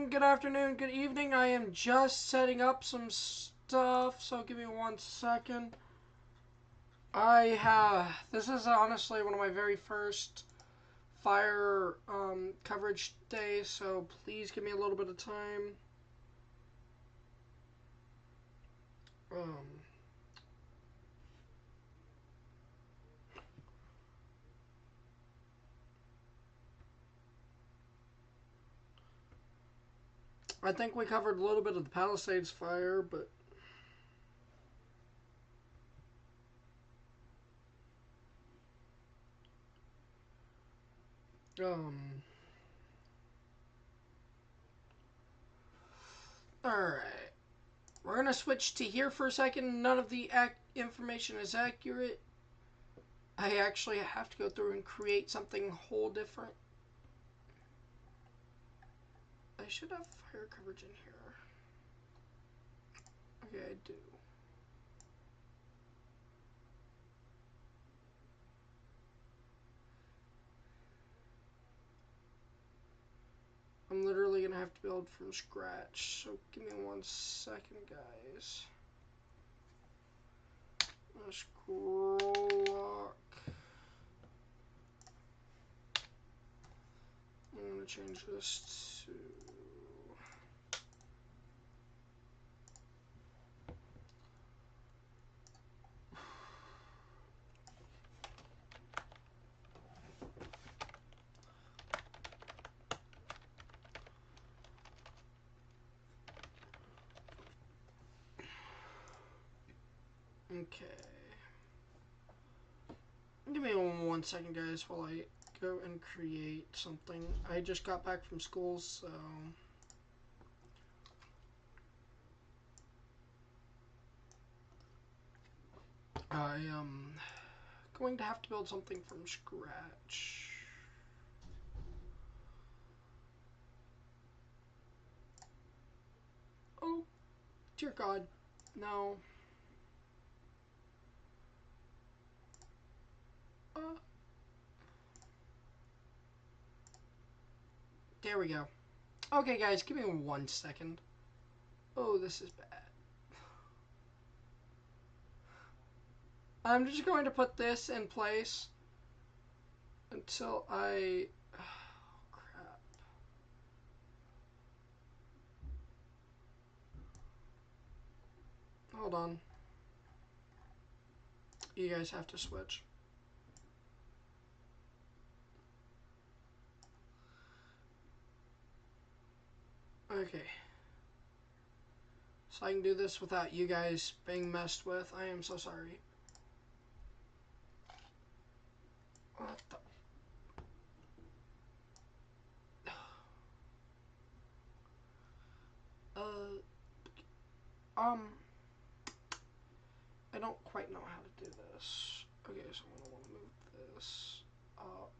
morning, good afternoon, good evening. I am just setting up some stuff, so give me 1 second. This is honestly one of my very first fire coverage days, so please give me a little bit of time. I think we covered a little bit of the Palisades fire, but alright. We're gonna switch to here for a second. None of the information is accurate. I actually have to go through and create something whole different. I should have fire coverage in here. Okay, I do. I'm literally gonna have to build from scratch, so give me 1 second, guys. Scroll lock. I'm gonna change this to okay. Give me 1 second, guys, while I go and create something. I just got back from school, so I am going to have to build something from scratch. Oh, dear God, no. There we go. Okay, guys, give me 1 second. Oh, this is bad. I'm just going to put this in place until I... Oh, crap. Hold on. You guys have to switch. Okay. So I can do this without you guys being messed with. I am so sorry. What the... I don't quite know how to do this. Okay, so I'm gonna want to move this up.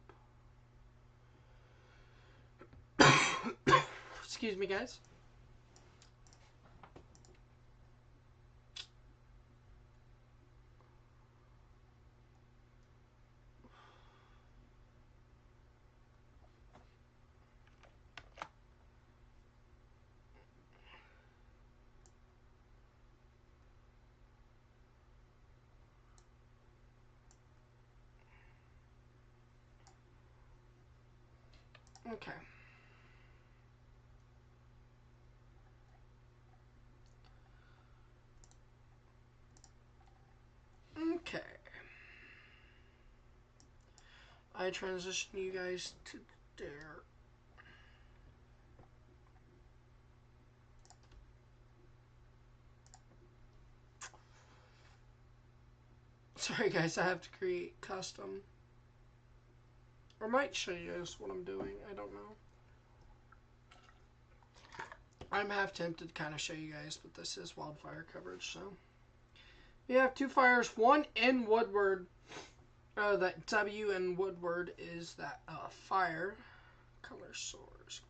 Excuse me, guys. Okay. Okay. I transition you guys to there. Sorry, guys, I have to create custom. Or might show you guys what I'm doing. I don't know. I'm half tempted to kind of show you guys, but this is wildfire coverage, so. We have two fires, one in Woodward. That W in Woodward is that fire. Color source.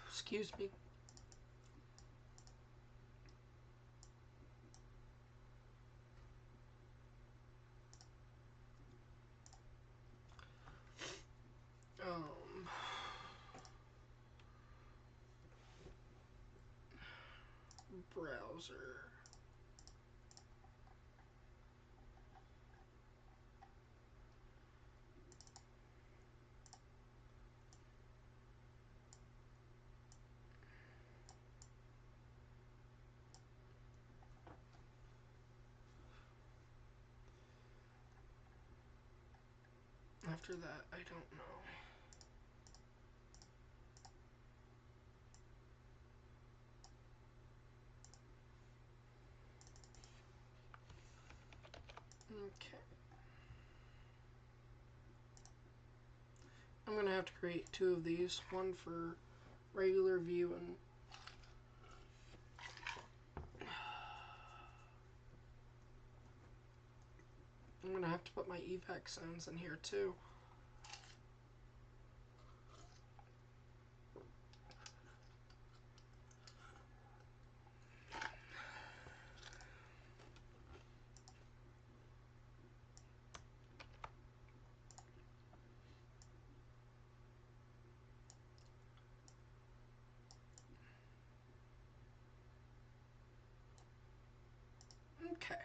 Excuse me. browser. After that, I don't know. Okay. I'm gonna have to create two of these, one for regular view and I'm gonna have to put my evac zones in here too. Okay.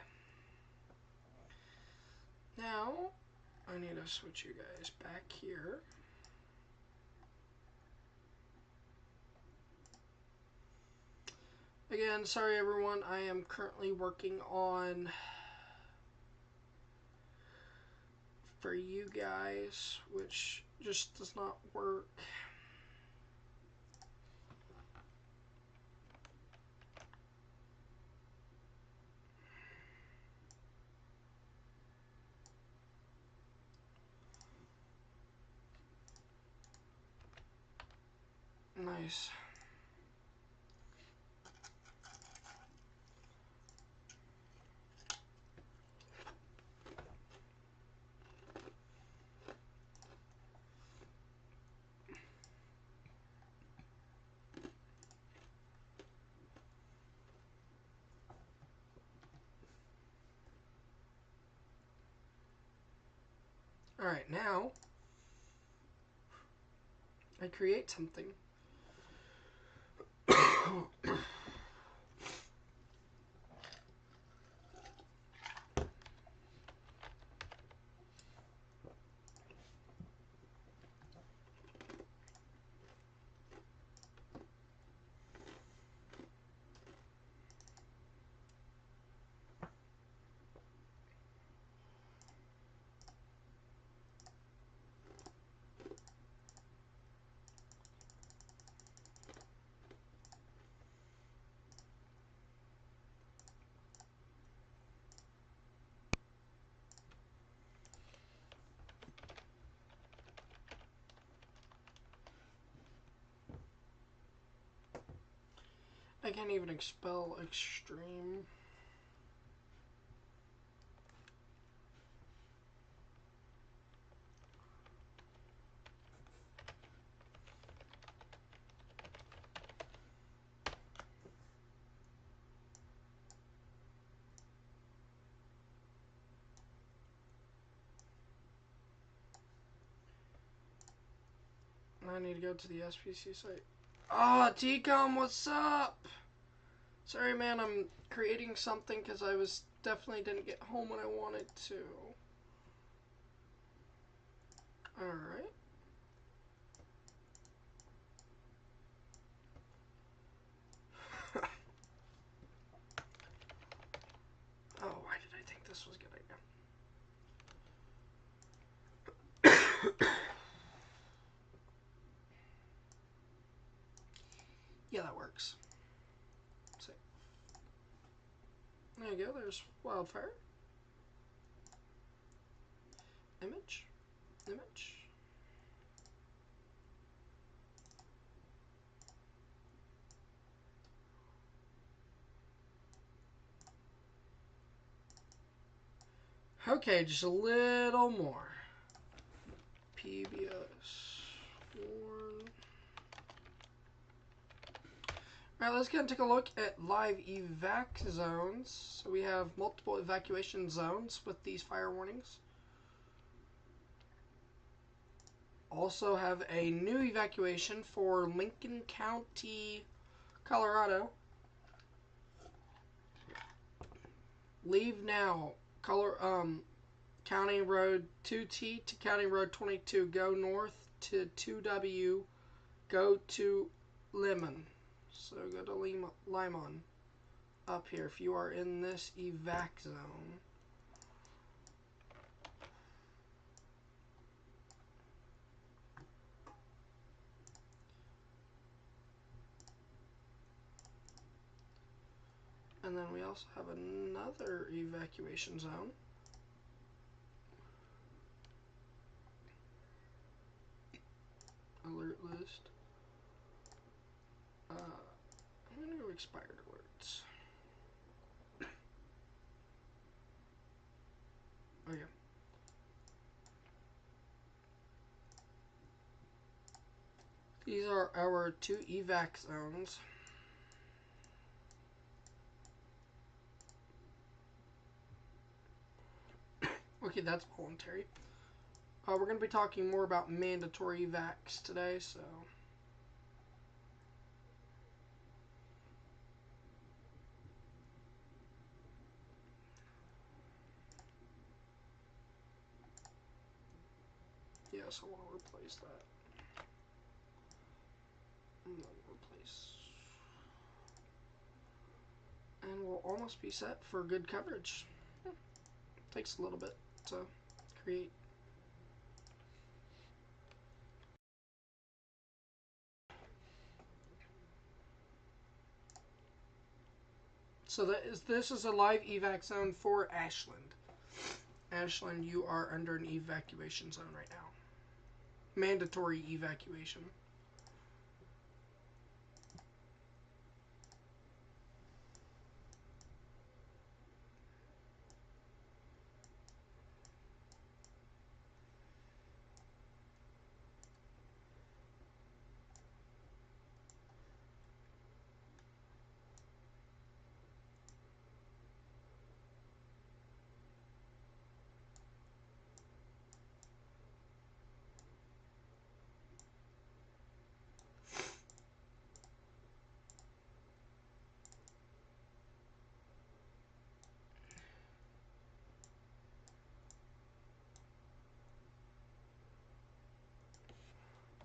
Now, I need to switch you guys back here. Again, sorry everyone, I am currently working on, for you guys, which just does not work. Nice. Alright, now I create something. I can't even expel extreme. I need to go to the SPC site. Ah, oh, TCOM, what's up? Sorry, man, I'm creating something because I was definitely didn't get home when I wanted to. Alright. Oh, why did I think this was a good idea? Yeah, that works. So, there you go, there's Wildfire. Image. Image. Okay, just a little more. PBS 1. Alright, let's go and take a look at live evac zones. So we have multiple evacuation zones with these fire warnings. Also have a new evacuation for Lincoln County, Colorado. Leave now. County Road 2T to County Road 22. Go north to 2W. Go to Lemon. So go to Limon. Up here if you are in this evac zone. And then we also have another evacuation zone. Alert list. I'm going to go expired alerts. Oh yeah. These are our 2 evac zones. Okay, that's voluntary. We're going to be talking more about mandatory evacs today, so... Yes, I want to replace that. And then replace... And we'll almost be set for good coverage. Takes a little bit to create. So this is a live evac zone for Ashland. Ashland, you are under an evacuation zone right now. Mandatory evacuation.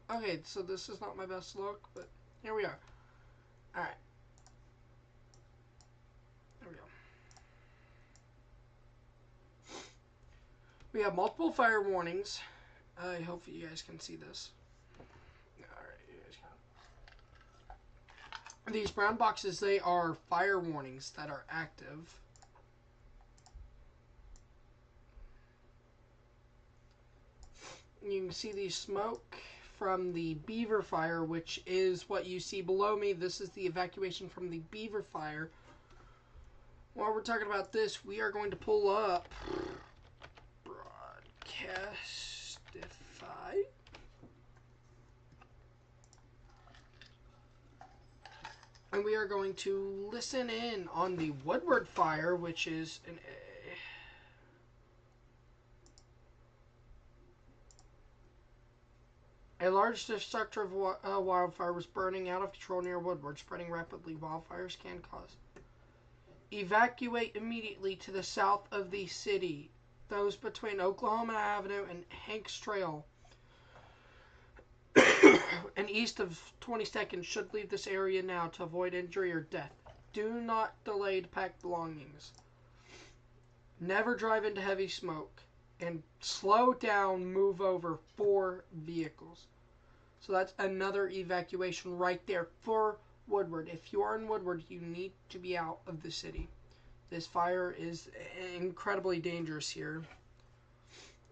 Okay, so this is not my best look, but here we are. Alright. There we go. We have multiple fire warnings. I hope you guys can see this. Alright, you guys can. These brown boxes, they are fire warnings that are active. You can see the smoke from the Beaver Fire, which is what you see below me. This is the evacuation from the Beaver Fire. While we're talking about this, we are going to pull up Broadcastify. And we are going to listen in on the Woodward Fire, which is a large destructive wildfire was burning out of control near Woodward, spreading rapidly. Wildfires can cause. Evacuate immediately to the south of the city. Those between Oklahoma Avenue and Hanks Trail and east of 22nd should leave this area now to avoid injury or death. Do not delay to pack belongings. Never drive into heavy smoke. And slow down, move over 4 vehicles. So that's another evacuation right there for Woodward. If you are in Woodward, you need to be out of the city. This fire is incredibly dangerous here.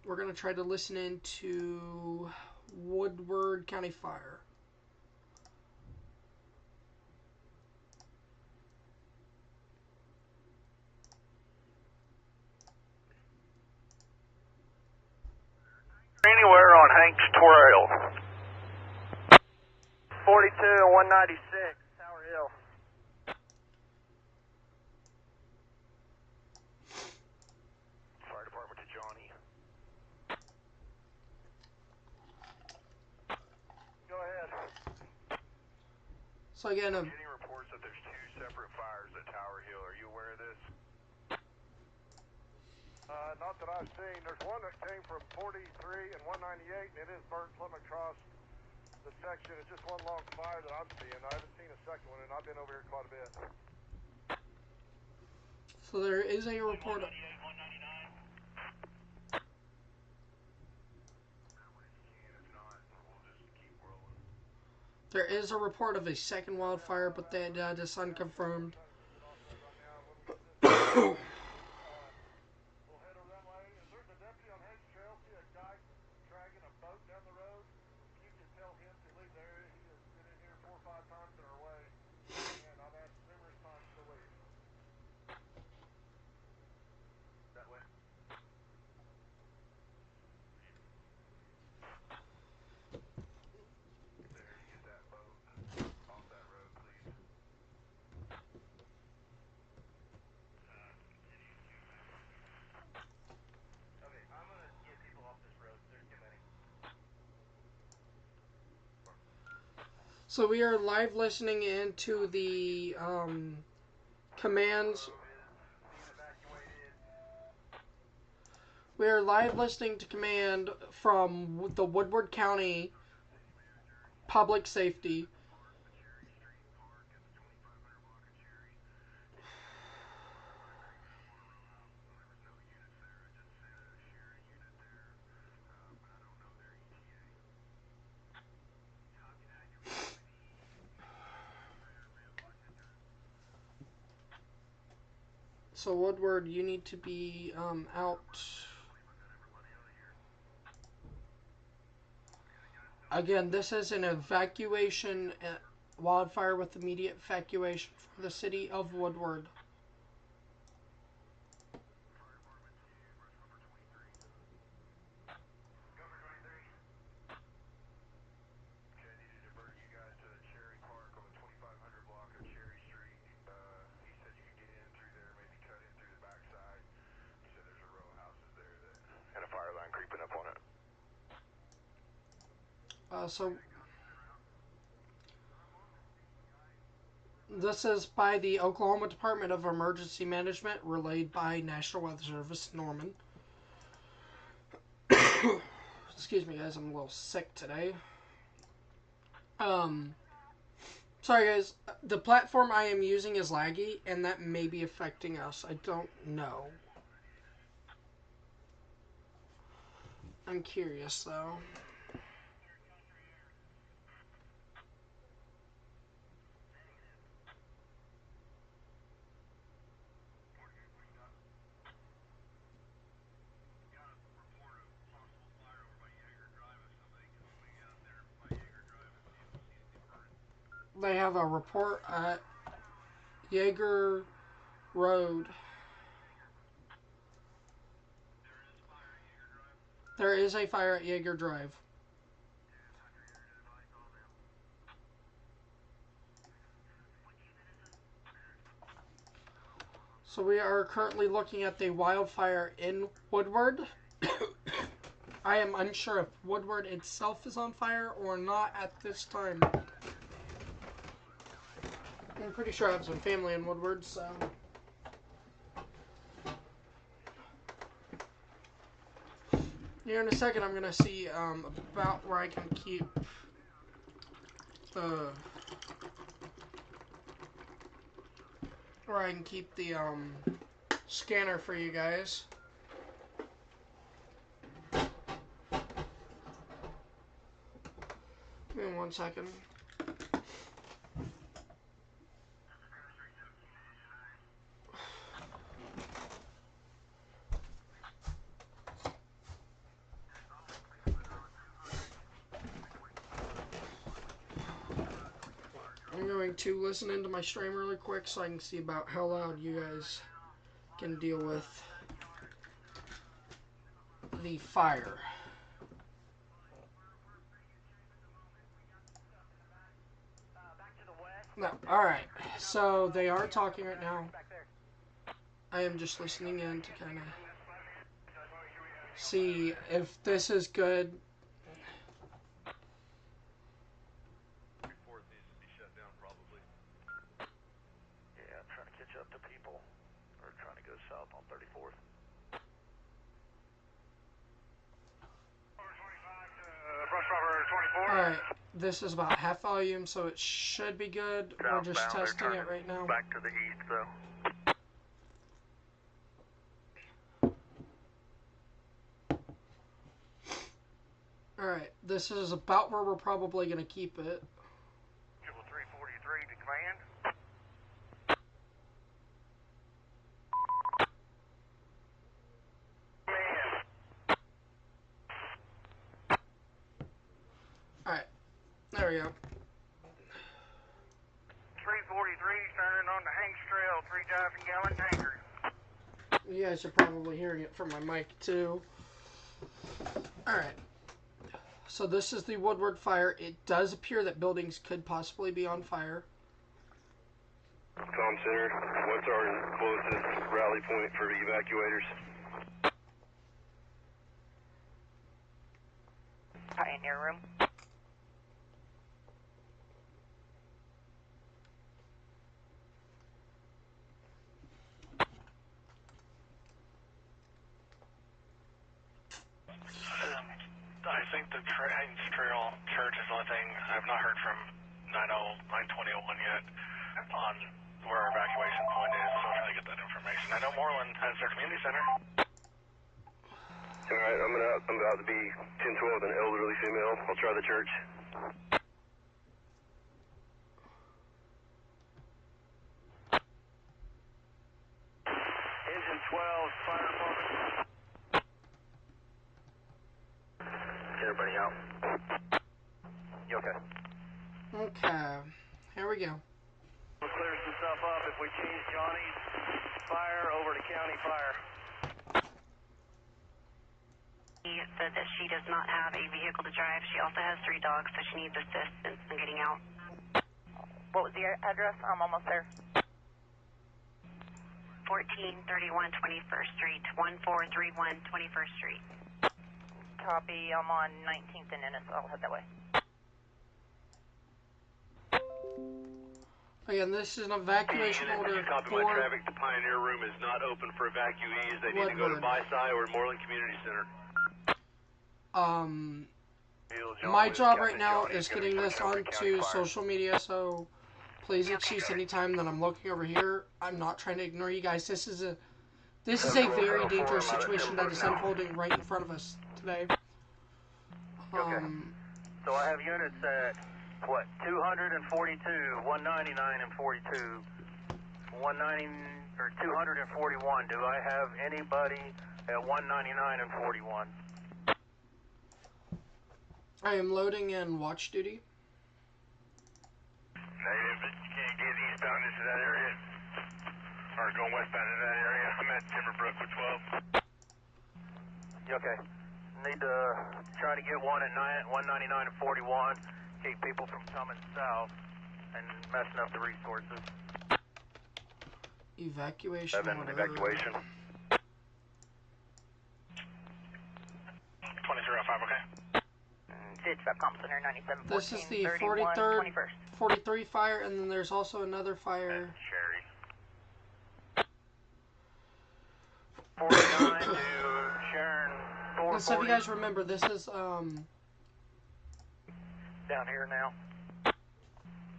We're going to try to listen into Woodward County Fire. Anywhere on Hanks Trail. 42 and 196, Tower Hill. Fire department to Johnny. Go ahead. So again, Getting reports that there's 2 separate fires at Tower Hill. Are you aware of this? Not that I've seen. There's one that came from 43 and 198, and it is burnt plumb across the section. It's just one long fire that I'm seeing. I haven't seen a second one, and I've been over here quite a bit. So there is a report. There is a report of a second wildfire, but that is unconfirmed. So we are live listening into the commands. We are live listening to command from the Woodward County Public Safety. So Woodward, you need to be out. Again, this is an evacuation wildfire with immediate evacuation for the city of Woodward. So this is by the Oklahoma Department of Emergency Management, relayed by National Weather Service, Norman. Excuse me, guys, I'm a little sick today. Sorry, guys. The platform I am using is laggy, and that may be affecting us. I don't know. I'm curious, though. They have a report at Jaeger Road. There is a fire at Jaeger Drive. So we are currently looking at the wildfire in Woodward. I am unsure if Woodward itself is on fire or not at this time. I'm pretty sure I have some family in Woodward, so... Here in a second, I'm going to see about where I can keep the... Where I can keep the scanner for you guys. Give me 1 second. I'm going to listen into my stream really quick so I can see about how loud you guys can deal with the fire. No, alright. So they are talking right now. I am just listening in to kind of see if this is good. Yeah, I'm trying to catch up to people. Or trying to go south on 34th. This is about half volume, so it should be good. We're just testing it right now. Back to the east, though. Alright, this is about where we're probably going to keep it. 343 to command. Alright, there we go. 343, turning on the Hanks Trail, 3,000-gallon tanker. You guys are probably hearing it from my mic too. Alright. So this is the Woodward fire. It does appear that buildings could possibly be on fire. Tom Center, what's our closest rally point for evacuators? Pioneer room. I think the Hanks Trail Church is the only thing I've not heard from 92001 yet on where our evacuation point is, so I'm trying to get that information. I know Moreland has their community center. Alright, I'm about to be 1012 an elderly female. I'll try the church. Engine 12, fire department. Everybody out. You okay? Okay, here we go. We'll clear some stuff up if we change Johnny's fire over to county fire. She said that she does not have a vehicle to drive. She also has 3 dogs, so she needs assistance in getting out. What was the address? I'm almost there. 1431 21st Street, 1431 21st Street. Copy. I'm on 19th and Ennis. I'll head that way. Again, this is an evacuation order Copy for my traffic. The Pioneer Room is not open for evacuees. They need to go to Woodward. BISI or Moreland Community Center. My job right now is getting this onto social media, so please excuse any time that I'm looking over here. I'm not trying to ignore you guys. This is a very dangerous situation that is unfolding right in front of us today. So I have units at, what, 242, 199, and 42. 190, or 241. Do I have anybody at 199 and 41? I am loading in watch duty. Negative, but you can't get eastbound into that area. Or going westbound into that area. I'm at Timberbrook with 12. Okay. Need to try to get one at 199 and 41. Keep people from coming south and messing up the resources. Evacuation order. Evacuation. 2305, okay. Dispatch Comp Center 97. This is the 43rd, 43 fire, and then there's also another fire. Sherry. 49 to Sharon. And so if you guys remember, this is Down here now.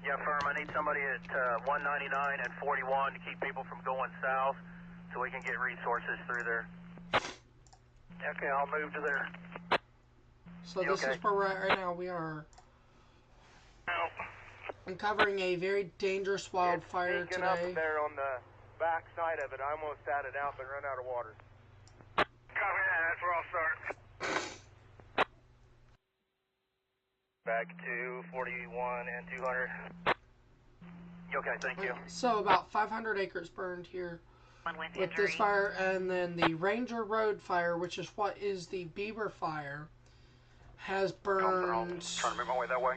Yeah, firm. I need somebody at 199 and 41 to keep people from going south, so we can get resources through there. Okay, I'll move to there. so this is where we're at right now. We are uncovering a very dangerous wildfire It's sneaking up today. there on the back side of it. I almost had it out, but run out of water. Copy that. That's where I'll start. Back to 41 and 200. Okay, thank you. So about 500 acres burned here One with with injury. this fire, and then the Ranger Road fire, which is what is the Bieber fire, has burned Trying to make my way that way.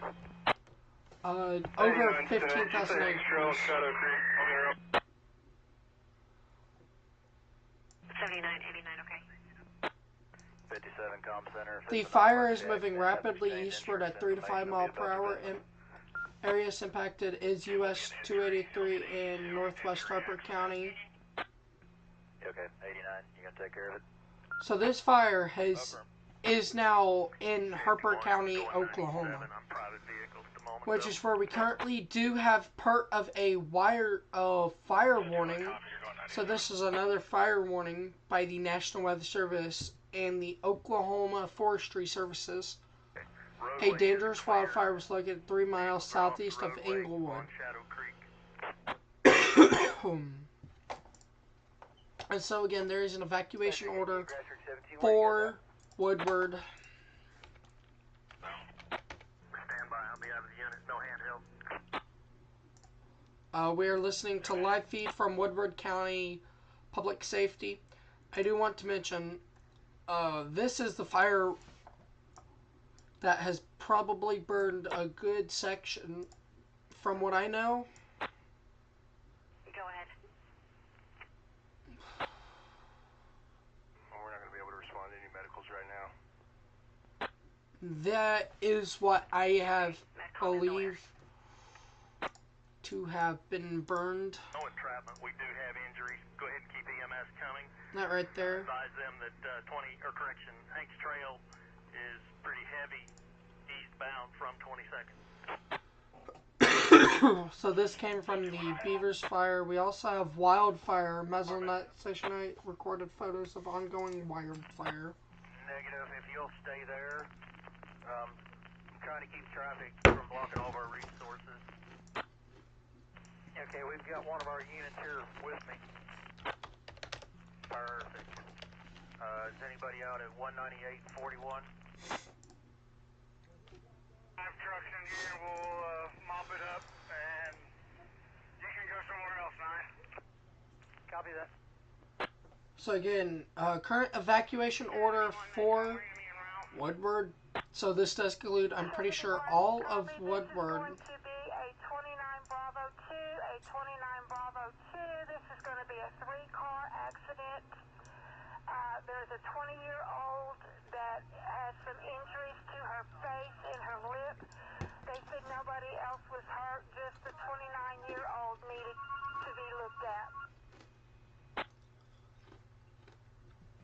over 15,000 acres. 7989, okay. 57 comm center. The fire is moving rapidly eastward at 3 to 5 mile per hour. Areas impacted is US 283 in northwest Harper County. Okay, 89. You gonna take care of it? So this fire has is now in Harper County, Oklahoma, which is where we currently do have part of a fire warning. So this is another fire warning by the National Weather Service and the Oklahoma Forestry Services. A dangerous wildfire was located 3 miles southeast of Englewood. And so again, there is an evacuation order for Woodward. We are listening to live feed from Woodward County Public Safety. I do want to mention, this is the fire that has probably burned a good section, from what I know. Go ahead. Well, we're not going to be able to respond to any medicals right now. That is what I have believed to have been burned. No entrapment. We do have injuries. Go ahead and keep EMS coming. That right there. Advise them that Hank's Trail is pretty heavy eastbound from 22nd. So this came from the Beavers Fire. We also have Wildfire. Mesonet Station 8 recorded photos of ongoing wildfire. Negative. If you'll stay there, I'm trying to keep traffic from blocking all of our resources. Okay, we've got one of our units here with me. Perfect. Is anybody out at 198-41? Trucks in here will mop it up, and you can go somewhere else, Nine. Copy that. So again, current evacuation order for Woodward. So this does include, I'm pretty sure, all of Woodward. This is going to be a 29 Bravo 2, a 29 Bravo 2. This is going to be a 3-car accident. There's a 20-year-old that has some injuries to her face and her lip. They said nobody else was hurt, just the 29-year-old needed to be looked at.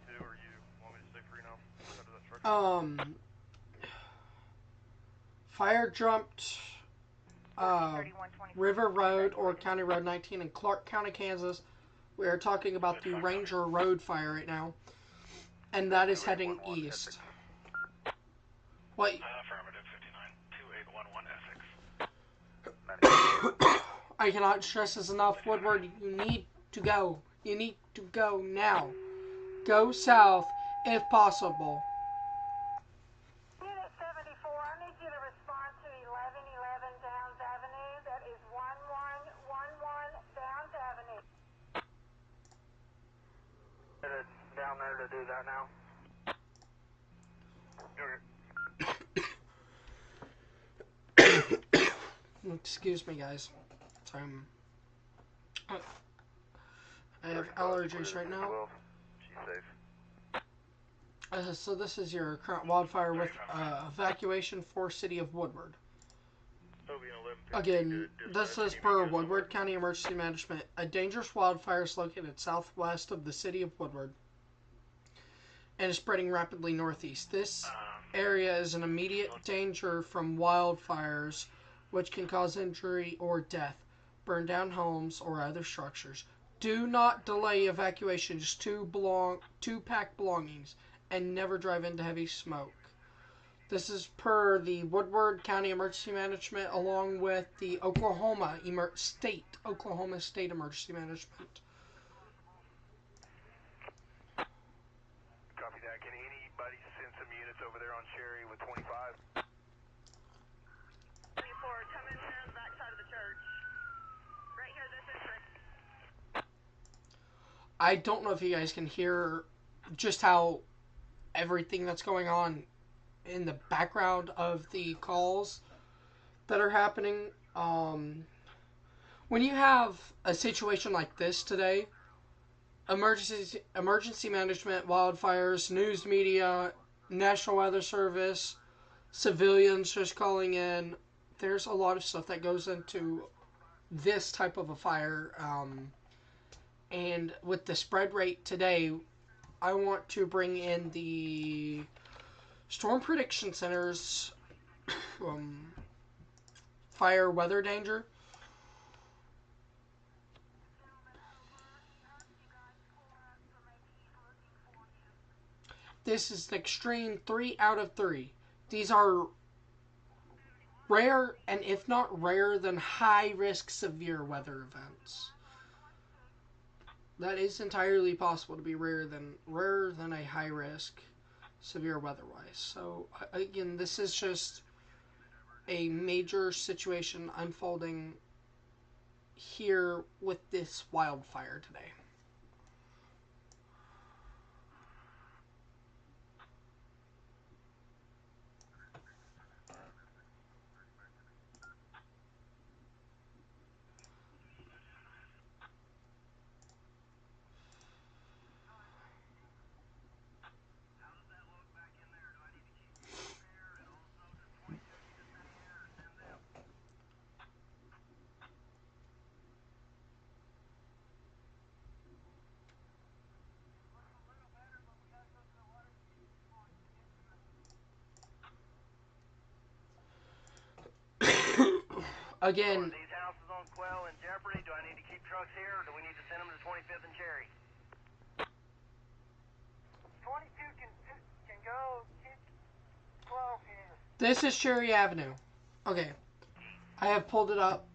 Who are you? Want me to stay free now? Fire jumped River Road or County Road 19 in Clark County, Kansas. We are talking about the Ranger Road fire right now, and that is heading east. What? Affirmative 59 2811 Essex. I cannot stress this enough, Woodward. You need to go. You need to go now. Go south if possible. Unit 74, I need you to respond to 1111 Downs Avenue. That is 1111 Downs Avenue. Down there to do that now. Excuse me, guys. Sorry, I have allergies right now. She's safe. So this is your current wildfire with evacuation for City of Woodward. Again, this is per Woodward County Emergency Management. A dangerous wildfire is located southwest of the City of Woodward and is spreading rapidly northeast. This area is in immediate danger from wildfires, which can cause injury or death, burn down homes or other structures. Do not delay evacuation. Just two pack belongings, and never drive into heavy smoke. This is per the Woodward County Emergency Management, along with the Oklahoma State Emergency Management. Copy that. Can anybody send some units over there on Cherry with 25? 24, come in here on the back side of the church. Right here, this is I don't know if you guys can hear just how everything that's going on in the background of the calls that are happening. When you have a situation like this today, emergency management, wildfires, news media, National Weather Service, civilians just calling in, there's a lot of stuff that goes into this type of a fire. And with the spread rate today, I want to bring in the Storm Prediction Center's fire weather danger. This is an extreme 3 out of 3. These are rare, and if not rarer than high-risk severe weather events. That is entirely possible to be rarer than a high-risk severe weather-wise. So again, this is just a major situation unfolding here with this wildfire today. Again, Are these houses on Quell in jeopardy? Do I need to keep trucks here, or do we need to send them to 25th and Cherry? 22 can go. Keep 12 here. this is Cherry Avenue. Okay, I have pulled it up.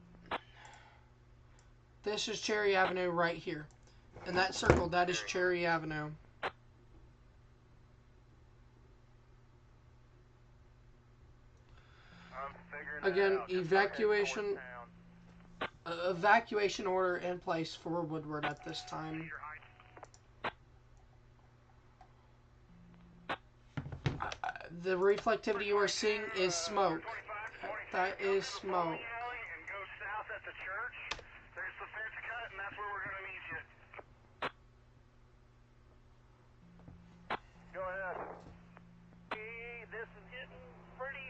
This is Cherry Avenue right here. And that circle, that is Cherry Avenue. Again, evacuation order in place for Woodward at this time. The reflectivity you are seeing is smoke. That is smoke. Go ahead. This is getting pretty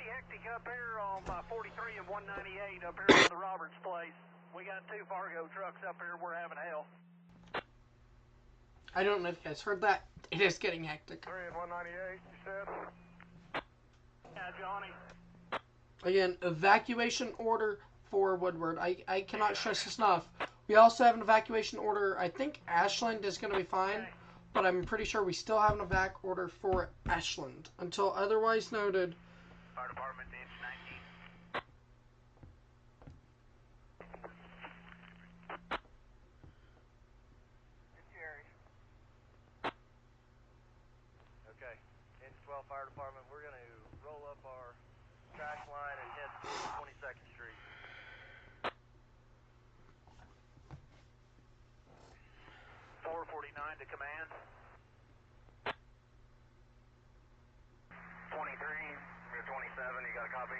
hectic up here on 43 and 198 up here on the Roberts place. We got 2 Fargo trucks up here. We're having hell. I don't know if you guys heard that. It is getting hectic. 3 and 198, you said? Yeah, Johnny. Again, evacuation order for Woodward. I cannot stress this enough. We also have an evacuation order. I think Ashland is going to be fine, but I'm pretty sure we still have an evac order for Ashland until otherwise noted. Fire department, inch 19. Okay, inch 12 fire department, we're going to roll up our trash line and head towards 22nd Street. .449 to command. 23, we're 27, you got a copy?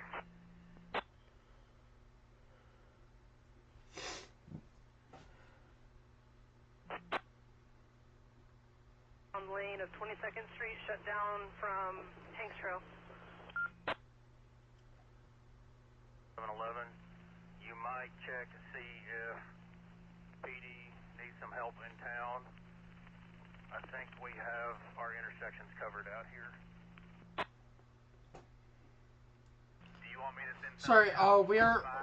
On lane of 22nd Street shut down from Hanks Trail. 711, you might check to see if PD needs some help in town. I think we have our intersections covered out here. Do you want me to send Sorry,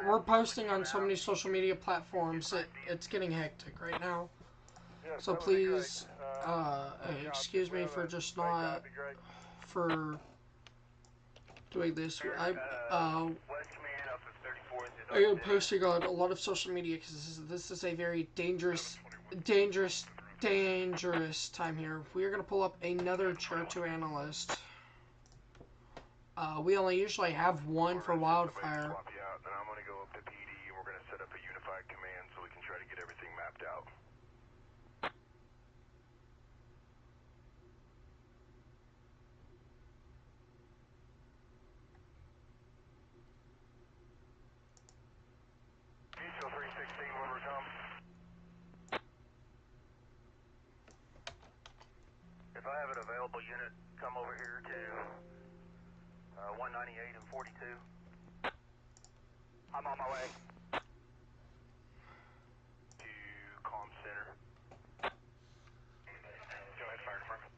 we're posting on so many social media platforms. It's getting hectic right now. So please, excuse me for just not for doing this. I am posting on a lot of social media because this is a very dangerous time here. We are going to pull up another Chair 2 analyst. We only usually have one for Wildfire. Swap you out, then I'm going to go up to PD and we're going to set up a unified command so we can try to get everything mapped out. Mutual 316, Woodward, come. If I have an available unit, come over here to 198 and 42. I'm on my way. To comm center. Go ahead, fire department.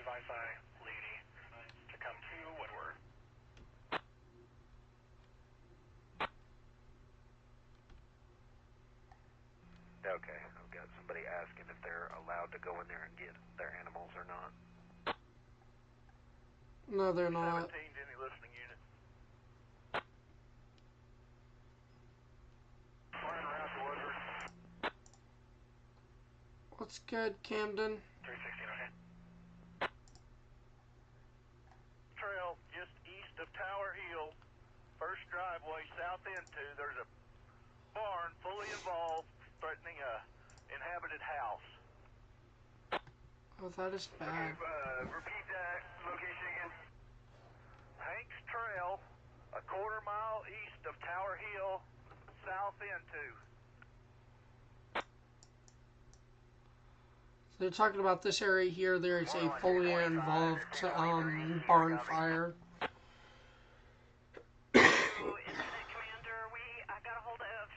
Visi Lady to come to Woodward. Okay, I've got somebody asking if they're allowed to go in there and get their animals or not. No, they're not. 17 to any listening unit. Flying around to Woodward. What's good, Camden? 316, okay. Trail just east of Tower Hill, first driveway south into, there's a barn fully involved, threatening a inhabited house. Oh, that is bad. Repeat that location again. Hanks Trail, a quarter mile east of Tower Hill, south into. So they're talking about this area here. There is a fully involved barn fire. Incident Commander, I got a hold of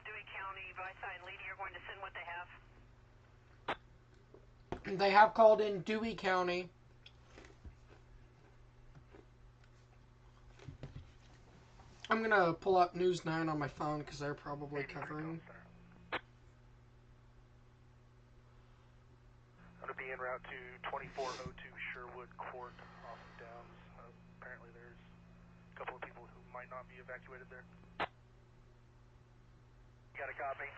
Dewey County, Visi and Lady are going to send what they have. They have called in Dewey County. I'm gonna pull up News 9 on my phone because they're probably covering. I'm going to be en route to 2402 Sherwood Court off of Downs. Apparently there's a couple of people who might not be evacuated there. Got a copy?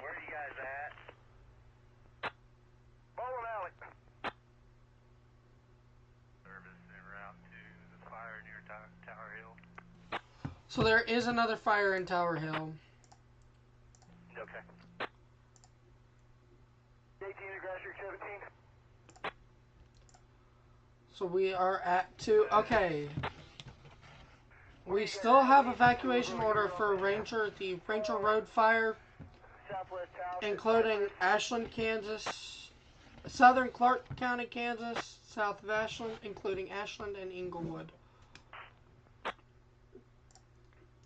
Where are you guys at? Bowling Alley. Service en route to the fire near Tower Hill. So there is another fire in Tower Hill. Okay. 18 Nebraska 17. So we are at 2. Okay. We still have evacuation order for the Ranger Road fire, Southwest Tower. including Ashland, Kansas, southern Clark County, Kansas, south of Ashland, including Ashland and Inglewood.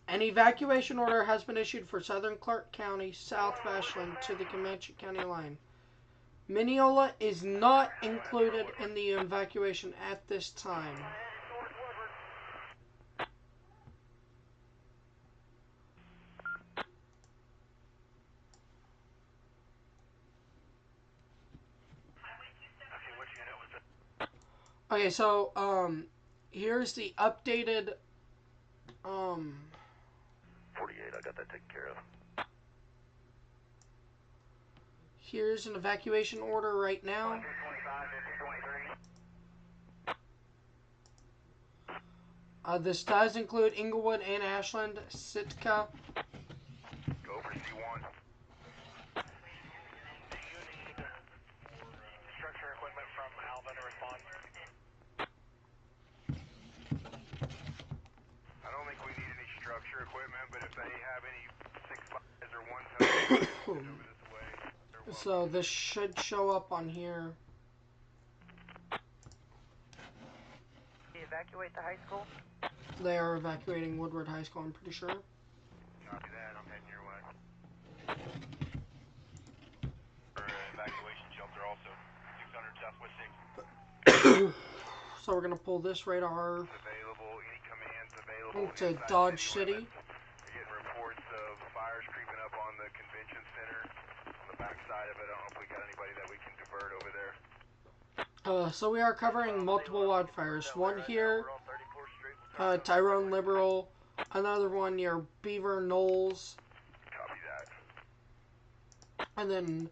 An evacuation order has been issued for southern Clark County, south of Ashland, to the Comanche County line. Mineola is not included in the evacuation at this time. Okay, which unit was it? Okay, so here's the updated 48, I got that taken care of. here's an evacuation order right now. 25, 23. This does include Inglewood and Ashland, Sitka. Go for C1. Do you need structure equipment from Alvin to respond? I don't think we need any structure equipment, but if they have any 6.5s or 1 over this way, they're welcome. So this should show up on here. Evacuate the high school? They are evacuating Woodward High School, I'm pretty sure. Copy that, I'm heading your way. For evacuation shelter also, 600 Southwest 6. So we're gonna pull this radar Available, any commands available. into inside Dodge city City. limits. We're getting reports of fires creeping up on the convention center. On the back side of it, I don't know if we got anybody that we can divert over there. So we are covering multiple wildfires. One here, We're on 34th Street. We'll talk Tyrone Liberal. Another one near Beaver Knolls. Copy that. And then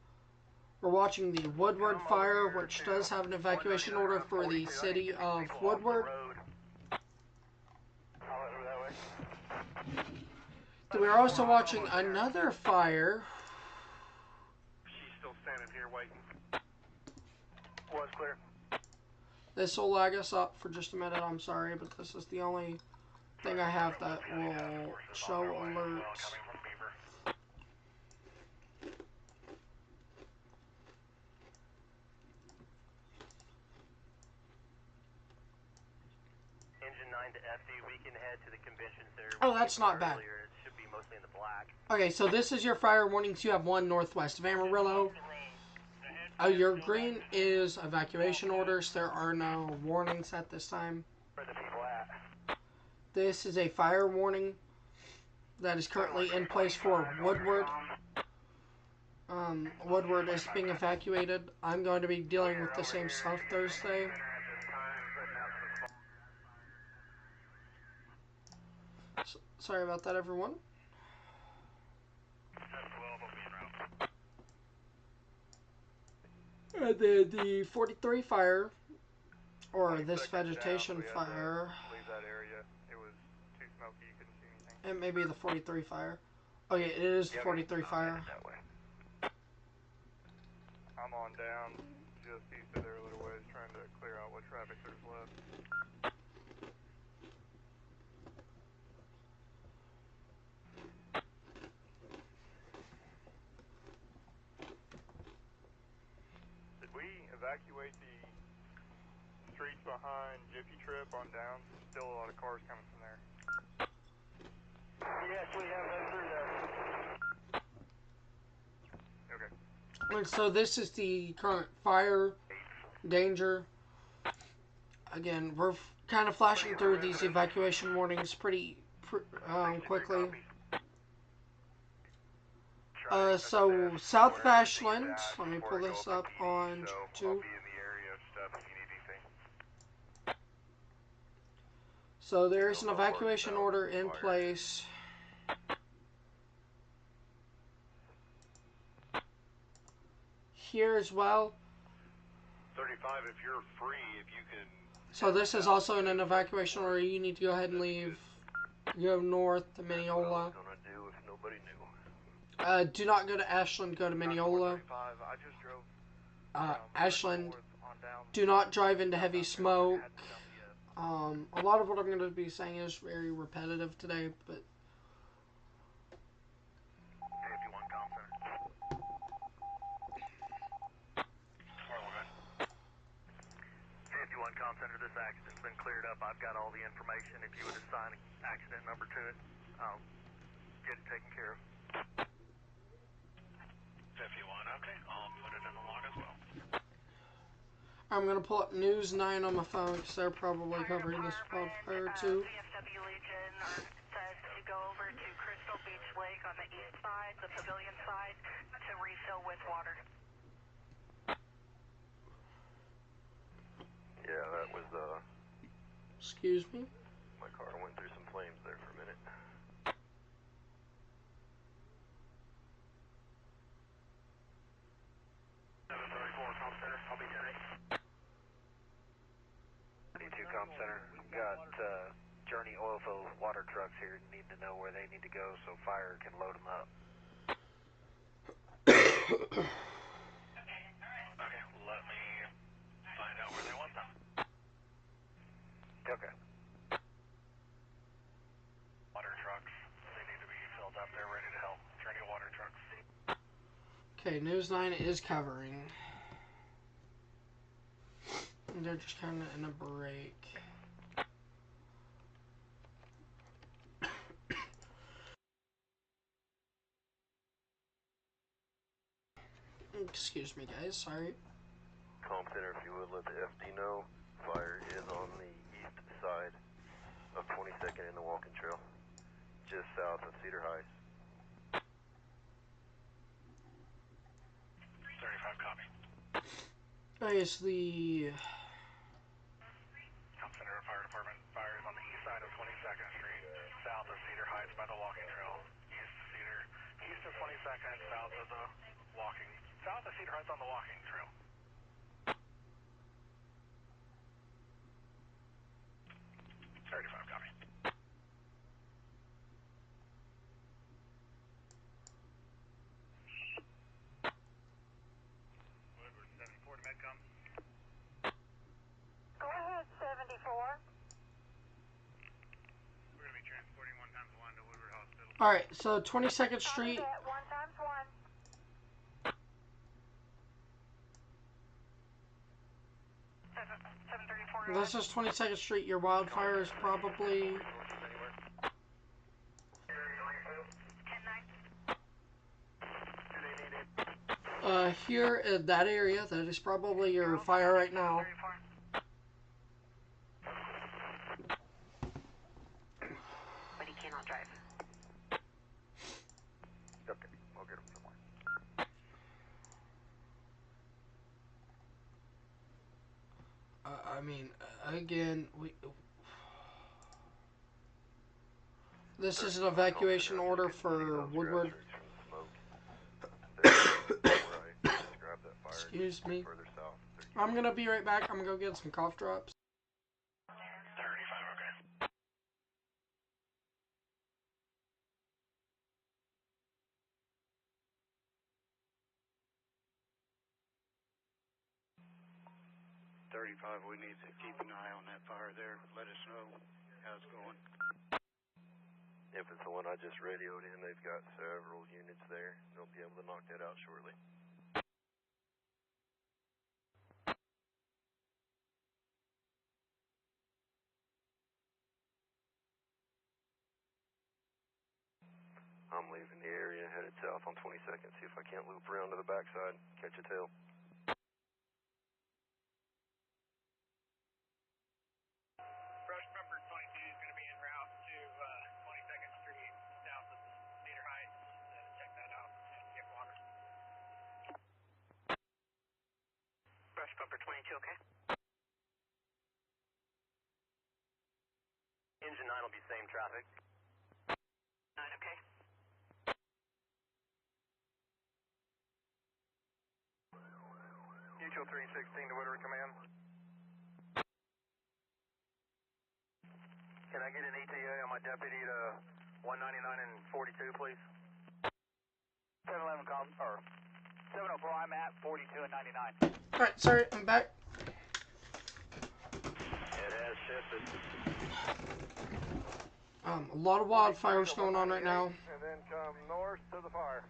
we're watching the Woodward fire, which does have an evacuation order for the city of Woodward. We're also watching another fire. She's still standing here waiting. Was clear. This will lag us up for just a minute, I'm sorry, but this is the only thing I have that will show alerts. Coming from Beaver. Engine 9 to FD, we can head to the convention center. Oh, that's not bad. Earlier. It should be mostly in the black. Okay, so this is your fire warnings. You have one northwest of Amarillo. Your green is evacuation orders. There are no warnings at this time. Where the people at? This is a fire warning that is currently in place for Woodward. Woodward is being evacuated. I'm going to be dealing with the same stuff Thursday. Sorry about that, everyone. The 43 fire, or this vegetation fire, Leave that area. It was too smoky, you couldn't see anything. it may be the 43 fire. Oh yeah, it is the 43 fire. I'm on down just east of there a little ways, trying to clear out what traffic there's left. Did we evacuate the streets behind Jiffy Trip on down? Still a lot of cars coming from there. Yes, we have them through there. Okay. And so this is the current fire danger. Again, we're kind of flashing through these evacuation warnings pretty quickly. So south of Ashland, let me pull this up on two. So there is an evacuation order in place. Here as well. 35, if you're free, if you can. So this is also in an evacuation order. You need to go ahead and leave. Go north to Mineola. Do not go to Ashland. Go to Mineola. Ashland. Do not drive into heavy smoke. A lot of what I'm going to be saying is very repetitive today, but. Comm Center, this accident's been cleared up. I've got all the information. If you would assign accident number to it, I'll get it taken care of. 51, okay. I'll put it in the log as well. I'm going to pull up News 9 on my phone because they're probably covering this wildfire too. VFW Legion says to go over to Crystal Beach Lake on the east side, the pavilion side, to refill with water. Yeah, that was, Excuse me? my car went through some flames there for a minute. Comm Center, I'll be 92 Comm Center, got Journey Oilfield water trucks here. Need to know where they need to go so fire can load them up. Okay, let me find out where they want them. Okay. Water trucks, they need to be filled up. They're ready to help. Journey water trucks. Okay, News 9 is covering. They're just kind of in a break. Excuse me, guys. Sorry. Comm Center, if you would let the FD know, fire is on the east side of 22nd in the walking trail, just south of Cedar Heights. 35 copy. Okay, so the Comm Center Fire Department. Fire is on the east side of 22nd Street, south of Cedar Heights by the walking trail. East of 22nd, south of the walking. South of Cedar Heights on the walking trail. Copy. Woodward 74 to Medcom. Go ahead, 74. We're going to be transporting 1 times 1 to Woodward Hospital. alright, so 22nd Street. 1 times 1. 734 This is 22nd Street. Your wildfire is probably... here in that area. That is probably your fire right now. But he cannot drive. Okay, we'll get him somewhere. I mean, again, this is an evacuation order for Woodward. Excuse me. I'm gonna be right back. I'm gonna go get some cough drops. 35, okay. We need to keep an eye on that fire there. Let us know how it's going. If it's the one I just radioed in, they've got several units there. They'll be able to knock that out shortly. I'm leaving the area, headed south on 22nd, see if I can't loop around to the backside, catch a tail. Brush bumper 22 is going to be en route to 22nd Street, south of Cedar Heights. Check that out and get water. Brush bumper 22, okay? Engine 9 will be same traffic. 9, okay? Mutual 316 to Woodward Command. Can I get an ETA on my deputy to 199 and 42, please? 711 com, or 704, I'm at 42 and 99. Alright, sorry, I'm back. It has shifted. A lot of wildfires going on right now. And then come north to the fire.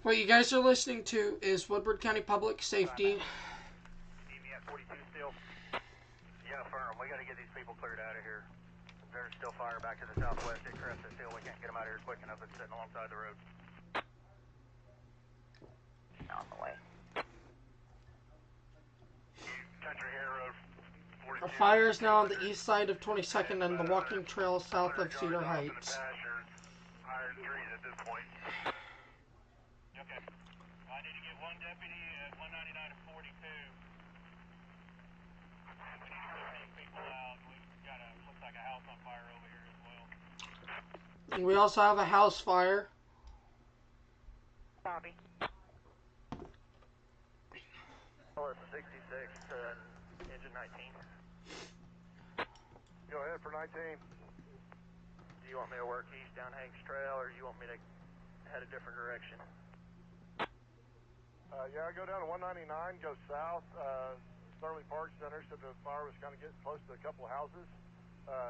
What you guys are listening to is Woodward County Public Safety. Need me at 42 still? Yeah, firm. We got to get these people cleared out of here. There's still fire back to the southwest at Crescent Hill. We can't get them out of here quick enough. It's sitting alongside the road. On the way. Country Hair Road 42. A fire is now on the east side of 22nd and the walking trail south of Cedar Heights. Higher trees at this point. Okay. I need to get one deputy at 199 and 42. We need to get these people out. We've got looks like a house on fire over here as well. And we also have a house fire. Bobby. Oh, it's 66, engine 19. Go ahead for 19. Do you want me to work east down Hanks Trail, or do you want me to head a different direction? Yeah, I go down to 199, go south. Sterling Park Center said the fire was kind of getting close to a couple of houses.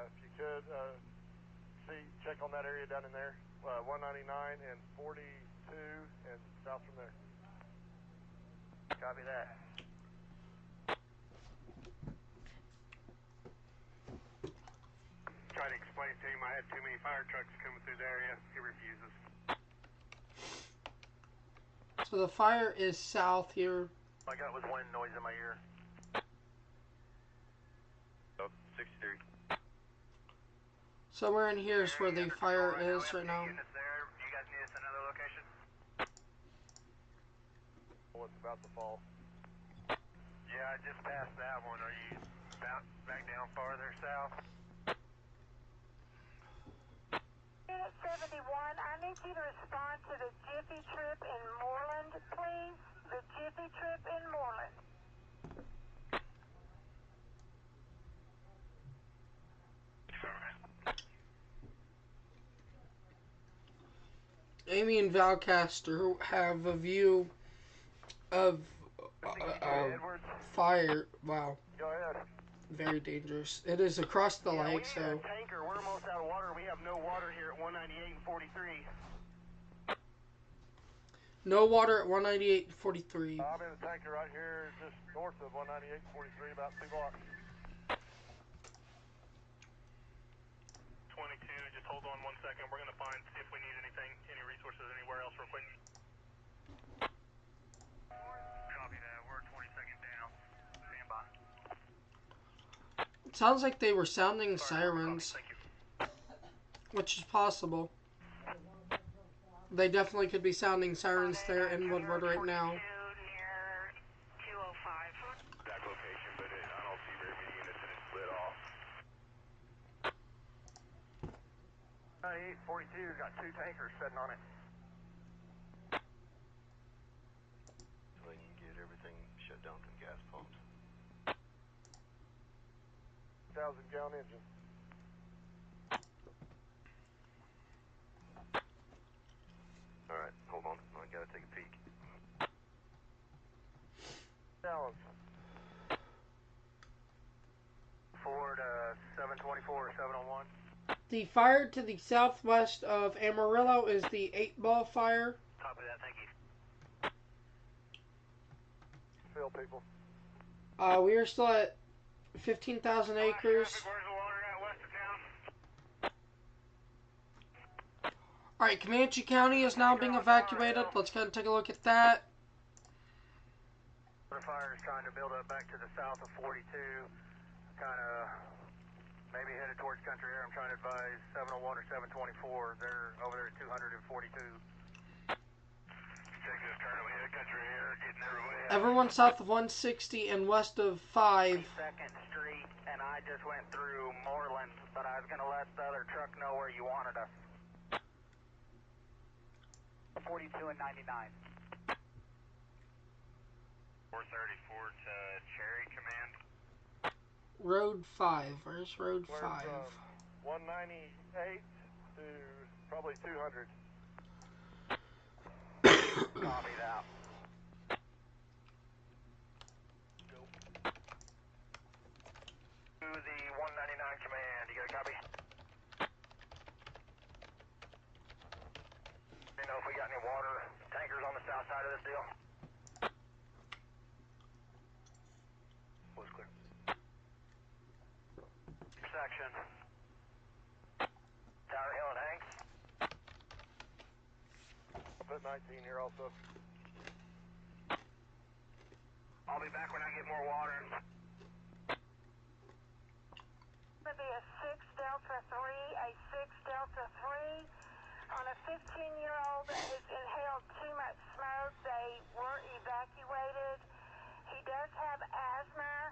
If you could check on that area down in there. 199 and 42 and south from there. Copy that. Try to explain to him I had too many fire trucks coming through the area. He refuses. So the fire is south here. All I got was wind noise in my ear. Oh, 63. Somewhere in here is where the fire is right now. You guys need us another location? Oh, it's about to fall. Yeah, I just passed that one. Are you back down farther south? Unit 71, I need you to respond to the Jiffy Trip in Moreland, please. The Jiffy Trip in Moreland. Amy and Valcaster have a view of fire. Wow. Go ahead. Very dangerous. It is across the Yeah, lake, we need so... a tanker. We're almost out of water. We have no water here at 198 and 43. No water at 198.43. I'm in a tanker right here, just north of 198.43, about 2 blocks. 22, just hold on 1 second. We're going to see if we need anything, any resources anywhere else real quick. Copy that. We're 20 seconds down. Stand by. It sounds like they were sounding sirens, which is possible. They definitely could be sounding sirens there in Woodward right now. Near 205. That location, but I don't see very many units and it's lit off. 98.42, got 2 tankers sitting on it. So they can get everything shut down from gas pumps. 1,000-gallon engine. Alright, hold on. I gotta take a peek. Dallas. Ford 724 or 701. The fire to the southwest of Amarillo is the 8-ball fire. Copy that, thank you. Fill, people. We are still at 15,000 acres. Where's the water at west of town? Alright, Comanche County is now being evacuated. Let's go and take a look at that. The fire is trying to build up back to the south of 42. Kind of maybe headed towards country air. I'm trying to advise 701 or 724. They're over there at 242. Texas currently at country air, getting everywhere. Everyone south of 160 and west of 5. 2nd Street, and I just went through Moreland, but I was going to let the other truck know where you wanted us. 42 and 99. 434 to Cherry Command. Road 5. Where's Road 5? 198 to probably 200. Copy that. To the 199 Command, you got a copy? Do you know if we got any water tankers on the south side of this deal? Was clear. Section. Tower Hill and Hanks. I'll put 19 here also. I'll be back when I get more water. Would be a 6 Delta 3, a 6 Delta 3. On a 15-year-old that has inhaled too much smoke, they were evacuated. He does have asthma.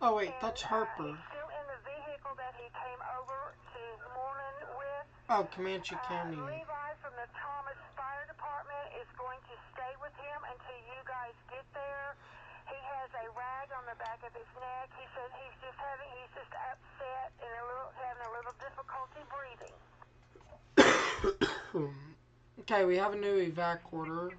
Oh wait, that's Harper. He's still in the vehicle that he came over to Moreland with. Oh, Comanche County. Levi from the Thomas Fire Department is going to stay with him until you guys get there. He has a rag on the back of his neck. He said he's just upset and having a little difficulty breathing. Okay, we have a new evac order.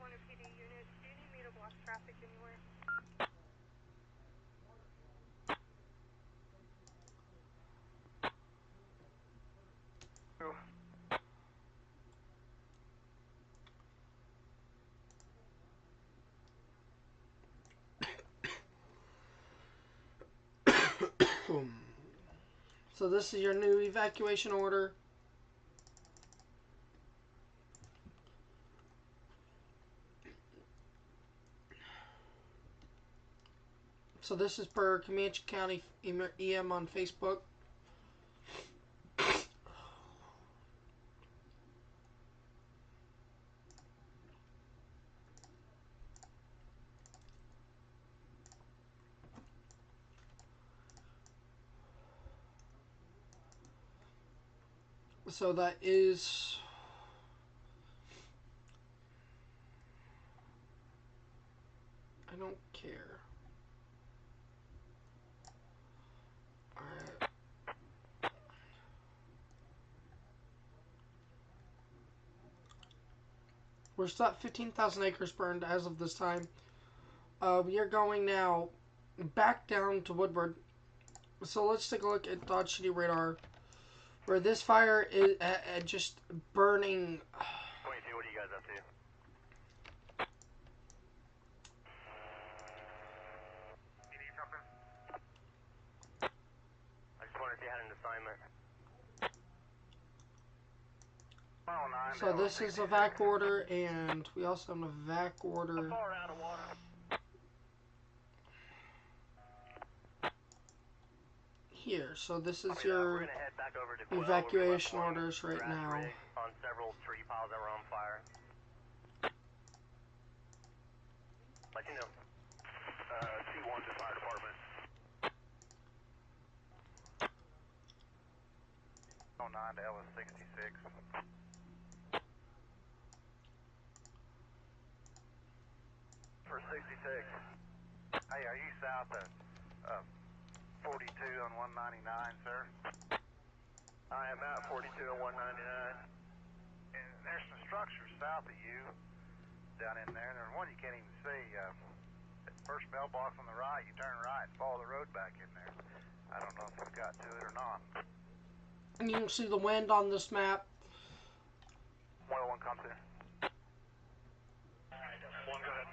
So this is your new evacuation order. So this is per Comanche County EM on Facebook. So that is I don't care. Alright. We're still at 15,000 acres burned as of this time. We are going now back down to Woodward. So let's take a look at Dodge City radar, where this fire is just burning. 22, what are you guys up to? So this is a vac order, and we also have a vac order here. So this is your evacuation orders right now. On several tree piles that were on fire. Let you know. T1 to fire department. 09 to Ellis 66. For 66. Hey, are you south of 42 on 199, sir? I am at 42 and 199. And there's some structures south of you down in there. There's one you can't even see. That first mailbox on the right, you turn right and follow the road back in there. I don't know if you've got to it or not. And you can see the wind on this map. 101 comes in. One, go ahead.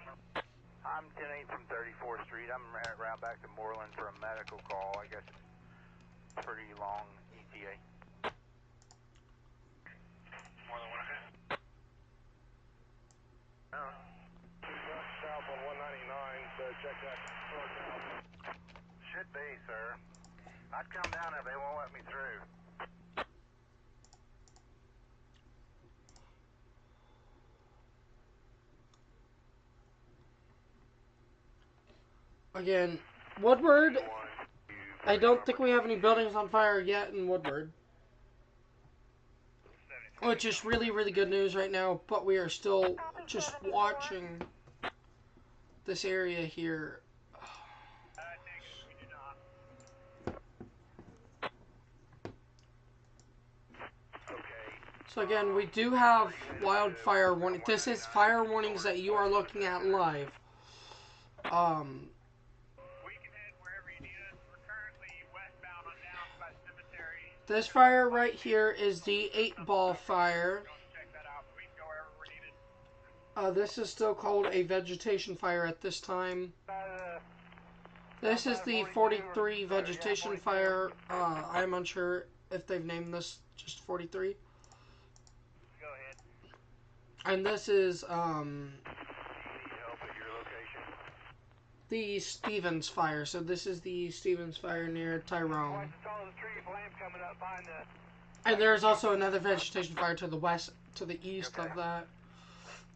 I'm 10-8 from 34th Street. I'm around back to Moreland for a medical call. I guess it's pretty long ETA. More than one ahead. South on 199, so check that. Should be, sir. I'd come down if they won't let me through. Again, Woodward, I don't think we have any buildings on fire yet in Woodward. Which is really, really good news right now, but we are still just watching this area here. So again, we do have wildfire warning. This is fire warnings that you are looking at live. We can head wherever you need us. We're currently westbound on Downs by the cemetery. This fire right here is the 8-ball fire. Check that out, but we can go wherever we're needed. This is still called a vegetation fire at this time. This is the 43 vegetation fire. I'm unsure if they've named this just 43. Go ahead. And this is the Stevens fire. So this is the Stevens fire near Tyrone. And there's also another vegetation fire to the west, to the east of that.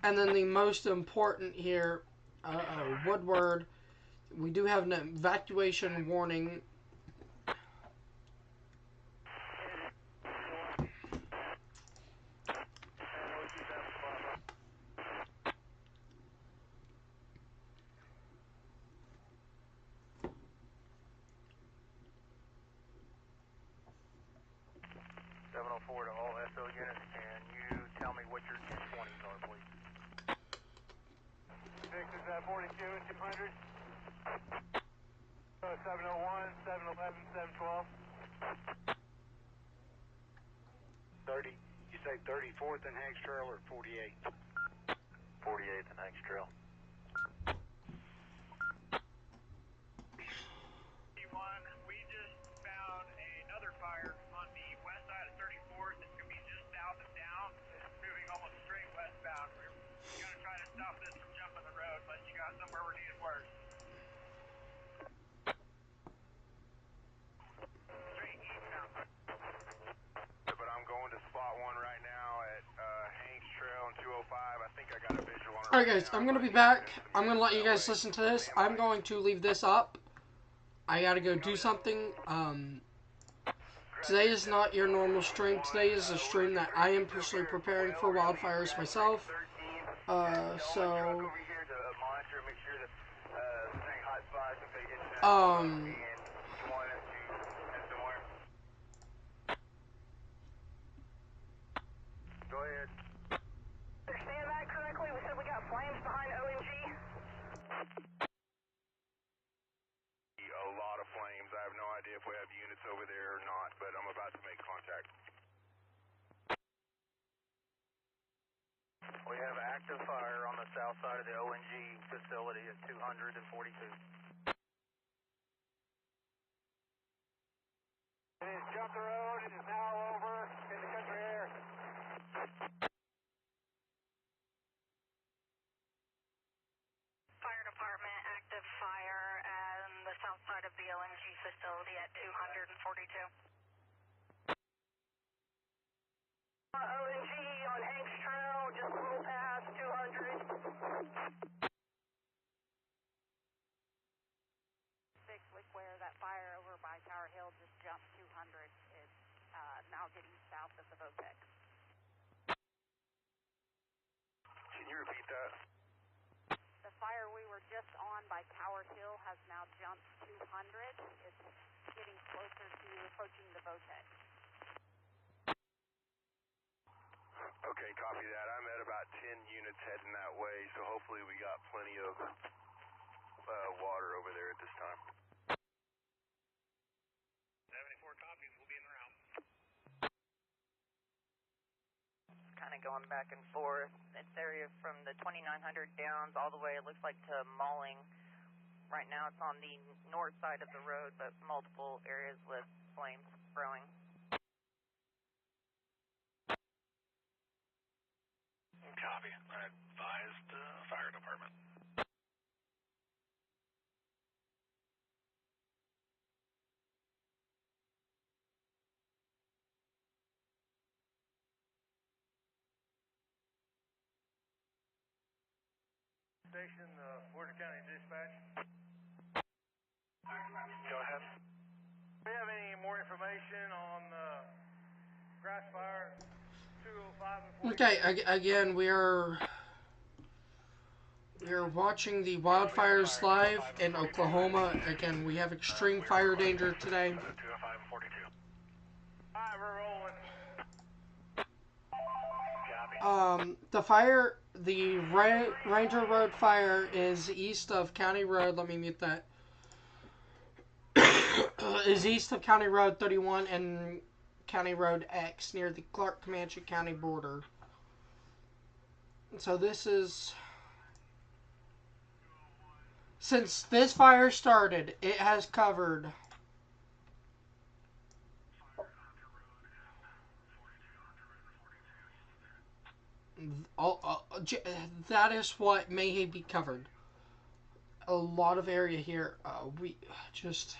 And then the most important here, Woodward, we do have an evacuation warning. To all SO units, can you tell me what your 220s are, please? 6 is at 42 and 200. 701, 711, 712. 30. You say 34th and Hanks Trail or 48th? 48th and Hanks Trail. We just found another fire on the west side of 34th. It's going to be just south of Downs. It's moving almost straight westbound. We're going to try to stop this from jumping the road unless you got somewhere we're needed worse. Straight eastbound. But I'm going to spot one right now at Hanks Trail and 205. I think I got a visual on it. Alright guys, I'm going to be back. I'm going to let you guys listen to this. I'm going to leave this up. I gotta go do something. Today is not your normal stream. Today is a stream that I am personally preparing for wildfires myself. Go ahead. Understand that correctly? We said we got flames behind ONG. A lot of flames. I have no idea if we have units over there or not, but I'm about to make contact. We have active fire on the south side of the ONG facility at 242. It has jumped the road. It is now over in the country air. now getting south of the Votec. Can you repeat that? The fire we were just on by Tower Hill has now jumped 200. It's getting closer to approaching the Votec. Okay, copy that. I'm at about 10 units heading that way, so hopefully we got plenty of water over there at this time. 74 copies. We'll be in the round. Kind of going back and forth. It's area from the 2900 downs all the way, it looks like, to Mauling. Right now it's on the north side of the road, but multiple areas with flames growing. Copy. I advised fire department. Station, Boarder County Dispatch. Go ahead. Do we have any more information on grass fire 205 and 42? Okay, again, we are watching the wildfires live in Oklahoma. Again, we have extreme fire danger today. 205 and 42. Alright, we're rolling. Copy. The Ranger Road fire is east of County Road. Let me mute that. Is east of County Road 31 and County Road X near the Clark-Comanche County border. So this is... Since this fire started, it has covered... that is what may be covered. A lot of area here. We just...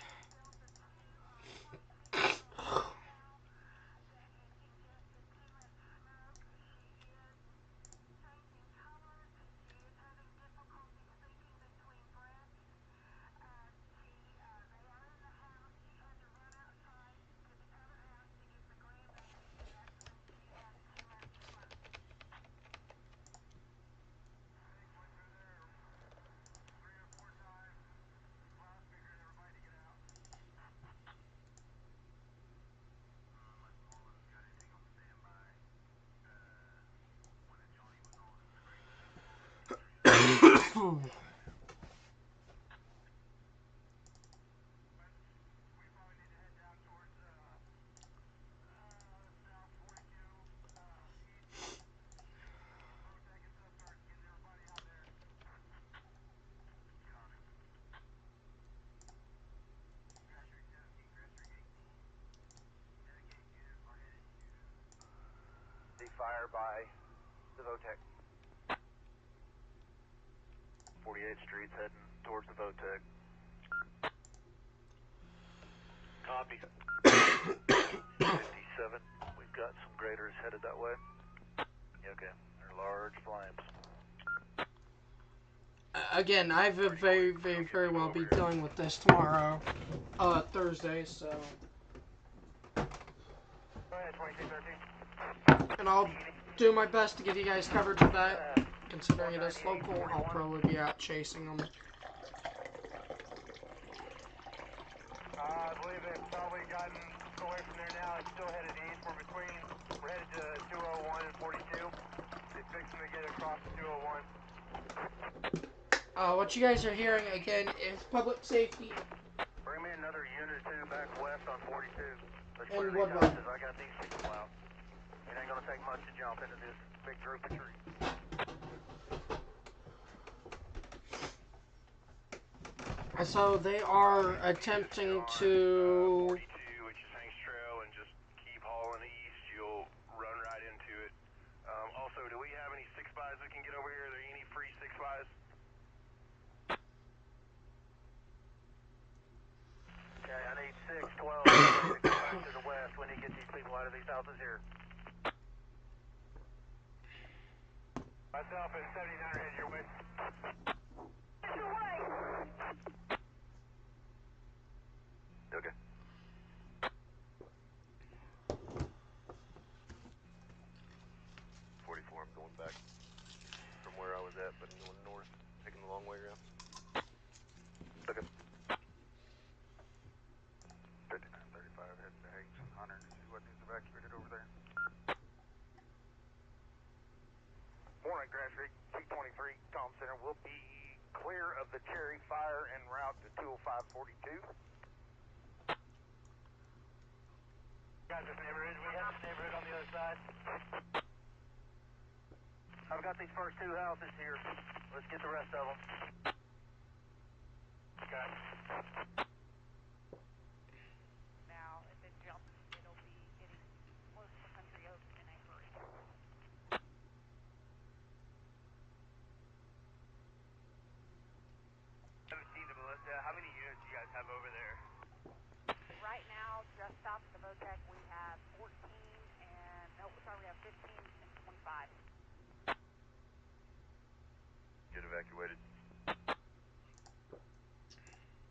Fire by the Votec. 48th Street's heading towards the Votec. Copy. 57. We've got some graders headed that way. Okay. They're large flames. Again, I have very well be dealing with this tomorrow, Thursday, so... Go ahead, 2213. And I'll do my best to give you guys coverage of that. Considering it is local, I'll probably be out chasing them. I believe they've probably gotten away from there now. It's still headed east. We're headed to 201 and 42. It's fixing to get across to 201. What you guys are hearing, again, is public safety. Bring me another unit or two back west on 42. Let's And clear these Woodward. houses. I got these people out. It ain't gonna take much to jump into this big group of trees. So they are attempting to... 42, which is Hanks Trail, and just keep hauling east. You'll run right into it. Also, do we have any 6x that can get over here? Are there any free 6x? Okay, I need 612 to go back to the west when he gets these people out of these houses here. Myself and 79 head your way. Get away! Okay. that, but I'm going north, taking the long way around. Okay. 5935 heading to H 100 to see what needs evacuated over there. Morning, Grass Creek 223 Comm Center. We'll be clear of the Cherry Fire en route to 20542. Got this neighborhood. We have this neighborhood on the other side. I've got these first two houses here. Let's get the rest of them. Okay. Now, if it jumps, it'll be getting close to Country Oaks in a hurry. 17 to Melissa. How many units do you guys have over there? Right now, just south of the VOTEC, we have 14 and, no, sorry, we have 15 and 25. Get evacuated.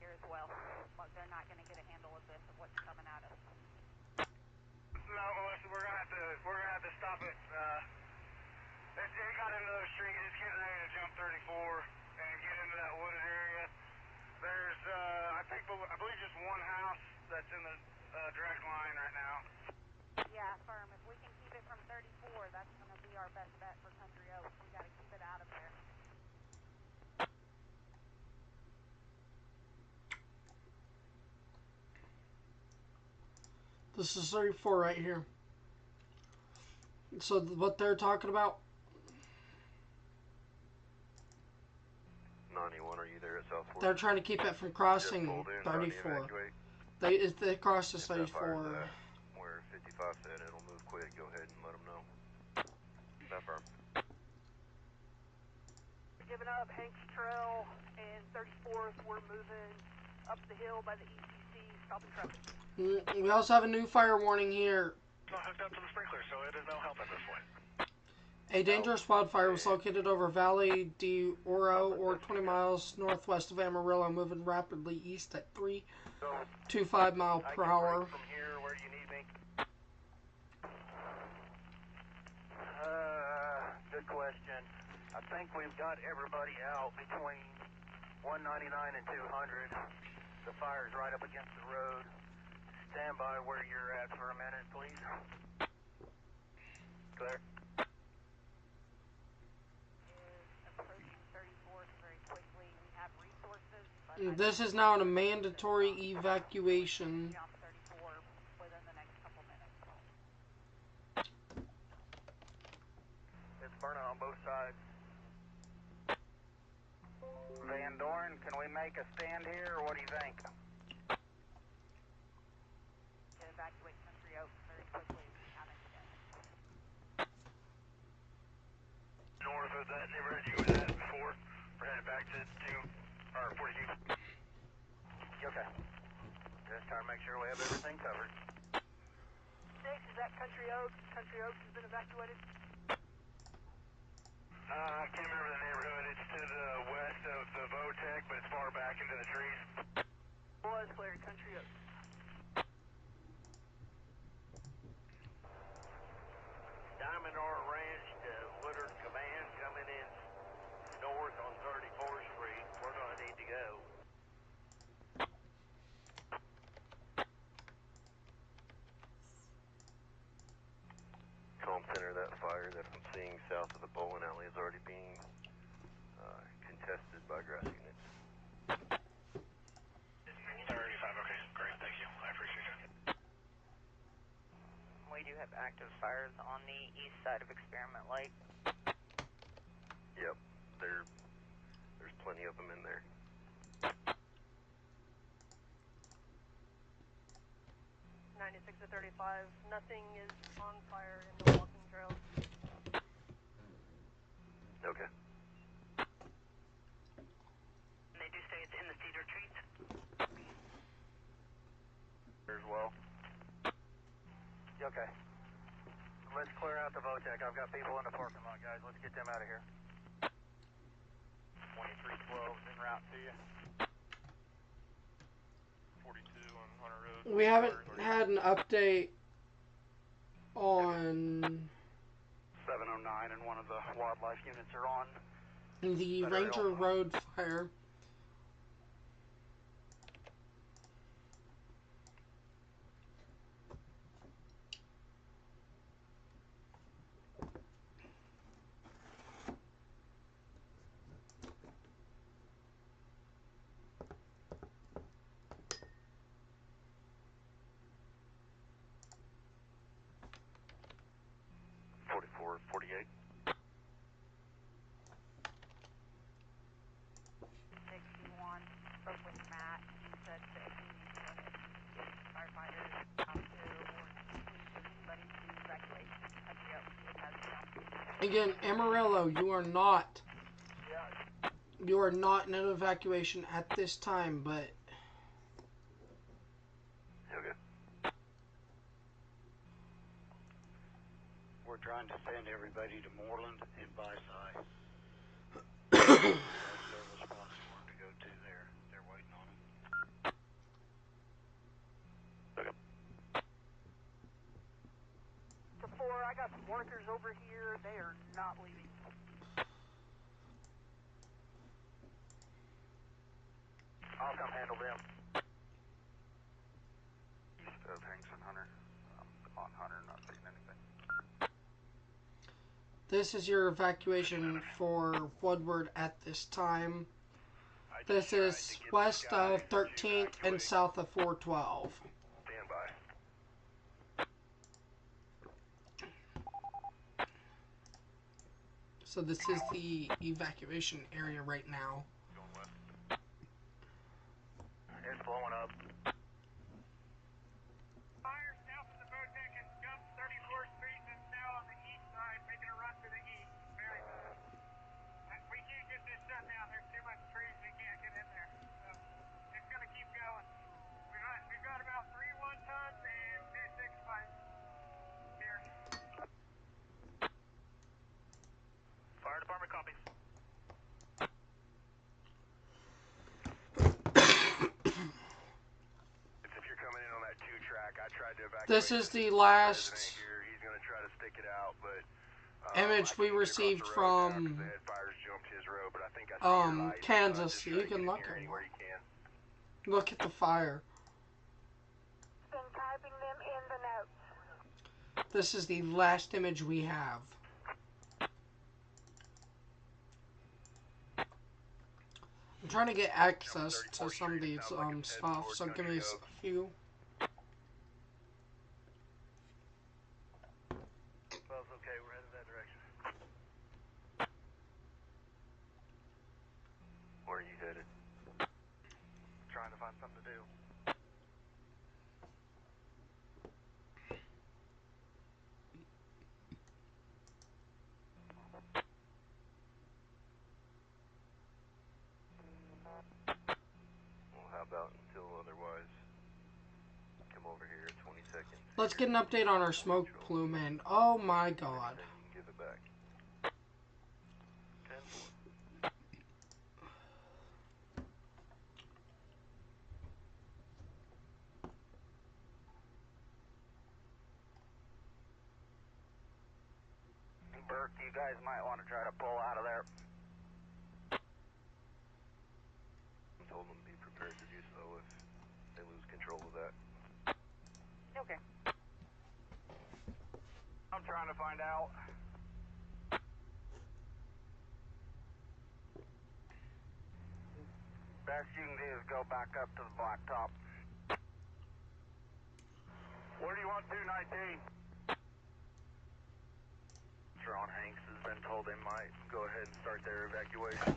Here as well. But they're not going to get a handle of this, of what's coming at us. No, Melissa, we're gonna have to stop it. It got into the street. It's getting ready to jump 34 and get into that wooded area. There's, I believe just one house that's in the direct line right now. Yeah, firm. If we can keep it from 34, that's going to be our best bet for Country Oaks. We got to keep it out of there. This is 34 right here. So what they're talking about? 91, are you there at South 4? They're trying to keep it from crossing 34. If they cross this 34. Where 55 said it'll move quick, go ahead and let them know. That firm. Giving up Hanks Trail and 34th. We're moving up the hill by the ECC, stopping traffic. We also have a new fire warning here. It's not hooked up to the sprinkler, so it is no help at this point. A dangerous wildfire was located over Valley de Oro, or 20 miles northwest of Amarillo, moving rapidly east at 325 miles per hour. From here, where do you need me? Good question. I think we've got everybody out between 199 and 200. The fire's right up against the road. Stand by where you're at for a minute, please. Clear. Approaching 34th very quickly. We have resources, but This is now a mandatory evacuation. jump 34 within the next couple minutes. It's burning on both sides. Van Dorn, can we make a stand here, or what do you think? To evacuate Country Oaks very quickly as we can again. North of that neighborhood you was at before, we're headed back to 42. Okay. Just trying to make sure we have everything covered. 6, is that Country Oaks? Country Oaks has been evacuated. I can't remember the neighborhood. It's to the west of the VOTEC, but it's far back into the trees. Was clear, Country Oaks. Diamond R Ranch to Woodard Command coming in north on 34th Street. Where do I need to go? Comm Center, that fire that I'm seeing south of the bowling alley is already being contested by grass units. 35, okay, great, thank you. I appreciate it. We do have active fires on the east side of Experiment Lake. Yep, there's plenty of them in there. 96 to 35. Nothing is on fire in the walking trail. Okay. And they do say it's in the cedar trees. As well. Okay. Let's clear out the VOTEC. I've got people in the parking lot, guys. Let's get them out of here. 2312 en route to you. 42 on Hunter Road. We haven't had an update on 709 and one of the wildlife units are on the Ranger Road fire. Again, Amarillo, you are not in an evacuation at this time, but Okay. We're trying to send everybody to Moreland and Byside. Several spots for them to go to there. They're waiting on them. Okay. To 4, I got some workers over here. They are not leaving. I'll come handle them. East of Hanks and Hunter. On Hunter, not seeing anything. this is your evacuation for Woodward at this time. This is west of 13th and south of 412. Stand by. So this is the evacuation area right now. It's blowing up. Fire south of the boat deck and jump 34th Street and now on the east side, making a run to the east. Very good. We can't get this shut down. There's too much trees. We can't get in there. So it's going to keep going. We've got about 3 1-tons and 2 6-pipes here. Fire department copies. This is the last He's going to try to stick it out, but image we received from Kansas. You can look at the fire. Been typing them in the notes. This is the last image we have. I'm trying to get access to some of these stuff, so give me a few. Well, it's okay. We're headed that direction. where are you headed? Trying to find something to do. Well, how about until otherwise? Come over here at 20 seconds. Let's get an update on our smoke plume, and oh my god. Give it back. 10-4. Burke, you guys might want to try to pull out of there. I told them to be prepared to do so if they lose control of that. Okay. I'm trying to find out. Best you can do is go back up to the blacktop. Where do you want 219? Ron Hanks has been told they might go ahead and start their evacuation.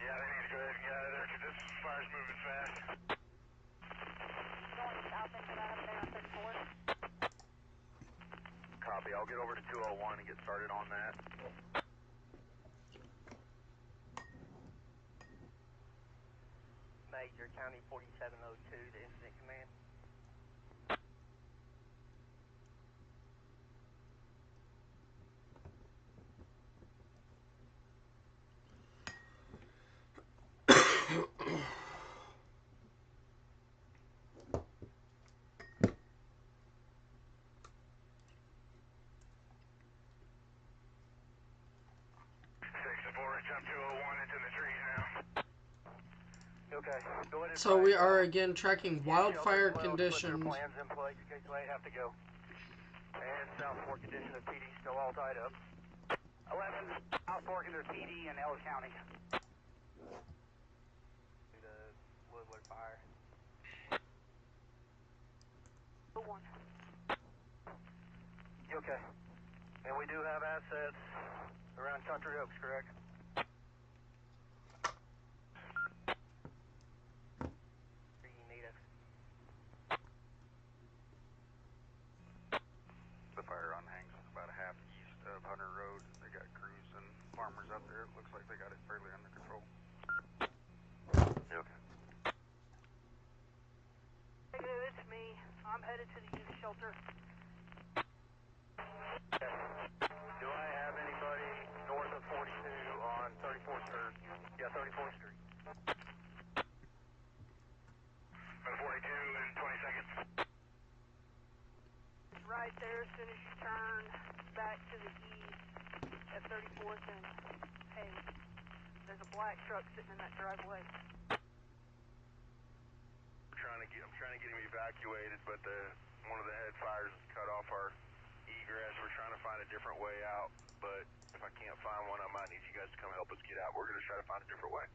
Yeah, they need to go ahead and get out of there because this fire's moving fast. Going south into that up there on 34th. Copy. I'll get over to 201 and get started on that. Major County 4702 to Incident Command. Okay. Go ahead and So we are again tracking wildfire conditions. Plans in place in case they have to go. And South Fork condition of PD still all tied up. 11, South Fork in their PD and Ellis County. The Woodward fire. One. You okay? And we do have assets around Country Oaks, correct? Where you need us? The fire on Hanks is about a half east of Hunter Road. They got crews and farmers out there. It looks like they got it fairly under control. Okay. Hey, it's me. I'm headed to the youth shelter. Do I have anybody north of 42 on 34th Street? Yeah, 34th Street. 42 in 20 seconds. Right there as soon as you turn back to the east at 34th and hey, there's a black truck sitting in that driveway. I'm trying to get him evacuated, but one of the head fires has cut off our egress. We're trying to find a different way out, but if I can't find one, I might need you guys to come help us get out. We're going to try to find a different way.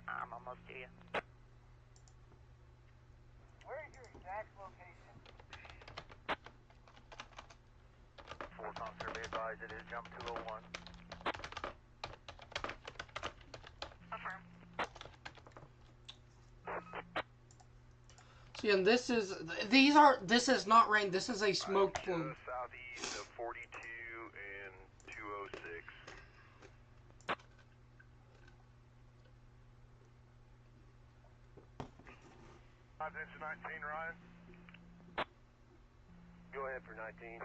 I'm almost to you. Where is your exact location? 4 officer, be advised it is jump 201. Affirm. See, and this is not rain. This is a smoke plume. Southeast of 42 and 206. Into 19, Ryan. Go ahead for 19.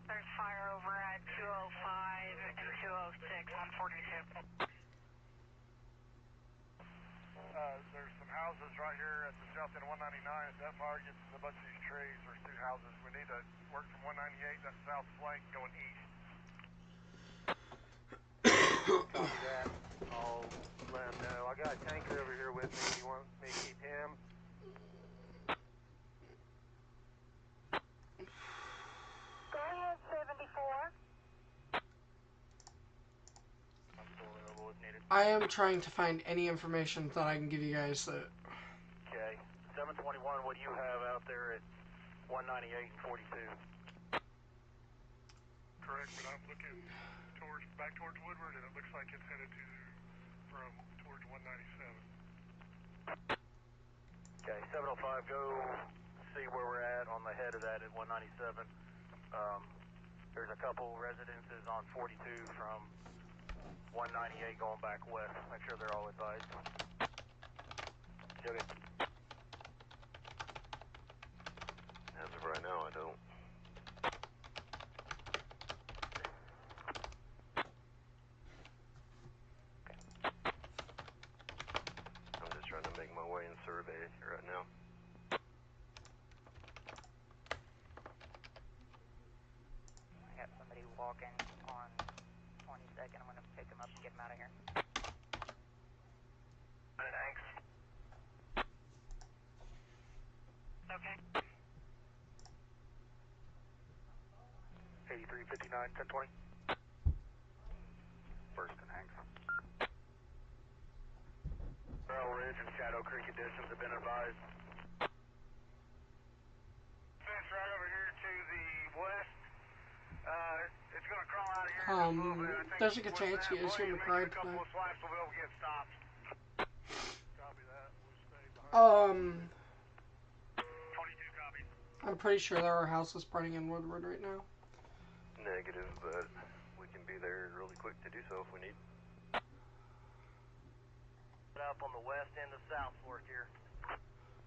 There's fire over at 205 and 206 on 42. There's some houses right here at the south end of 199. If that fire gets in a bunch of these trees, there's 2 houses. We need to work from 198, that south flank, going east. Copy that. I'll let him know. I got a tanker over here with me. You want me to keep him? Go ahead, 74. I am trying to find any information that I can give you guys that. Okay. 721, what do you have out there at 198 and 42? Correct, but I'm looking back towards Woodward, and it looks like it's headed towards 197. Okay, 705, go see where we're at on the head of that at 197. There's a couple residences on 42 from 198 going back west. Make sure they're all advised. Okay. As of right now, I don't. I'm just trying to make my way and survey right now. I got somebody walking on 22nd. I'm going to pick him up and get him out of here. Thanks. Okay. 8359, 1020. First and Hanks. Barrel Ridge and Shadow Creek conditions have been advised. Fence right over here to the west. It's going to crawl out of here in a little bit. I think There's a good chance you guys hear me cry a couple tonight. of swipes will be able to get stopped. Copy that. We'll stay behind. 22 copies. I'm pretty sure there are houses burning in Woodward right now. Negative, but we can be there really quick to do so if we need. Up on the west end of South Fork here.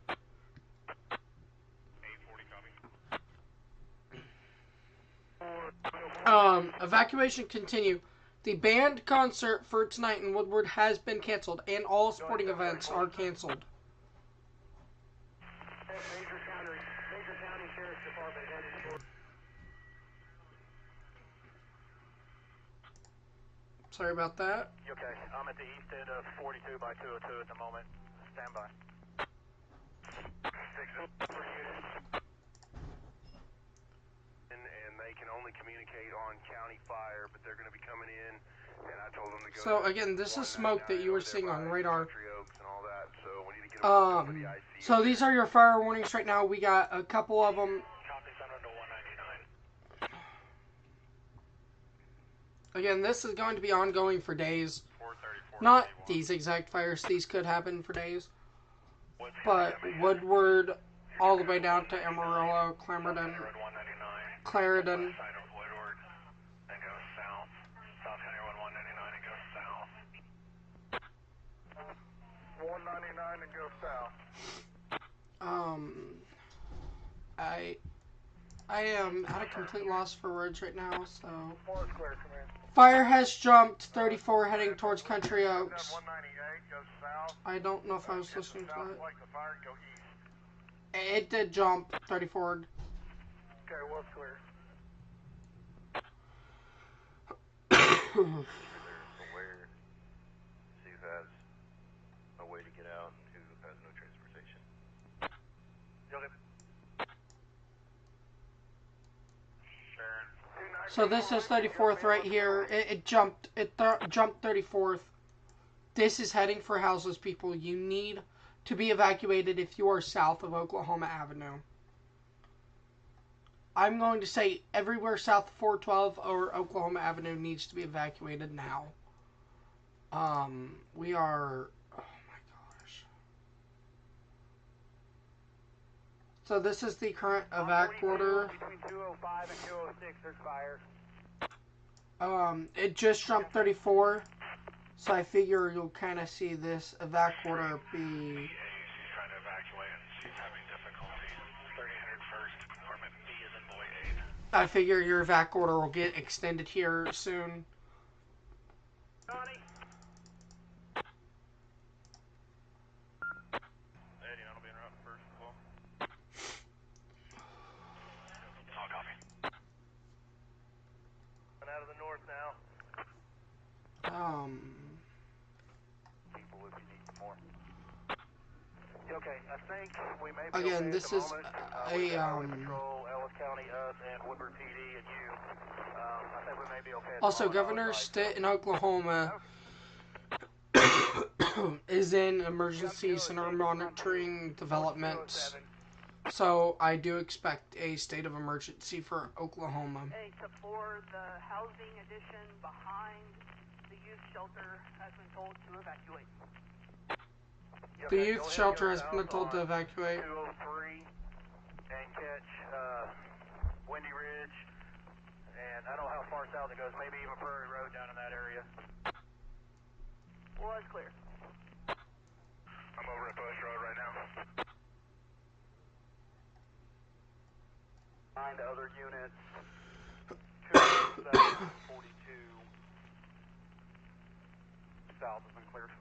840 copy. Evacuation continue. The band concert for tonight in Woodward has been canceled, and all sporting events are canceled. Major County Sheriff's Department headed for Sorry about that. You okay? I'm at the east end of 42 by 202 at the moment. Stand by. And they can only communicate on county fire, but they're going to be coming in, and I told them to go. So again, this is smoke that you were seeing on radar. So So these are your fire warnings right now. We got a couple of them. Copy center to 199. Again, this is going to be ongoing for days. 434. Not these exact fires. These could happen for days. But Woodward, all the way down to Amarillo, Clarendon, Clarendon. Side of Woodward, and go south. South County Road 199 and go south. 199 and go south. I am at a complete loss for words right now, so. Four is clear, come in. Fire has jumped 34 heading towards Country Oaks. 198 goes south. I don't know if I was listening to that. Like the fire, go east. It did jump 34. Okay, well, it's clear. aware, see who has a way to get out and who has no transportation. So this is 34th right here. It jumped. Jumped 34th. This is heading for houses, people. You need to be evacuated if you are south of Oklahoma Avenue. I'm going to say everywhere south of 412 or Oklahoma Avenue needs to be evacuated now. We are... Oh my gosh. So this is the current evac order. Between 205 and 206, there's fire. It just jumped 34. So I figure you'll kind of see this evac order be... She's trying to evacuate and she's having difficulty. 3000 first, Norman B is in boy 8. I figure your evac order will get extended here soon. Johnny. Eddie, I'll be en route first as well. All copy. Coming out of the north now. People, if you need more. Okay, I think we may be Again, okay this at the is moment. a, We got Highway Patrol, Ellis County, us, and Woodward PD, and you. I think we may be okay at the Also, moment. Governor Stitt in Oklahoma is in emergency center monitoring developments. So I do expect a state of emergency for Oklahoma. Except for the housing addition behind the youth shelter has been told to evacuate. The youth shelter has been told to evacuate. 203 and catch Windy Ridge, and I don't know how far south it goes, maybe even Prairie Road down in that area. Was clear. I'm over at Bush Road right now. Find other units. 207, 42 south has been cleared.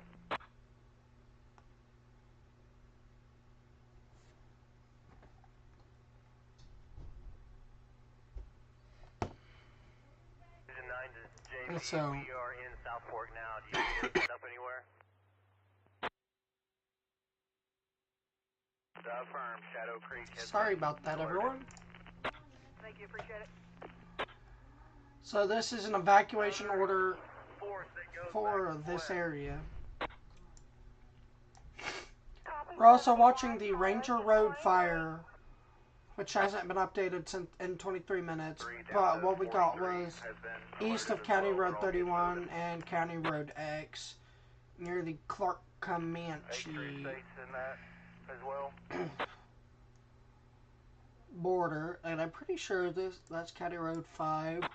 So, we are in South Fork now. Do you see us set up anywhere? Affirm, Shadow Creek. sorry about that, everyone. Thank you, appreciate it. So this is an evacuation order for this area. We're also watching the Ranger Road fire, which hasn't been updated since in 23 minutes, but what we got was east of County Road 31 and County Road X, near the Clark Comanche border, and I'm pretty sure that's County Road 5. 91,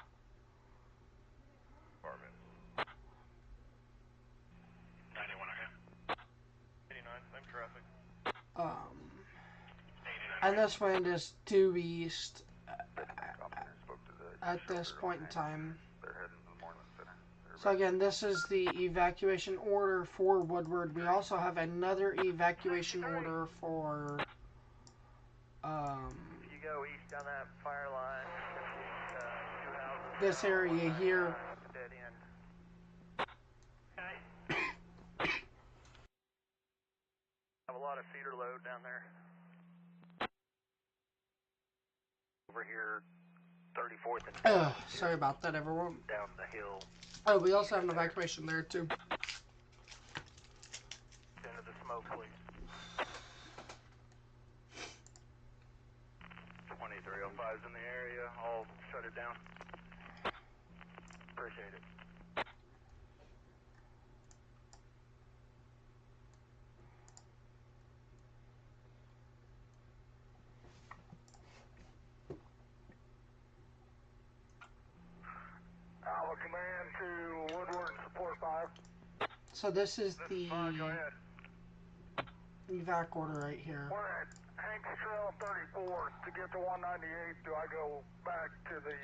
okay. 89, same traffic. And this wind is due east at this point in time. So again, this is the evacuation order for Woodward. We also have another evacuation order for You go east down that fire line. this area here. Dead end. lot of cedar load down there. Over here, 34th and sorry about that, everyone. down the hill. Oh, we also have an evacuation there, too. Into the smoke, please. 2305's in the area. I'll shut it down. Appreciate it. Alpha Command to Woodward, support 5. So this is the Go ahead. evac order right here. We're at Hanks Trail 34. To get to 198, do I go back to the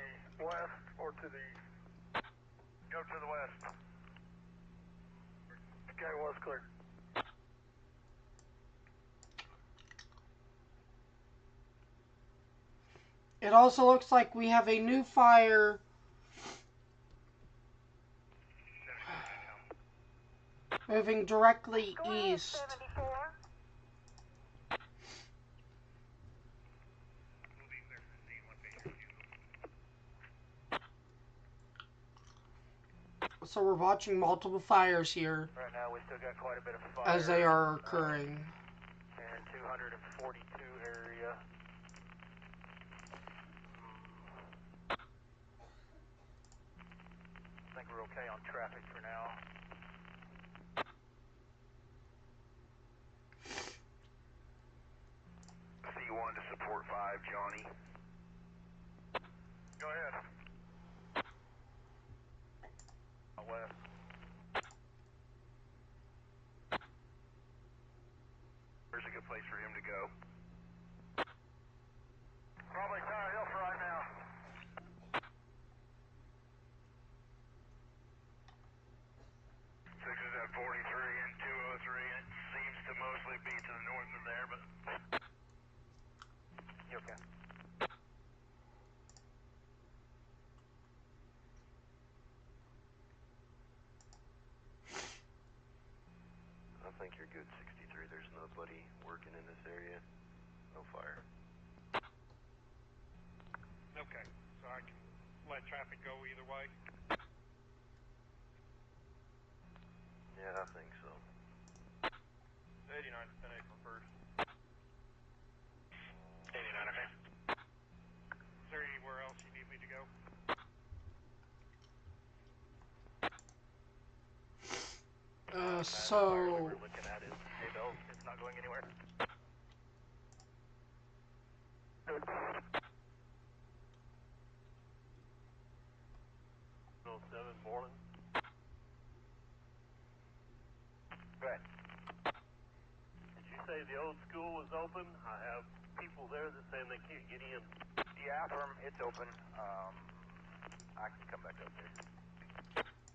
west or to the... Go to the west. Okay, west clear. It also looks like we have a new fire moving directly east. 74. So we're watching multiple fires here Right now, we still got quite a bit of fire. as they are occurring. And 242 area. I think we're okay on traffic for now. C1 to support 5, Johnny. Go ahead. West. Where's a good place for him to go? Probably Tower Hill for right now. Six is at 43 and 203, and it seems to mostly be to the north of there, but... You okay? I think you're good, 63. There's nobody working in this area. No fire. Okay, so I can let traffic go either way. Yeah, I think so. 89 to 10 April 1st. 89, okay. Is there anywhere else you need me to go? So We're looking at is, hey Bill, it's not going anywhere. Bill 7, Moreland. Go ahead. Did you say the old school was open? I have people there that saying they can't get in. Yeah, it's open. I can come back up there.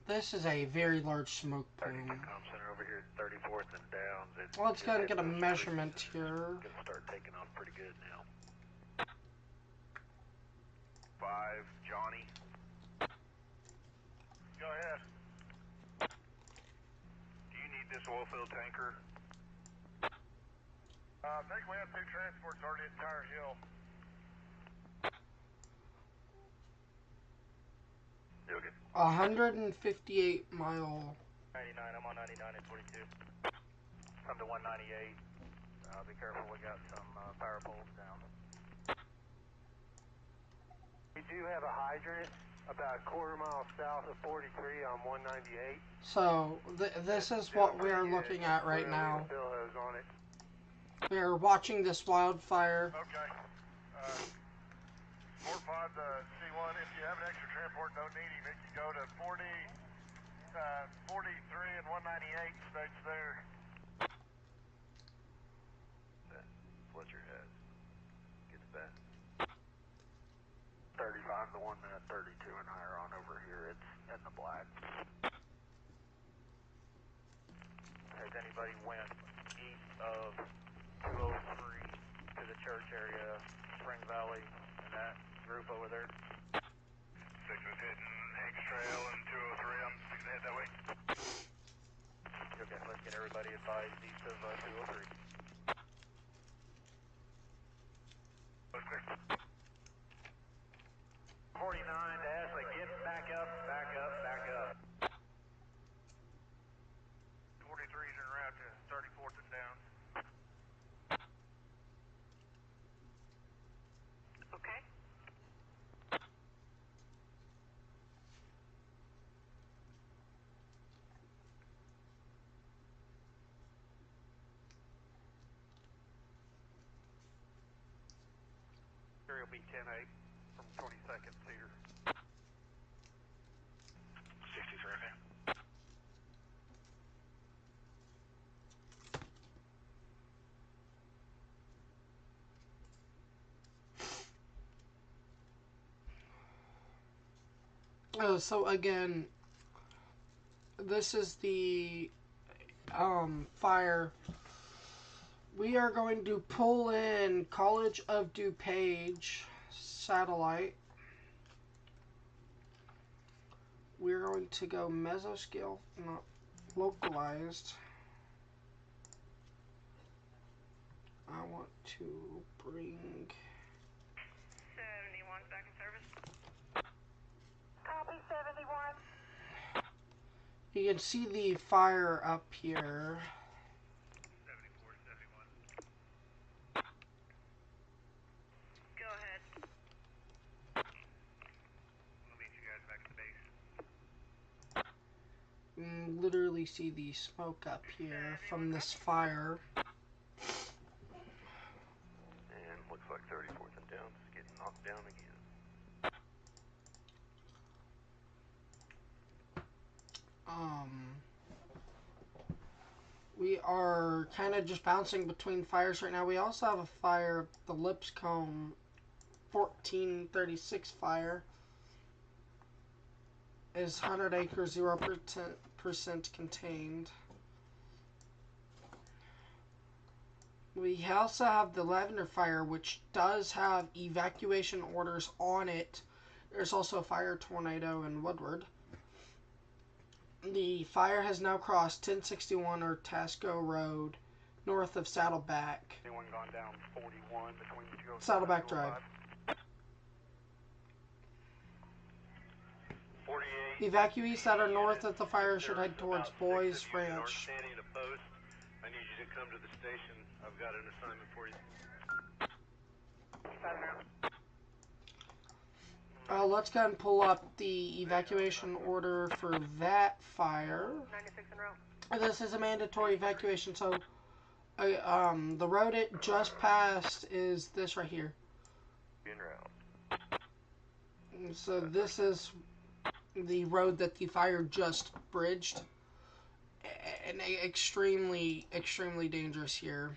this is a very large smoke plume. Com Center over here, 34th and Downs. Let's go ahead and get a measurement here. It's gonna start taking off pretty good now. 5, Johnny. Go ahead. Do you need this oil field tanker? I think we have 2 transports already at Tower Hill. You okay? 158 mile. 99, I'm on 99 at 22. Come to 198. Be careful, we got some power poles down. We do have a hydrant about a quarter-mile south of 43 on 198. So this is what we are looking at right now. Bill hose on it. We are watching this wildfire. Okay. 45 to C1. If you have an extra transport, don't need him. It can go to 40, 43 and 198 states there. That Fletcher has. Gets back. 35, the one that 32 and higher on over here, it's in the black. Has anybody went east of 203 to the church area, Spring Valley, and that group over there? 6 was hitting Hanks Trail and 203. I'm fixing to head that way. Okay, let's get everybody advised east of 203. area will be 10-8 from 22nd Cedar. 63, okay. So again, this is the fire. We are going to pull in College of DuPage satellite. We're going to go mesoscale, not localized. I want to bring 71 back in service. Copy 71. You can see the fire up here. 74, 71. Go ahead. We'll meet you guys back at the base. You can literally see the smoke up here from this fire. And looks like 34th and Downs is getting knocked down again. We are kind of just bouncing between fires right now. We also have a fire, the Lipscomb 1436 fire. Is 100 acres, 0% contained. We also have the Lavender fire, which does have evacuation orders on it. There's also a fire tornado in Woodward. The fire has now crossed 1061 or Tasco Road, north of Saddleback. Anyone gone down 41 between 207 Saddleback and Drive. 48. Evacuees that are north of the fire should head towards Boys Ranch. Standing at a post. I need you to come to the station. I've got an assignment for you. Let's go ahead and pull up the evacuation order for that fire. 96 en route. This is a mandatory evacuation, so the road it just passed is this right here. In route. So this is the road that the fire just bridged, and extremely dangerous here.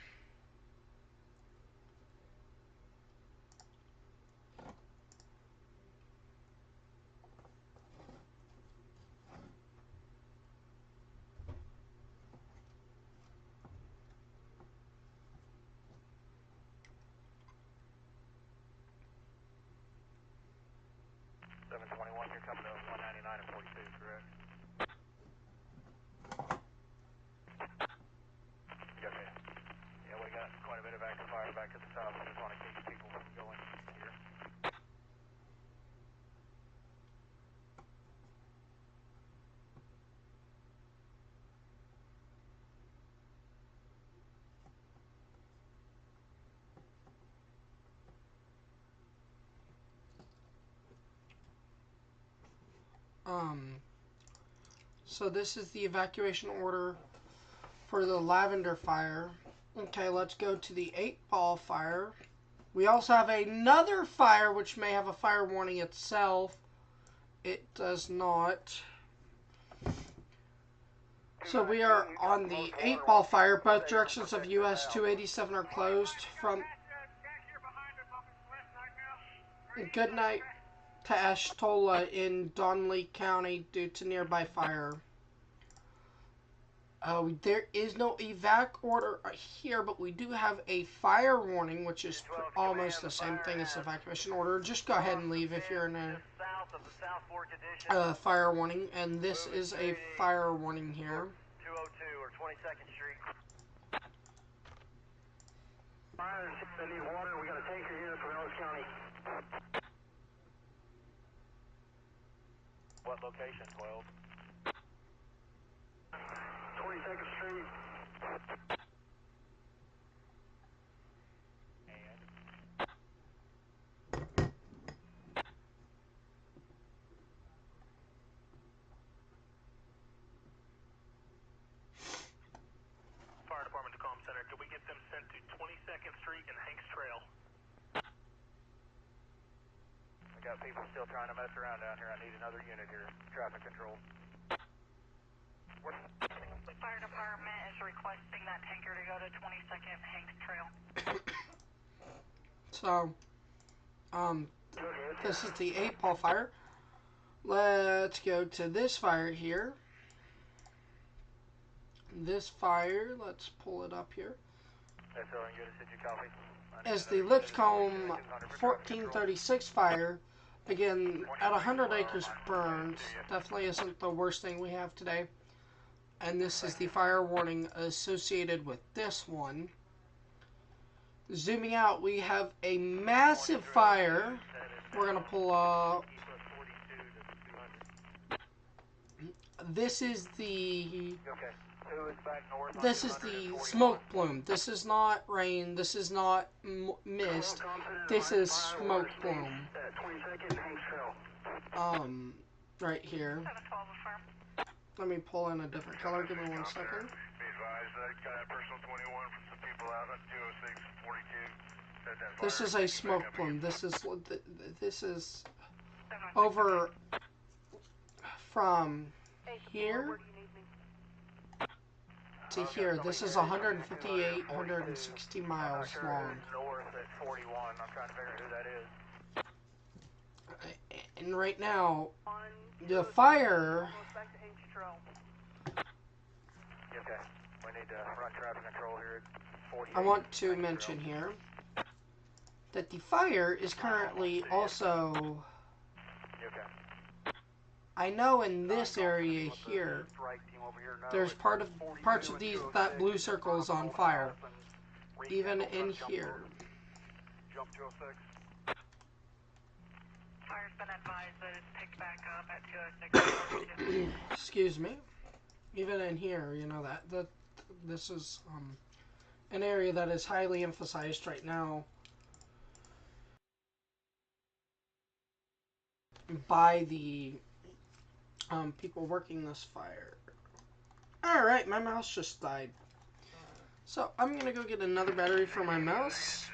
You're coming to 199 and 42, correct? Okay. Yeah, we got quite a bit of active fire back to the south. I just want to keep people from going here. So this is the evacuation order for the Lavender fire. Okay, let's go to the 8-ball fire. We also have another fire which may have a fire warning itself. It does not. So we are on the 8-ball fire. Both directions of US 287 are closed from Good night to Ashtola in Donley County due to nearby fire. There is no evac order here, but we do have a fire warning, which is almost the same thing as evacuation order. Just go ahead and leave if you're in a fire warning, and this is a fire warning here. 202 or 22nd Street. Fire, I need water. We got a tanker here from Ellis County. What location? 12. 22nd Street. Fire Department to Comm Center. Could we get them sent to 22nd Street and Hanks Trail? people still trying to mess around down here. I need another unit here. Traffic control. The fire department is requesting that tanker to go to 22nd Hanks Trail. So, this is the 8-ball fire. Let's go to this fire here. This fire, let's pull it up here, is the Lipscomb 1436 fire. Again, at 100 acres burned, definitely isn't the worst thing we have today. And this is the fire warning associated with this one. Zooming out, we have a massive fire. We're going to pull up. This is the smoke plume. This is not rain. This is not mist. This is smoke plume. Right here. Let me pull in a different color. Give me 1 second. This is a smoke plume. This is over from here to here. This is 158, 160 miles long. And right now, the fire. I want to mention here that the fire is currently also. I know in this area here, there's parts of that blue circle is on fire. Even in here. Fire's been advised that it's picked back up at 206. Excuse me. Even in here, you know that this is an area that is highly emphasized right now by the people working this fire. Alright, my mouse just died. So I'm gonna go get another battery for my mouse.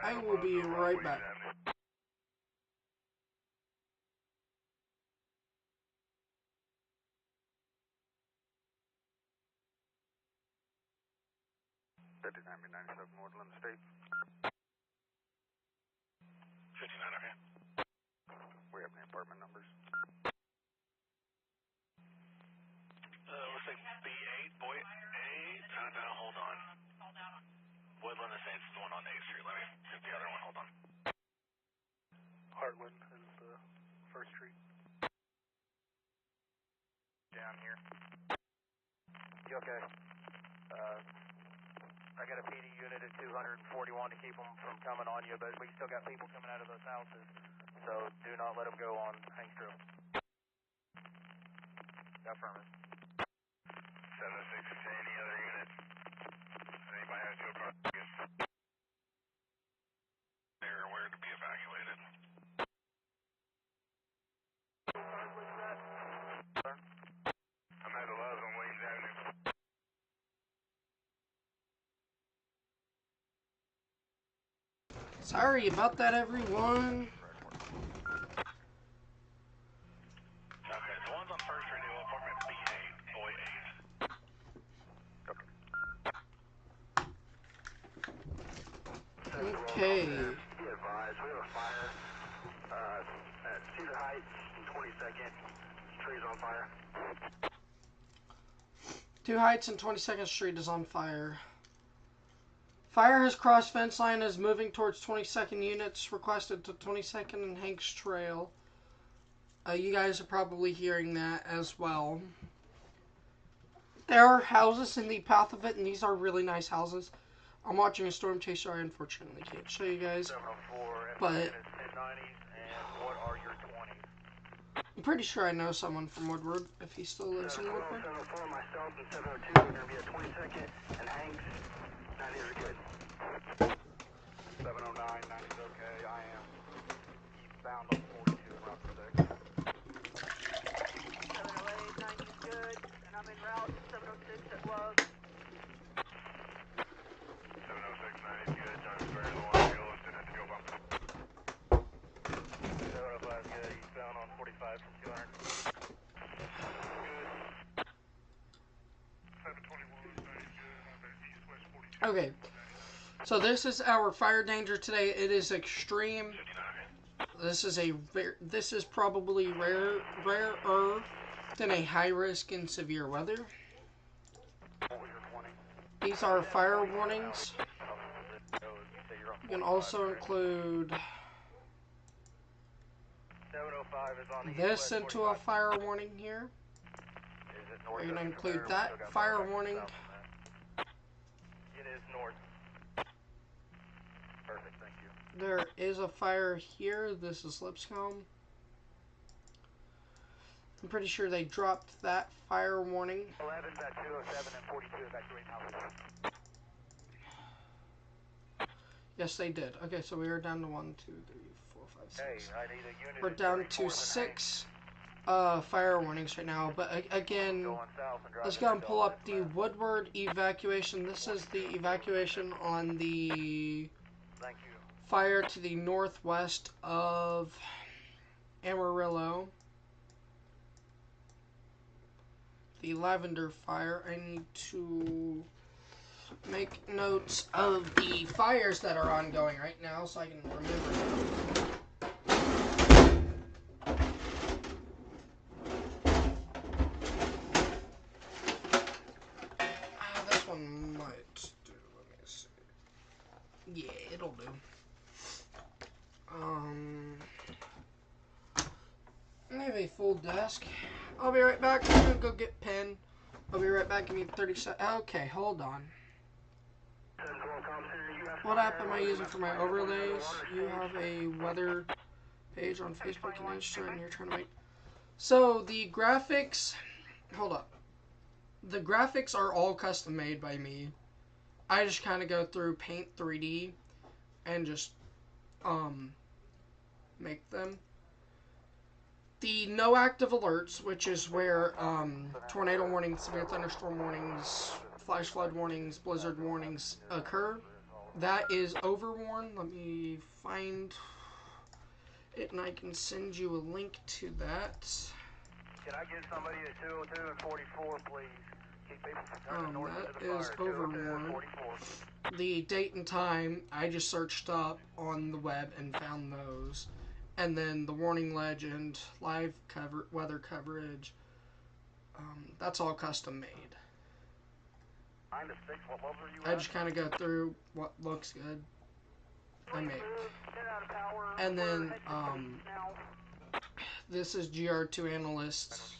I will be right back. Northland State. 59, okay. We have the apartment numbers. Looks like B8, boy 8. No, hold on. Woodland Estates is the one on 8th Street. Let me get the other one, hold on. Heartland is the first street. Down here. You okay? I got a PD unit at 241 to keep them from coming on you, but we still got people coming out of those houses, so do not let them go on Hanks Trail. Affirmative. 706, any other units? Anybody has fuel card? They're aware to be evacuated. I'm at 11 Williams Avenue. Sorry about that, everyone. Okay, the ones on First Street, apartment B8, boy 8. Okay. Be advised, we have a fire at Cedar Heights and 22nd. Trees on fire. 2 Heights and 22nd Street is on fire. Fire has crossed fence line, is moving towards 22nd units, requested to 22nd and Hanks Trail. You guys are probably hearing that as well. There are houses in the path of it, and these are really nice houses. I'm watching a storm chaser. I unfortunately can't show you guys, but I'm pretty sure I know someone from Woodward, if he still lives in Woodward. 704, myself, and 702, we're going to be at 22nd and Hanks. 90 are good. 709, 90 is okay. I am eastbound on 42 and route 6. 708, 90 is good, and I'm en route 706 at Love. 706, 90 is good. John's very low on fuel. Send it to fuel pump. 45 from 200. Good. 721 is good. East-west 42. Okay. So this is our fire danger today. It is extreme. 59. This is probably rarer than a high risk in severe weather. These are fire warnings. You can also include 705 is on the this east-west into 45. a fire warning here. Is it We're north going to of include there? that We still got fire back warning. south on that. It is north. Perfect, thank you. There is a fire here. This is Lipscomb. I'm pretty sure they dropped that fire warning. 11 at 207 and 42 evacuate now. Yes, they did. Okay, so we are down to 1, 2, 3, 4, 5, 6. Hey, I need a unit. We're down to 6 fire warnings right now. But again, let's go and pull up the Woodward evacuation. This is the evacuation on the Thank you. fire to the northwest of Amarillo. The Lavender Fire. I need to make notes of the fires that are ongoing right now so I can remember them. This one might do. Let me see. Yeah, it'll do. I have a full desk. I'll be right back. I'm gonna go get pen. I'll be right back. Give me 30 seconds. Okay, hold on. What app am I using for my overlays? You have a weather page on Facebook and Instagram and you're trying to make... So, the graphics... Hold up. The graphics are all custom made by me. I just kind of go through Paint 3D and just make them. The no active alerts, which is where tornado warnings, severe thunderstorm warnings, flash flood warnings, blizzard warnings occur, that is overworn. Let me find it and I can send you a link to that. Can I get somebody at 202 and 44, please? Keep people from turning north into the That is fire. 202 and overworn. 44. The date and time, I just searched up on the web and found those. And then the warning legend, live weather coverage, that's all custom made. 9 to 6, what level are you I at? just kind of go through what looks good. I make. And then, this is GR2 Analysts.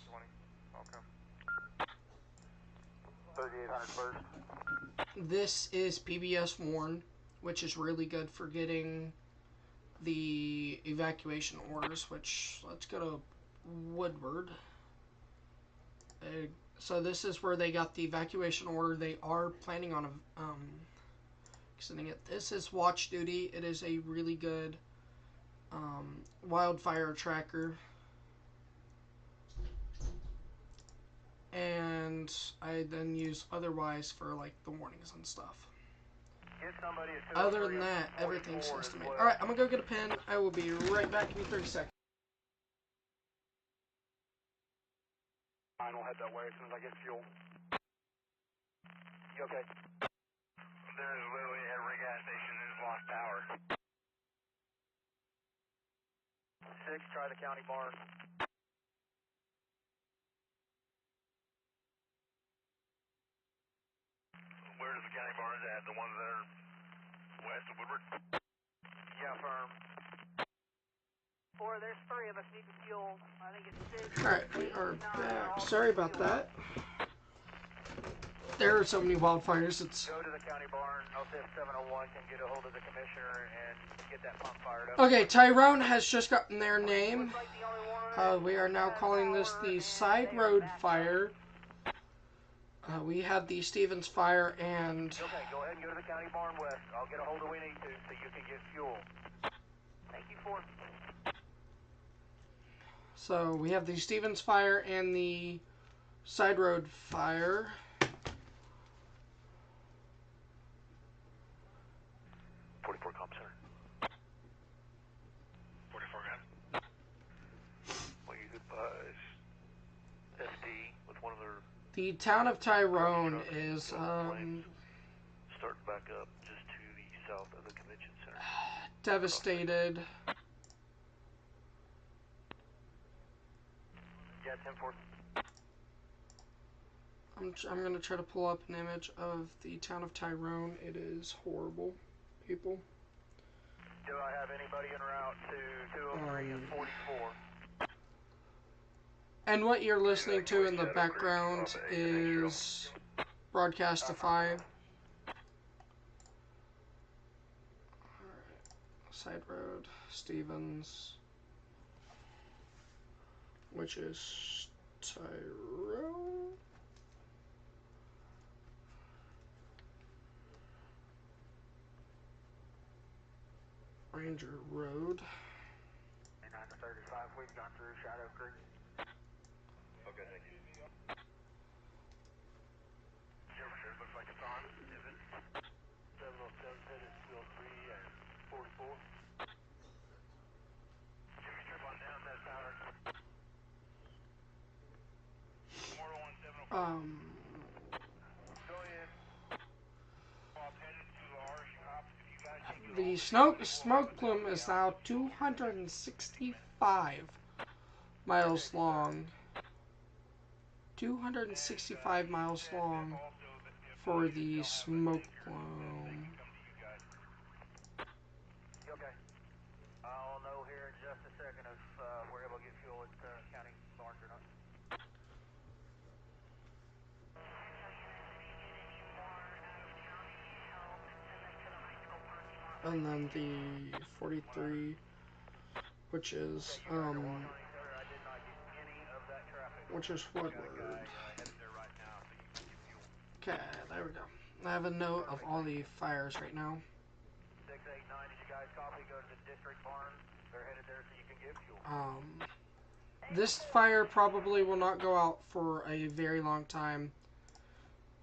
3800 first. This is PBS Warn, which is really good for getting the evacuation orders, which, let's go to Woodward. So this is where they got the evacuation order. They are planning on extending it. This is Watch Duty. It is a really good wildfire tracker. And I then use Otherwise for like the warnings and stuff. Other than that, everything's estimated. Alright, I'm gonna go get a pen. I will be right back. Give me 30 seconds. I will head that way as soon as I get fuel. You okay? There's literally every gas station has lost power. 6, try the county barn. Where's the county barns at? The ones that are west of Woodward? Yeah, firm. 4, there's 3 of us need to fuel. I think it's 6. Alright, we are back. Sorry about that. There are so many wildfires. It's Go to the county barn. LCF 701 can get a hold of the commissioner and get that pump fired up. okay. Tyrone has just gotten their name. We are now calling this the Side Road Fire. We had the Stevens Fire and... Okay, go ahead and go to the county barn west. I'll get a hold of we need to so you can get fuel. Thank you for... So we have the Stevens Fire and the Side Road Fire. 44 comp center. 44 gun. Will you The town of Tyrone is Start back up just to the south of the convention center. devastated. Yeah, 10-4. I'm gonna try to pull up an image of the town of Tyrone. It is horrible, people. Do I have anybody en route to 203 and 44? And what you're listening to in the background is Broadcastify. Side road, Stevens, which is Tyrone. Ranger Road. 935, we've gone through Shadow Creek. Okay, thank you. Jefferson, looks like it's on. Is it? 707 said it's 203 and 44. Jimmy Strip on down that tower. Mortal 1704. Go in. Headed to our shop. If you guys can get The smoke plume is now 265 miles long. 265 miles long for the smoke plume. Okay. I'll know here in just a second if we're able to get fuel at County Barnes or not. And then the 43, which is Woodward. Okay, there we go. I have a note of all the fires right now. 689, did you guys copy? Go to the district barn. They're headed there so you can get fuel. This fire probably will not go out for a very long time.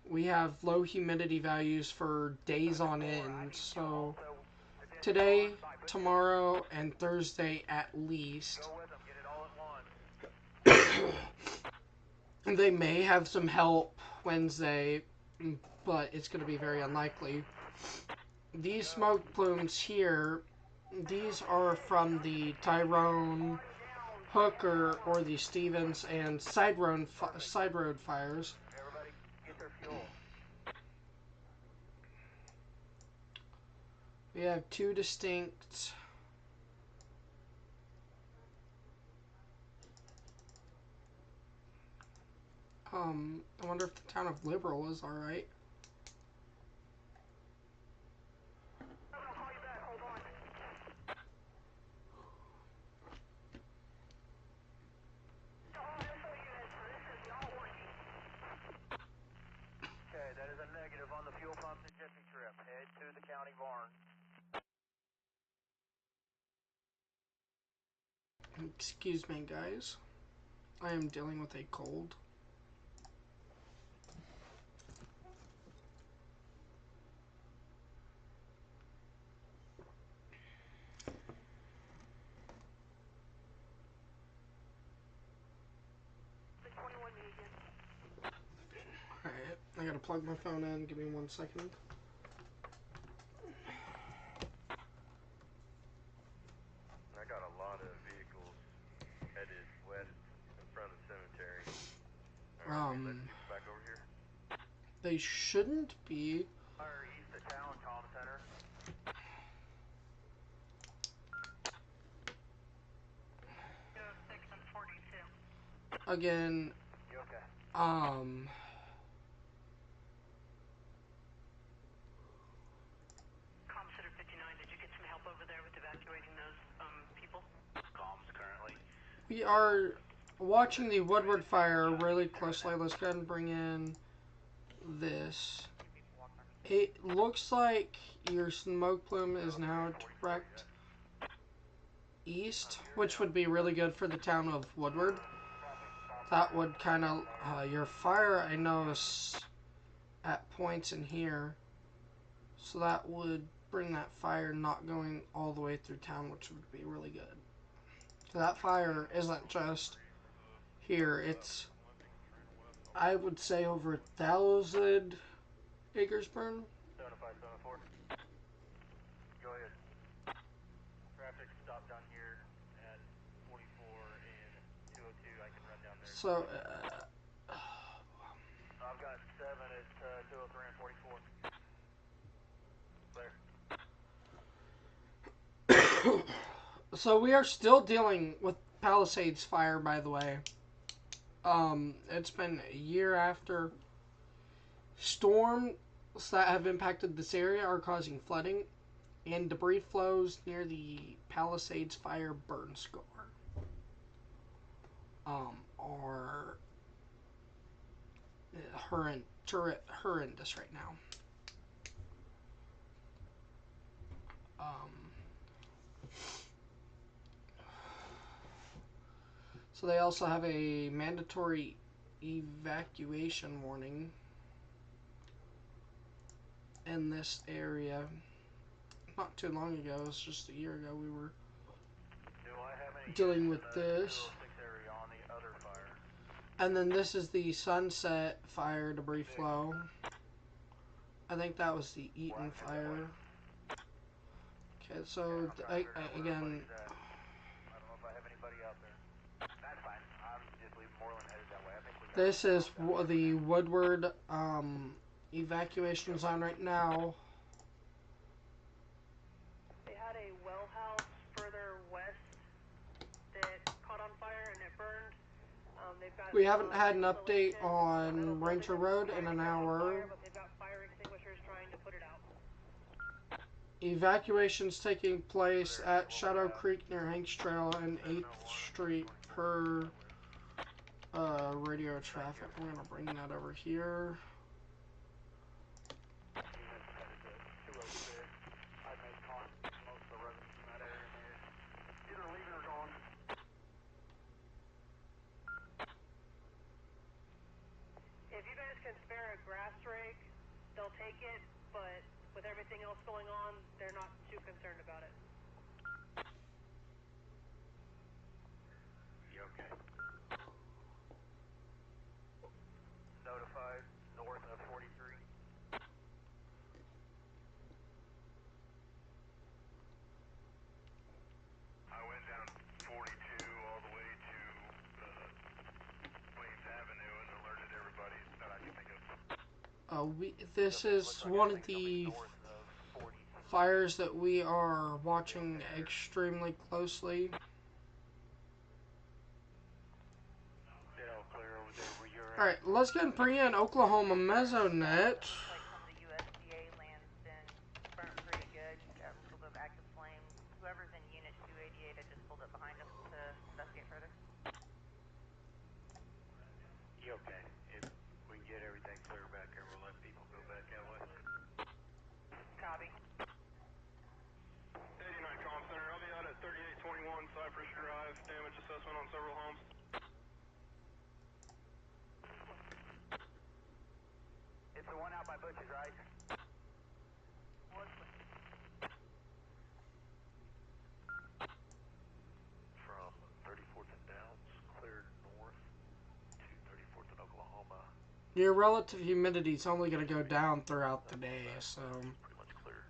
We have low humidity values for days on end, so today, tomorrow, and Thursday at least. They may have some help Wednesday, but it's going to be very unlikely. These smoke plumes here, these are from the Tyrone, Hooker, or the Stevens and side road fires. Everybody get their fuel. We have two distinct I wonder if the town of Liberal is alright. Okay, that is a negative on the fuel pumps at Jiffy Trip. Head to the county barn. Excuse me, guys. I am dealing with a cold. Alright, I gotta plug my phone in. Give me 1 second. I got a lot of vehicles headed west in front of the cemetery. Back over here. They shouldn't be. Fire east at town comm center. Again, You okay? Comm Center 59, did you get some help over there with evacuating those people? Comms currently. we are watching the Woodward fire really closely. Let's go ahead and bring in this. It looks like your smoke plume is now direct east, which would be really good for the town of Woodward. That would kind of, your fire I know is at points in here, so that would bring that fire not going all the way through town, which would be really good. So that fire isn't just here, it's I would say over 1,000 acres burned. 7574. Go ahead. Traffic stop down here at 44 and 202. I can run down there. So, I've got 7 at 203 and 44. Clear. so we are still dealing with Palisades fire, by the way. It's been a year after storms that have impacted this area are causing flooding, and debris flows near the Palisades fire burn scar are horrendous right now. So they also have a mandatory evacuation warning in this area. Not too long ago, it was just a year ago, we were dealing with this. And then this is the Sunset fire debris flow. I think that was the Eaton fire. Okay, so again, I don't know if I have anybody out there. That's fine. I'm just leaving Moreland headed that way. I think we got this is the Woodward evacuation zone right now. They had a well house further west that caught on fire and it burned. They've got We haven't had an update on Ranger Road in an hour. They've got fire extinguishers trying to put it out. Evacuations taking place at Shadow Creek near Hanks Trail and 8th Street per radio traffic. I'm going to bring that over here. If you guys can spare a grass rake, they'll take it, but with everything else going on, they're not too concerned about it. You okay? Notified north of 43. I went down 42 all the way to Williams Avenue and alerted everybody that I could think of. This is one of the fires that we are watching extremely closely. Alright, let's go and bring in Oklahoma Mesonet. Like some of the USDA land's been burnt pretty good. Got a little bit of active flame. Whoever's in Unit 288, I just pulled up behind them to investigate further. You okay? If we can get everything clear back here, we'll let people go back that way. Copy. 89 Comm Center, I'll be out at 3821 Cypress Drive. Damage assessment on several homes. It's the one out by Butch's, right? From 34th and Downs, cleared north to 34th and Oklahoma. Your relative humidity is only going to go down throughout the day, so Pretty much clear.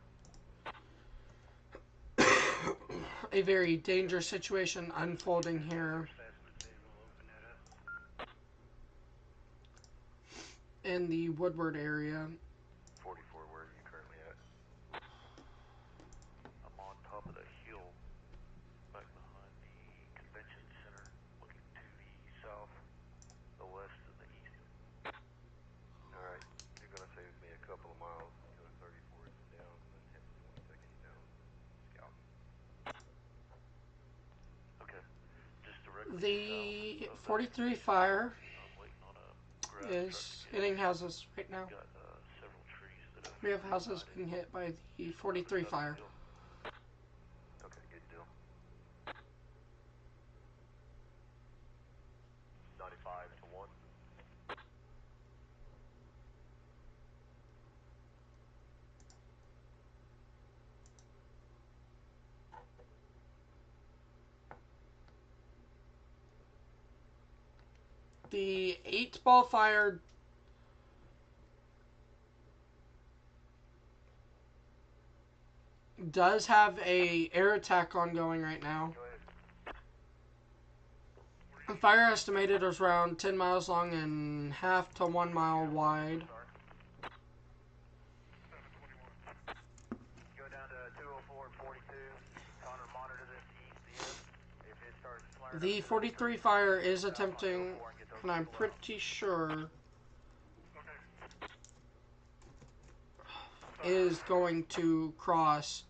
a very dangerous situation unfolding here in the Woodward area. 44, where are you currently at? I'm on top of the hill, back behind the convention center, looking to the south, the west, and the east. Alright, you're gonna save me a couple of miles, go to 34th and down, and then hit 22nd down, scout. Okay, just directly The south of 43 fire I'm waiting on a is hitting houses right now. got several trees that have We have houses being hit by the 43 fire. Okay, good deal. 95 to 1. The 8-ball fire does have a air attack ongoing right now. The fire estimated is around 10 miles long and half to 1 mile wide. Go down to 204 and 42. Connor, monitor this east. If it starts flaring The 43 fire is attempting, and I'm pretty sure is going to cross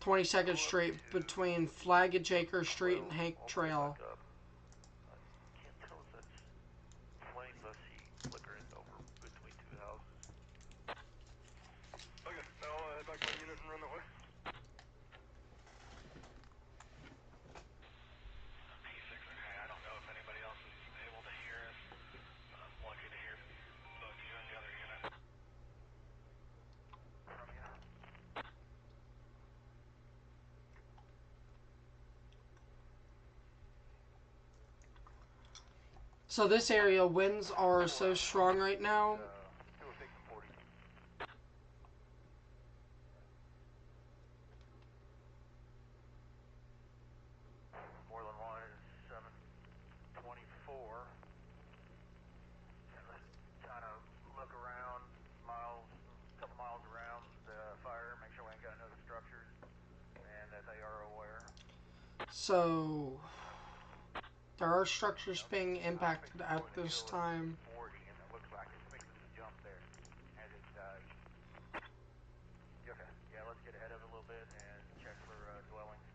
22nd Street between Flaggage Acre Street and Hank Trail. Can't tell if that's flames I see flickering over between two houses. Okay, I'll head back to my unit and run that way. P6, okay, I don't know if anybody else is able to hear us. I'm lucky to hear both you and the other unit. From you. So this area, winds are so strong right now. 206 and 40. Moreland 1 is 724. And let's kind of look around, couple miles around the fire, make sure we ain't got no structures, and that they are aware. So there are structures being impacted at this time. 40, and it looks like it's making a jump there as it okay, yeah, let's get ahead of it a little bit and check for dwellings.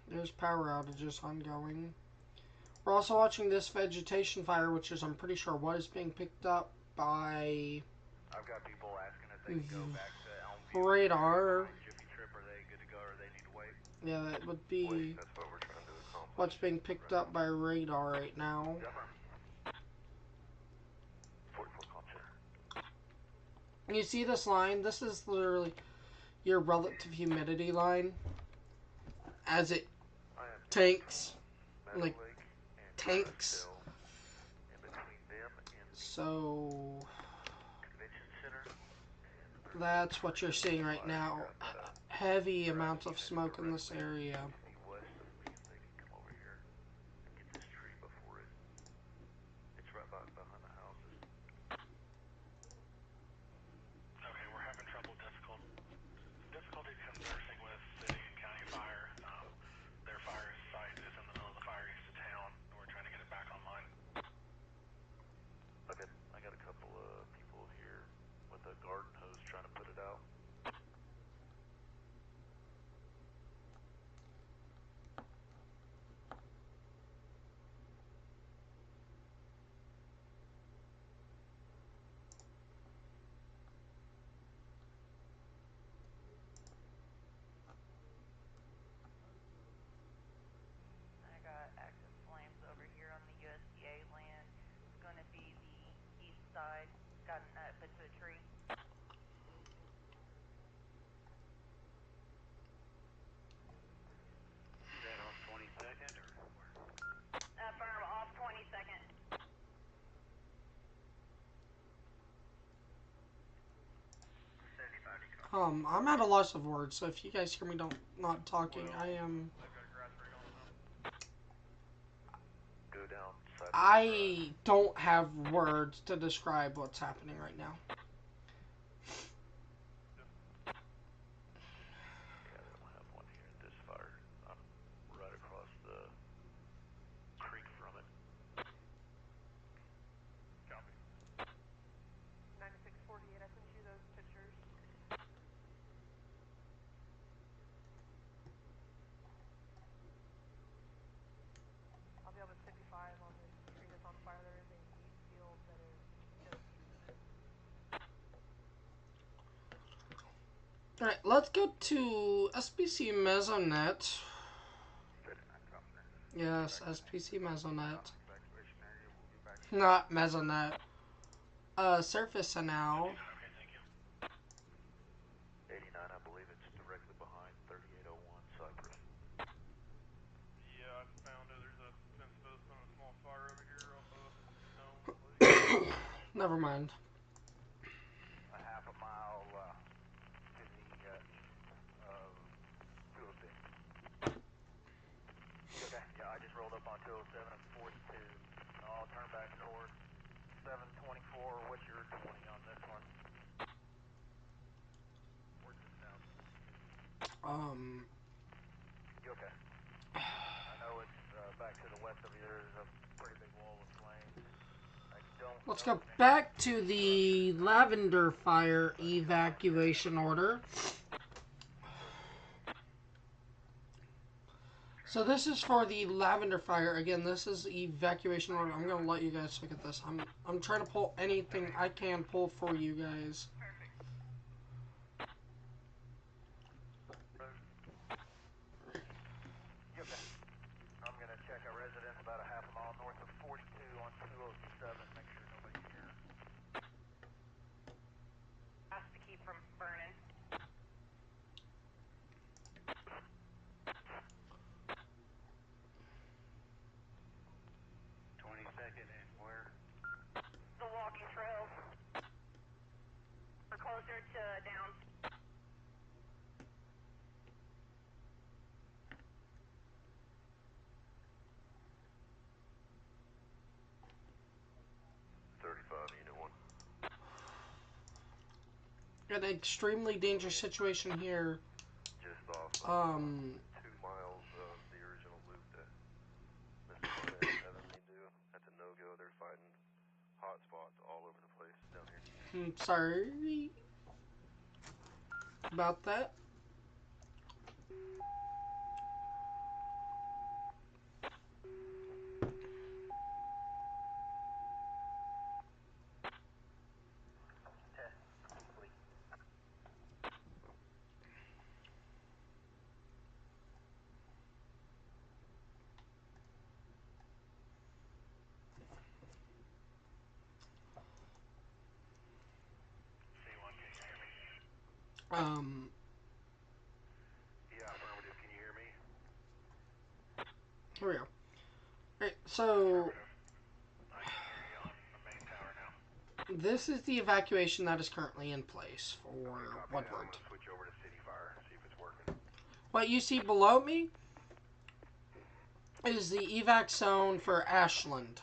There's power outages ongoing. We're also watching this vegetation fire, which is, I'm pretty sure, what is being picked up by I've got people asking if they can go back to Elmview. radar. Jiffy Trip, are they good to go or they need to wait? Yeah, that would be That's what we're trying to accomplish. what's being picked up by radar right now. 44 comp center. And you see this line? This is literally your relative humidity line as it tanks, like tanks. So that's what you're seeing right now. Heavy amounts of smoke in this area. Okay, we're having trouble, difficulty conversing with city and county fire. Their fire site is in the middle of the fire east of town, and we're trying to get it back online. Okay, I got a couple of people here with a garden hose trying to put it out. I got active flames over here on the USDA land. It's going to be the east side. Got up into a tree. Is that off 22nd or where? Firm off 22nd. I'm at a loss of words, so if you guys hear me not talking, I am. Go down side. I don't have words to describe what's happening right now. Yeah, they don't have one here at this fire. I'm right across the creek from it. Copy. 9648, I sent you those pictures. I'll be able to 55 on this tree that's on fire. There is a wheat field that is just Alright, let's go to SPC Mesonet. Yes, SPC Mesonet. Not Mesonet. Surface now. 89, I believe it's directly behind 3801 Cypress. Yeah, I found it. There's a fence post on a small never mind. a half a mile to the east of 206. Okay, yeah, I just rolled up on 207 and 42. I'll turn back north. 724, what's your 20 on this one? Where's this down? You okay? I know it's back to the west of you. There's a pretty big wall of flames. I don't Let's know go back to the Lavender Fire evacuation order. So this is for the Lavender Fire. Again, this is evacuation order. I'm gonna let you guys look at this. I'm trying to pull anything I can pull for you guys. I'm gonna check a residence about a half a mile north of 42 on 207. Make sure nobody's here. Has to keep from burning. The walking trails. We're closer to down. An extremely dangerous situation here. Just off 2 miles of the original loop that Mr. Barnett and Evan need to do. That's a no-go. They're fighting hot spots all over the place down here. I'm sorry about that. Yeah, affirmative. Can you hear me? Here we go. Alright, so I can hear you on the main tower now. this is the evacuation that is currently in place for I'm Woodward. gonna switch over to City Fire, see if it's working. What you see below me is the evac zone for Ashland.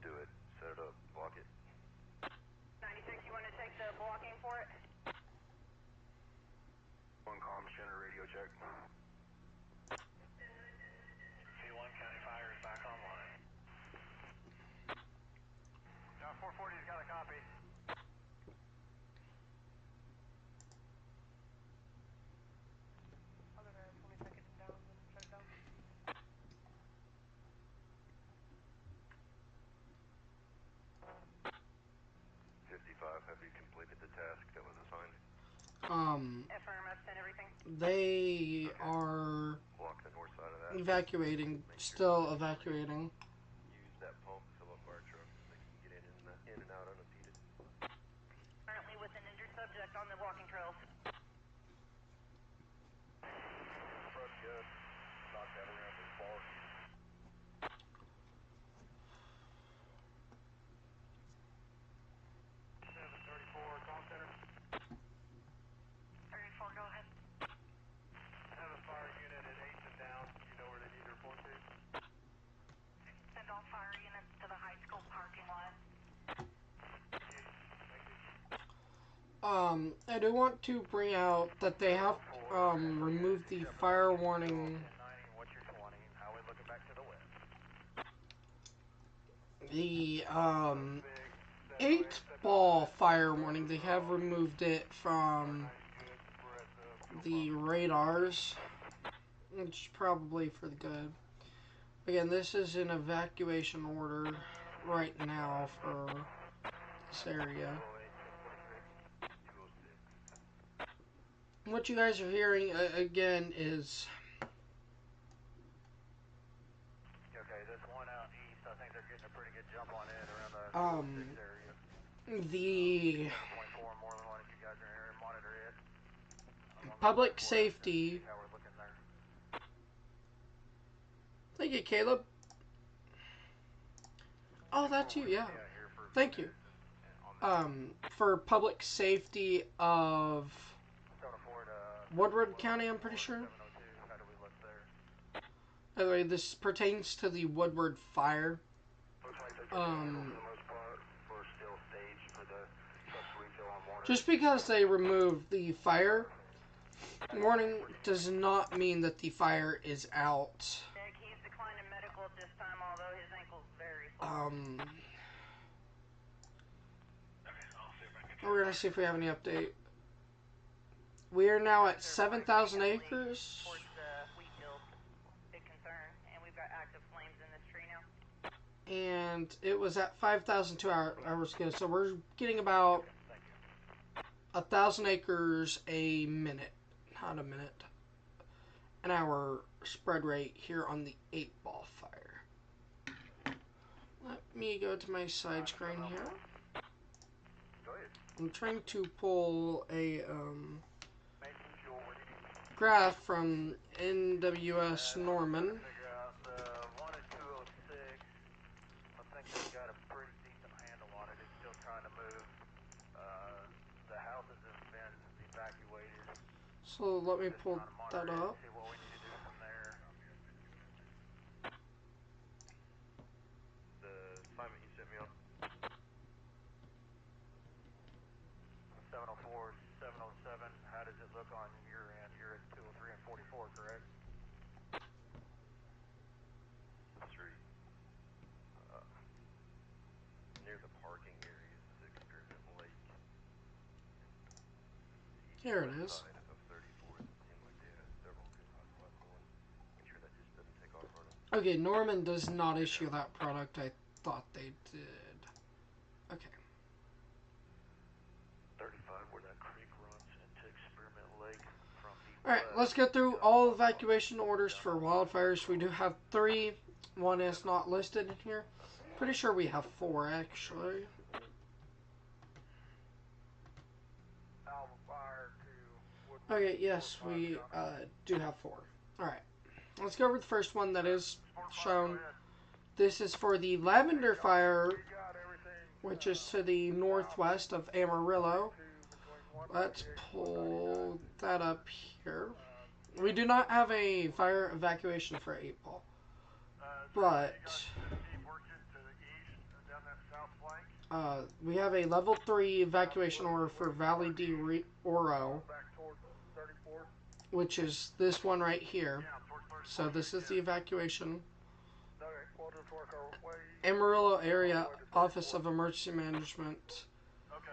Do it. Set it up. Block it. 96, you want to take the blocking for it? One comm center radio check. C1 County Fire is back online. 440's got a copy. I'll give her 20 seconds down and shut it down. 55, have you completed the task that was assigned? Affirm, I've sent everything. They are Block the north side of that. evacuating, still evacuating. Use that pump to fill up fire trucks so they can get in and out unimpeded. Currently with an injured subject on the walking trails. Front good. Knock that around this bar. 734, call center. 34, go ahead. I have a fire unit at 8th and down. You know where they need to report to? Send all fire units to the high school parking lot. I do want to bring out that they have removed the fire warning. What's your 20? Highway looking back to the west. The 8-ball fire warning, they have removed it from the radars, which is probably for the good. Again, this is an evacuation order right now for this area. What you guys are hearing again is Okay, this one out east, I think they're getting a pretty good jump on it around the 6 area. the 24 more than one if you guys are here and monitor it. public safety. How we're looking there. Thank you, Caleb. Oh, that's you, yeah. Thank you. For public safety of Woodward County, I'm pretty sure. By the way, this pertains to the Woodward fire. Just because they remove the fire warning does not mean that the fire is out. Nick, he's declining medical at this time, although his ankle's very sore. We're gonna see if we have any update. We are now at 7,000 acres. Towards the wheat field, big concern, and we've got active flames in this tree now. And it was at 5,000 2 hours ago, so we're getting about 1,000 acres a minute. Not a minute. An hour spread rate here on the 8-ball fire. Let me go to my side screen here. I'm trying to pull a graph from NWS Norman. So let me pull that up. The assignment you sent me on. 704, 707. How does it look on your end? You're at 203 and 44, correct? 3. Near the parking areas of Experiment Lake. Here it is. Okay, Norman does not issue that product. I thought they did. Okay. 35, where that creek runs into Experiment Lake from the Alright, let's go through all evacuation orders for wildfires. We do have 3. One is not listed in here. Pretty sure we have 4, actually. Okay, yes, we do have 4. Alright. Let's go over the first one that is shown. This is for the Lavender Fire, which is to the northwest of Amarillo. Let's pull that up here. We do not have a fire evacuation for 8-ball, but we have a level 3 evacuation order for Valley D Oro, which is this one right here. So this is the evacuation. Amarillo Area Office of Emergency Management.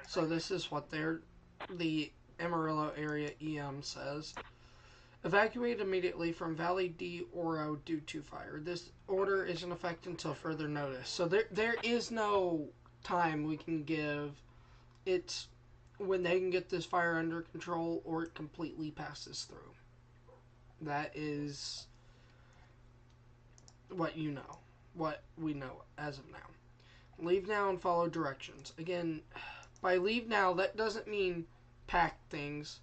So this is what the Amarillo Area EM says. Evacuate immediately from Valley D Oro due to fire. This order is in effect until further notice. So there is no time we can give. It's when they can get this fire under control or it completely passes through. That is what you know, what we know as of now. Leave now and follow directions. Again, by leave now, that doesn't mean pack things.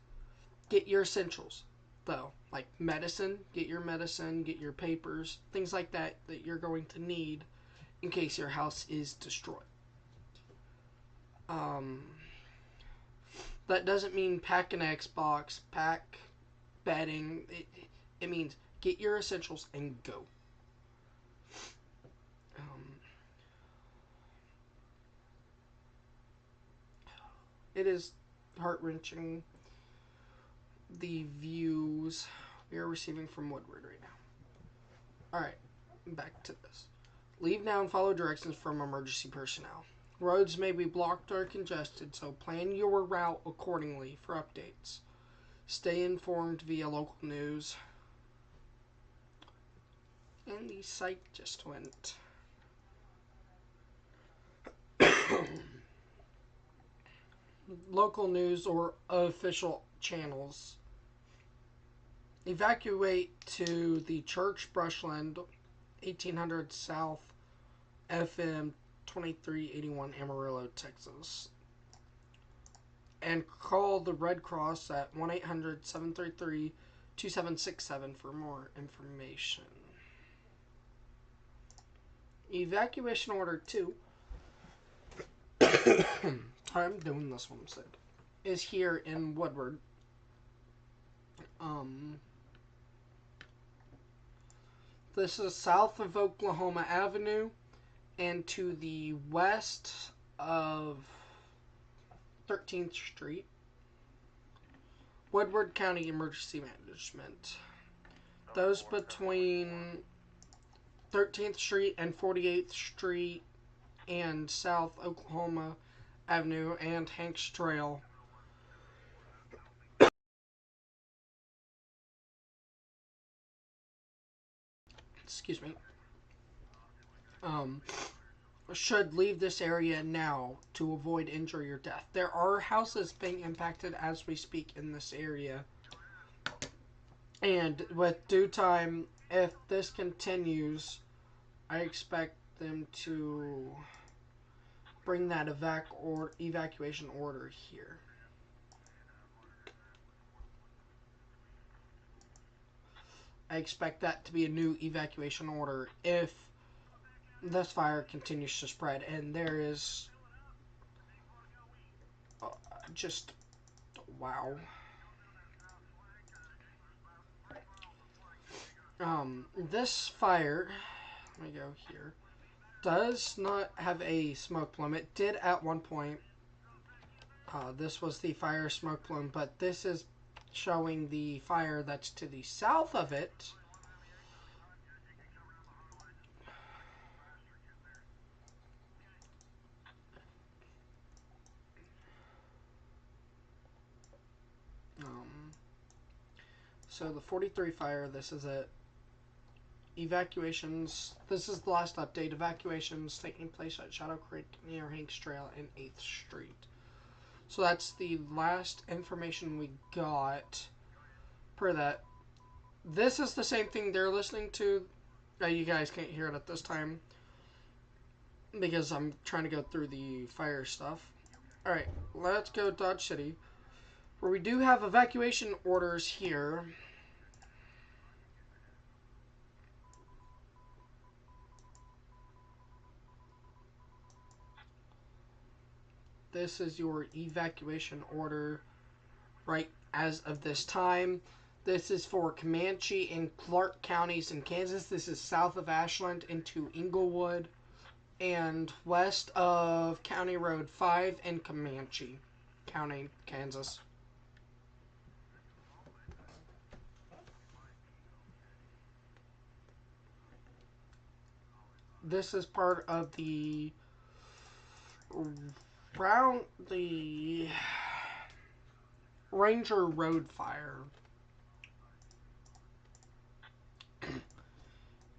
Get your essentials, though. Like medicine, get your papers, things like that you're going to need in case your house is destroyed. That doesn't mean pack an Xbox, pack bedding. It means get your essentials and go. It is heart-wrenching, the views we are receiving from Woodward right now. Alright, back to this. Leave now and follow directions from emergency personnel. Roads may be blocked or congested, so plan your route accordingly for updates. Stay informed via local news. And the site just went. Local news or official channels. Evacuate to the church brushland, 1800 South FM 2381 Amarillo, Texas. And call the Red Cross at 1-800-733-2767 for more information. Evacuation order 2 I'm doing this one instead. Is here in Woodward. This is south of Oklahoma Avenue and to the west of 13th Street. Woodward County Emergency Management. Those between 13th Street and 48th Street and South Oklahoma Avenue and Hanks Trail. Excuse me. Should leave this area now to avoid injury or death. There are houses being impacted as we speak in this area. And with due time, if this continues, I expect them to bring that evacuation order here. I expect that to be a new evacuation order if this fire continues to spread. And there is just, wow. This fire, let me go here, does not have a smoke plume. It did at one point. This was the fire smoke plume, but this is showing the fire that's to the south of it. So the 43 fire, this is it. Evacuations, this is the last update. Evacuations taking place at Shadow Creek near Hanks Trail and 8th Street. So that's the last information we got per that. This is the same thing they're listening to. You guys can't hear it at this time because I'm trying to go through the fire stuff. Alright, let's go Dodge City, where we do have evacuation orders here. This is your evacuation order right as of this time. This is for Comanche and Clark counties in Kansas. This is south of Ashland into Inglewood and west of County Road 5 in Comanche County, Kansas. This is part of the Ranger Road fire.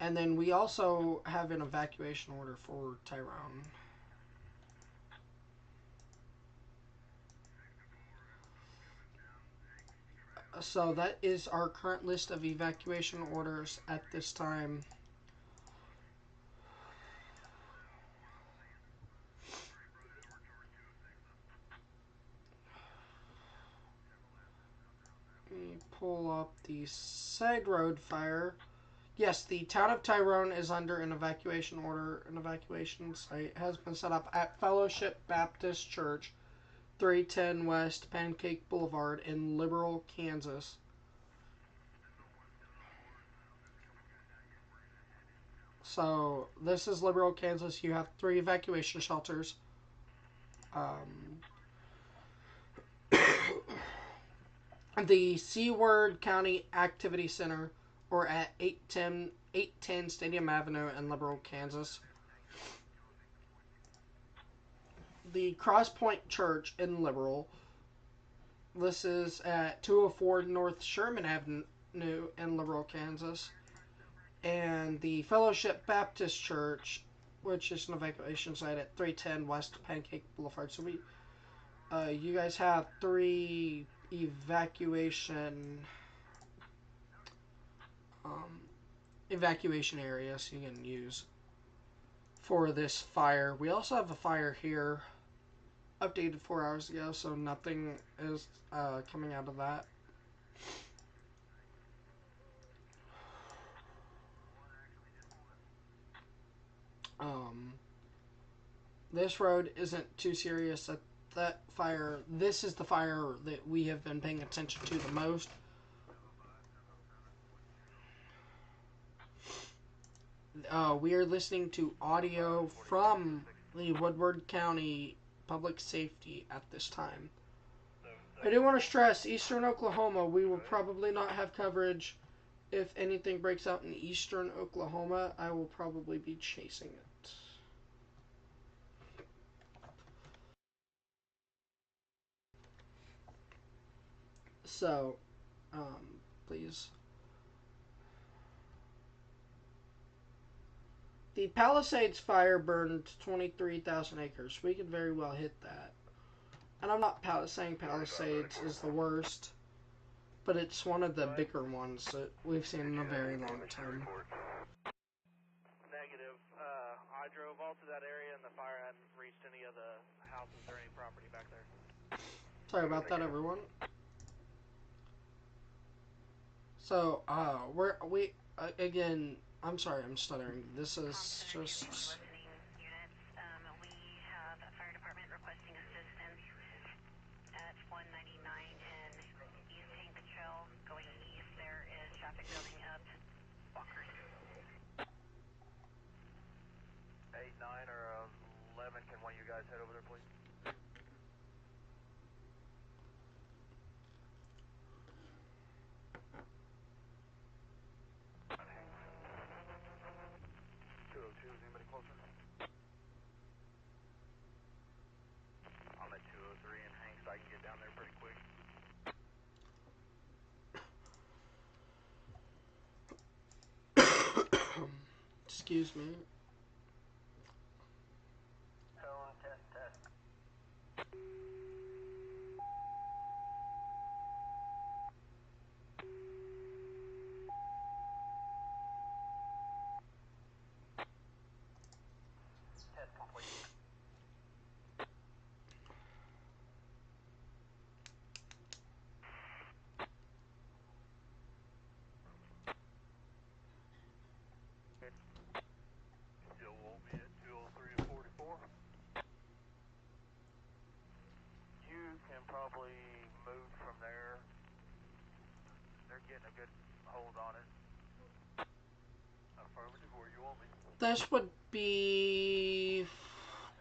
And then we also have an evacuation order for Tyrone. So that is our current list of evacuation orders at this time. Let me pull up the side road fire. Yes, the town of Tyrone is under an evacuation order. An evacuation site has been set up at Fellowship Baptist Church, 310 West Pancake Boulevard in Liberal, Kansas. So, this is Liberal, Kansas. You have 3 evacuation shelters. The Seward County Activity Center, or at 810 Stadium Avenue in Liberal, Kansas. The Cross Point Church in Liberal. This is at 204 North Sherman Avenue in Liberal, Kansas. And the Fellowship Baptist Church, which is an evacuation site at 310 West Pancake Boulevard. So you guys have 3 evacuation areas you can use for this fire. We also have a fire here updated 4 hours ago, so nothing is coming out of that. This road isn't too serious. That fire, this is the fire that we have been paying attention to the most. We are listening to audio from the Woodward County Public Safety at this time. I do want to stress, Eastern Oklahoma, we will probably not have coverage. If anything breaks out in Eastern Oklahoma, I will probably be chasing it. So, please. The Palisades fire burned 23,000 acres. We could very well hit that. And I'm not saying Palisades is the worst, but it's one of the bigger ones that we've seen in a very long time. Negative. I drove all to that area and the fire hadn't reached any of the houses or any property back there. Sorry about that, everyone. So, again, I'm sorry, I'm stuttering. This is just... We have a fire department requesting assistance at 199 in East Tank Trail. Going east, there is traffic building up. Walkers. 8, 9, or 11, can one of you guys head over there, please? Is anybody closer? I'm at 203 in Hank, so I can get down there pretty quick. Excuse me. Tone, test. Test complete. Still won't be at 203 to 44. You can probably move from there. They're getting a good hold on it. Affirmative, where you want me. This would be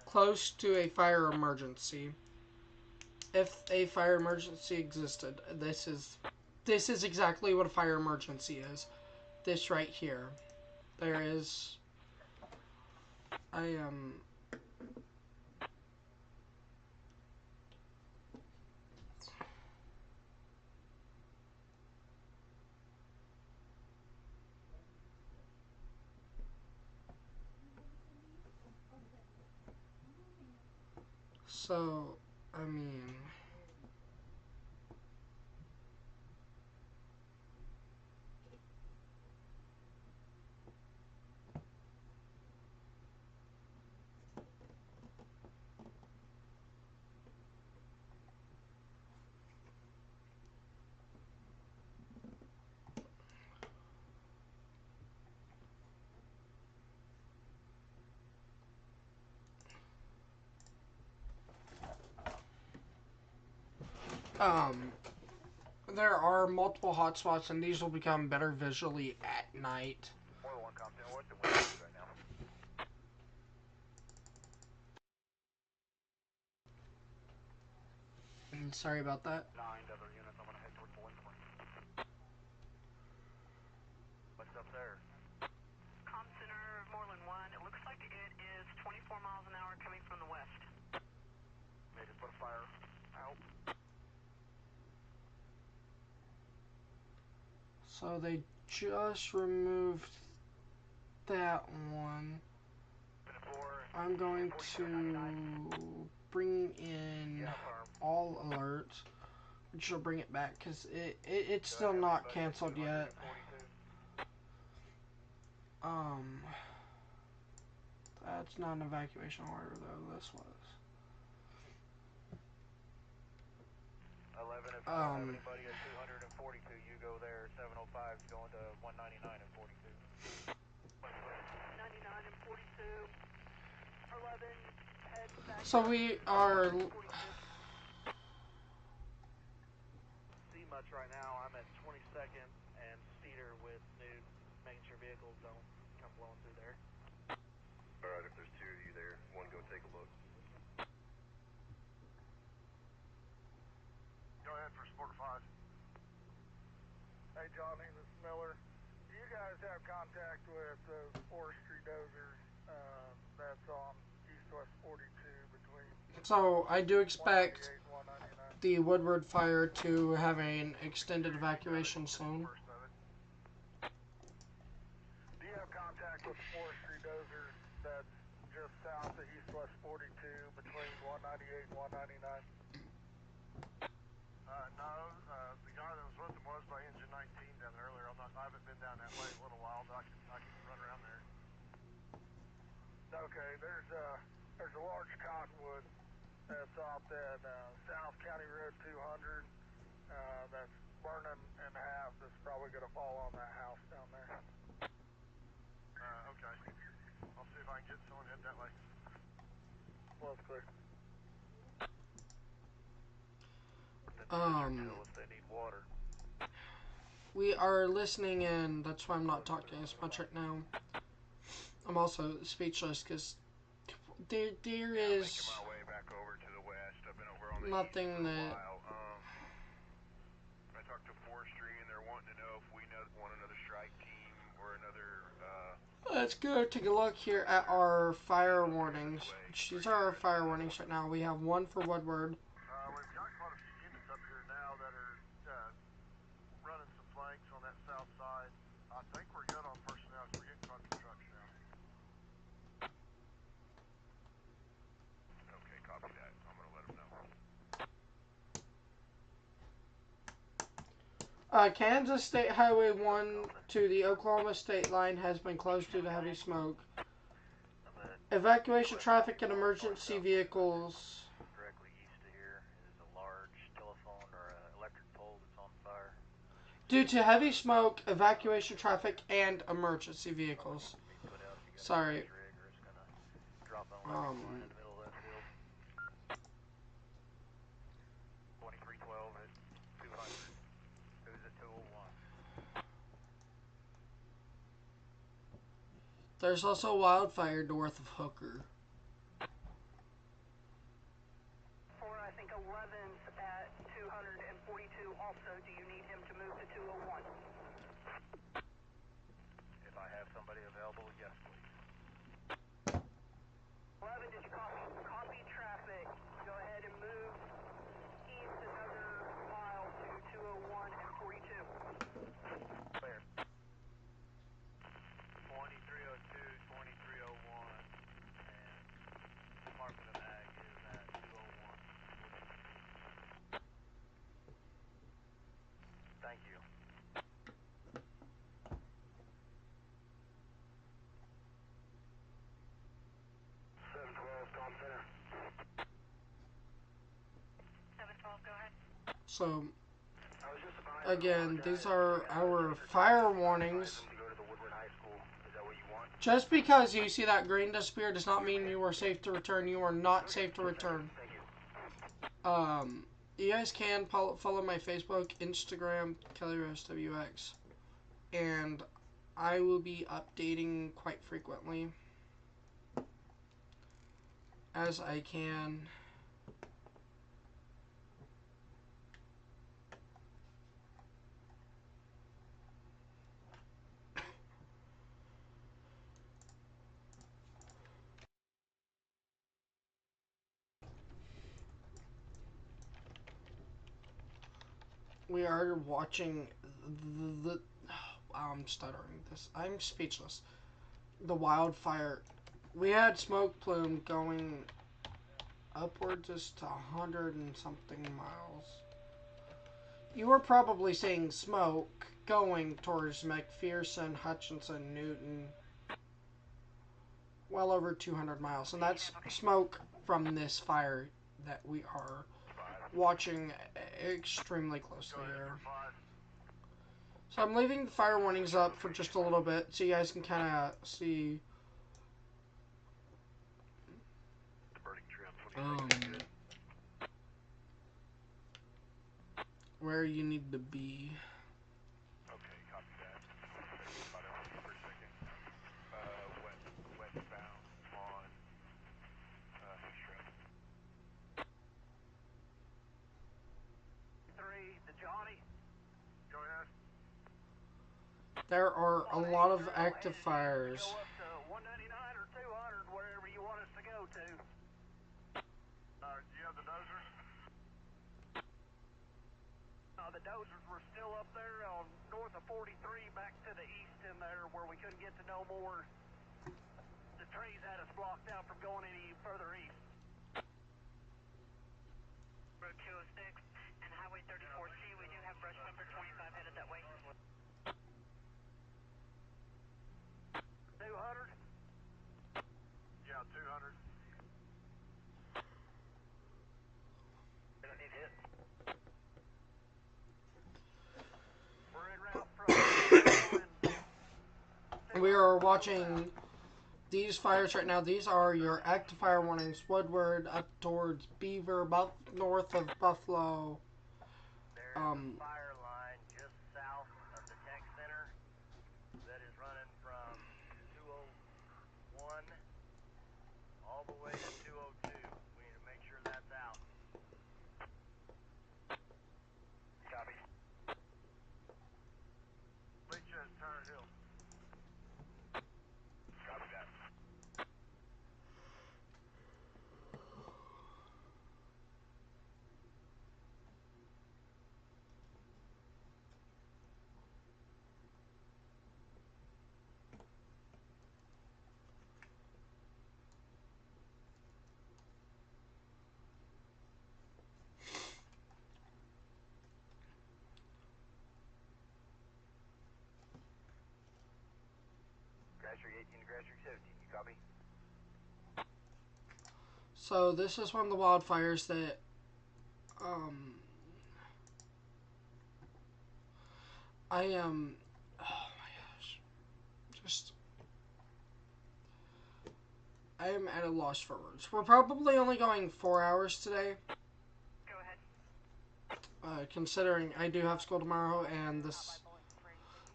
close to a fire emergency. If a fire emergency existed, this is exactly what a fire emergency is. This right here. There is... So, I mean... there are multiple hotspots, and these will become better visually at night. More than one Compton, what's the wind speed right now? Sorry about that. 9 other units, I'm gonna head towards the wind point. What's up there? Com Center, Moreland 1. It looks like it is 24 miles an hour coming from the west. May just put a fire out. So they just removed that one. I'm going to bring in all alerts, which will bring it back because it's still not canceled yet. That's not an evacuation order though. This was. 11, if you don't have anybody at 242, you go there. 705 is going to 199 and 42. 99 and 42. 11, head So we are. See much right now. I'm at 22nd and Cedar with Newt, making sure vehicles don't come blowing through there. Alright, if there's two of you there, one go take a look. Go ahead for Sport 5. Hey Johnny, this is Miller. Do you guys have contact with those forestry dozers that's on East-West 42 between... So I do expect the Woodward fire to have an extended evacuation soon. Do you have contact with the forestry dozers that's just south of East-West 42 between 198 and 199? No, the guy that was with him was by engine 19 down there earlier. I haven't been down that way in a little while, but I can run around there. Okay, there's a large cottonwood that's off that South County Road 200 that's burning in half. That's probably going to fall on that house down there. Okay. I'll see if I can get someone head that way. Well, it's clear. If they need water. We are listening in. That's why I'm not talking as much right now. I'm also speechless because there is my way back over to the west. I've been over on the nothing east for a that. while. I talked to forestry and they're wanting to know if we want another strike team or another. Let's go take a look here at our fire warnings. These are our fire warnings right now. We have one for Woodward. We've got quite a few units up here now that are running some flanks on that south side. I think we're good on personnel. We're getting quite a few trucks now. Okay, copy that. I'm gonna let them know. Kansas State Highway 1 to the Oklahoma State line has been closed due to heavy smoke. Evacuation traffic and emergency vehicles. Directly east of here is a large telephone or electric pole that's on fire. Due to heavy smoke, evacuation traffic and emergency vehicles. Sorry. Drop on in the middle of that field. 2312 at 200. Who's at 201? There's also Wildfire north of Hooker. For, I think, 11's at 242 also. Do you need him to move to 201? If I have somebody available, yes, please. 11, did you copy traffic? Go ahead and move east another mile to 201 and 42. Clear. 2302, 2301, and Department of Ag is at 201. Thank you. So, again, these are our fire warnings. Just because you see that green disappear does not mean you are safe to return. You are not safe to return. You guys can follow my Facebook, Instagram, KellyRoseWX, and I will be updating quite frequently as I can. We are watching the I'm stuttering this. I'm speechless. The wildfire. We had smoke plume going upwards as to 100 and something miles. You were probably seeing smoke going towards McPherson, Hutchinson, Newton. Well over 200 miles. And that's smoke from this fire that we are watching extremely closely here. So I'm leaving the fire warnings up for just a little bit so you guys can kind of see. The burning Where you need to be. Okay, copy that. About it for a second. Westbound on Trail. 3 to Johnny. Go ahead. There are a lot of active fires. Go up to 199 or 200, wherever you want us to go to. Do you have the dozers? The dozers were still up there on north of 43 back to the east in there where we couldn't get to no more. The trees had us blocked out from going any further east. Road 206 and Highway 34C, we do have brush number 25 headed that way. 200? Yeah, 200. We don't need hit. We're en route from... We are watching these fires right now. These are your active fire warnings. Woodward up towards Beaver, about north of Buffalo. There's a fire line just south of the tech center that is running from 201 all the way to 202. We need to make sure that's out. Copy. Reach us, Turner Hill. Copy that. Grass Creek 18 to Grass Creek 17. You copy? So this is one of the wildfires that I am, oh my gosh, I am at a loss for words. We're probably only going 4 hours today. Go ahead. Considering I do have school tomorrow, and this,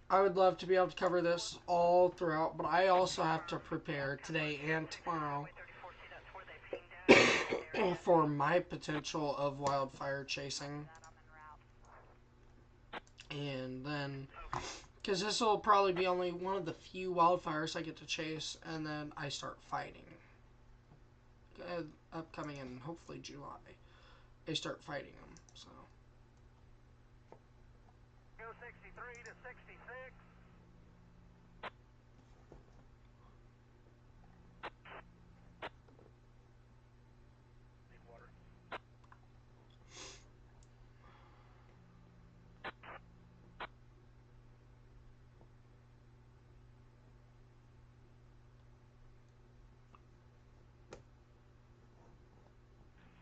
I would love to be able to cover this all throughout, but I also have to prepare today and tomorrow for my potential of wildfire chasing. And then, because this will probably be only one of the few wildfires I get to chase, and then I start fighting. Upcoming in hopefully July, I start fighting them. So. Go 63 to 66. Need water.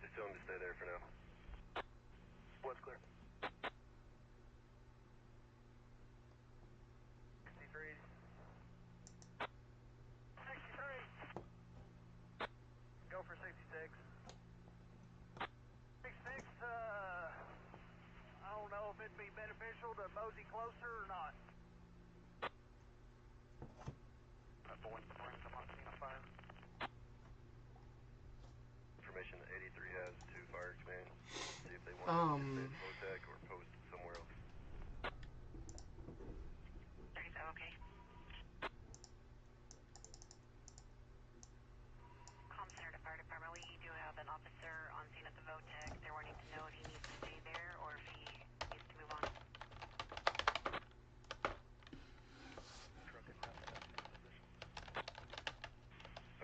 Just tell him to stay there for now. What's clear? 63. 63. Go for 66. 66, I don't know if it'd be beneficial to mosey closer or not. Boeing Springs, I'm not seeing a fire. Information that 83 has to Fire Command. See if they want to stay at Votech or post somewhere else. 35, okay. Comm Center to Fire Department, we do have an officer on scene at the Votech. They're wanting to know if he needs to stay there or if he needs to move on.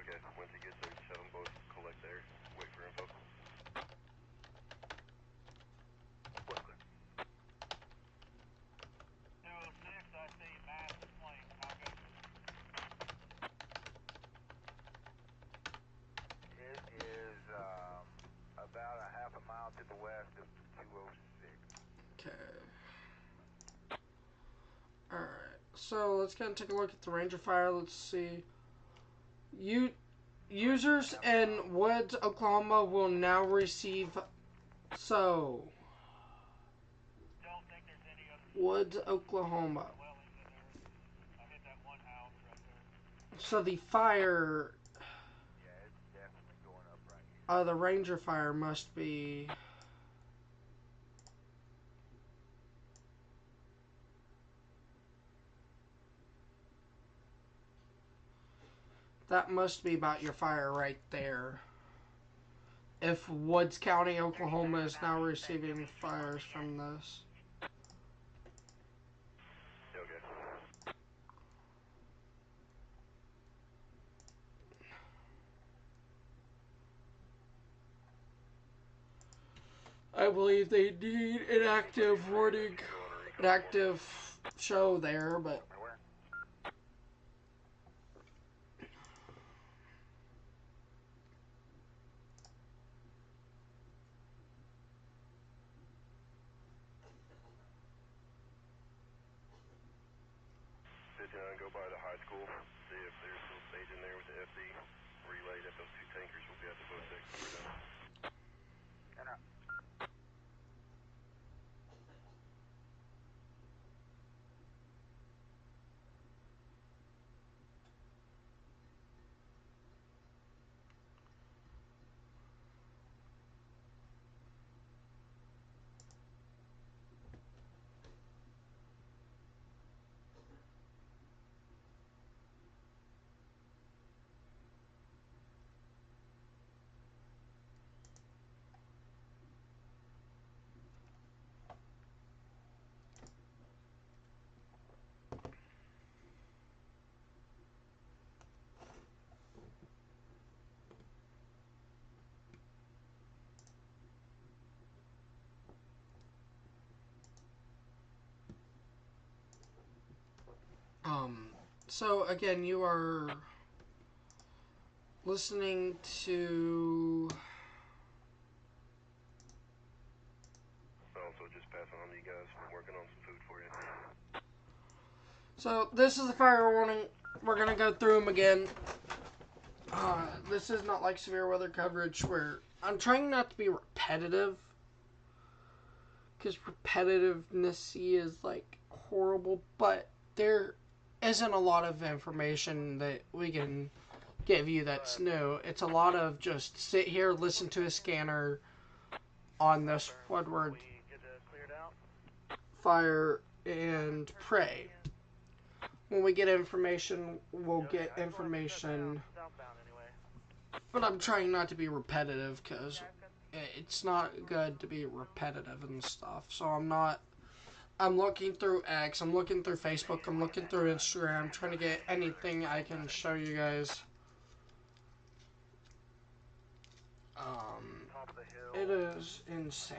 Okay, once he gets there, just have them both collect there. Wait for info. What's clear? 206, I see massive flame. How good? It is about a half a mile to the west of 206. Okay. Alright, so let's kind of take a look at the Ranger fire. Let's see. Users in Woods, Oklahoma will now receive so Woods, Oklahoma. So the fire, the Ranger fire must be. That must be about your fire right there. If Woods County, Oklahoma is now receiving fires from this. Okay. I believe they need an active warning, an active show there, but. Go by the high school, see if there's still stage in there with the FD. Relay that those two tankers will be at the boat deck when we're done. So again, you are listening to. Also, just passing on to you guys. We're working on some food for you. So this is the fire warning. We're gonna go through them again. This is not like severe weather coverage where I'm trying not to be repetitive, because repetitiveness is like horrible, but there isn't a lot of information that we can give you that's new. It's a lot of just sit here, listen to a scanner on this Woodward fire and pray. When we get information, we'll get information. But I'm trying not to be repetitive because it's not good to be repetitive and stuff. So I'm looking through X, I'm looking through Facebook, I'm looking through Instagram, trying to get anything I can show you guys. It is insane.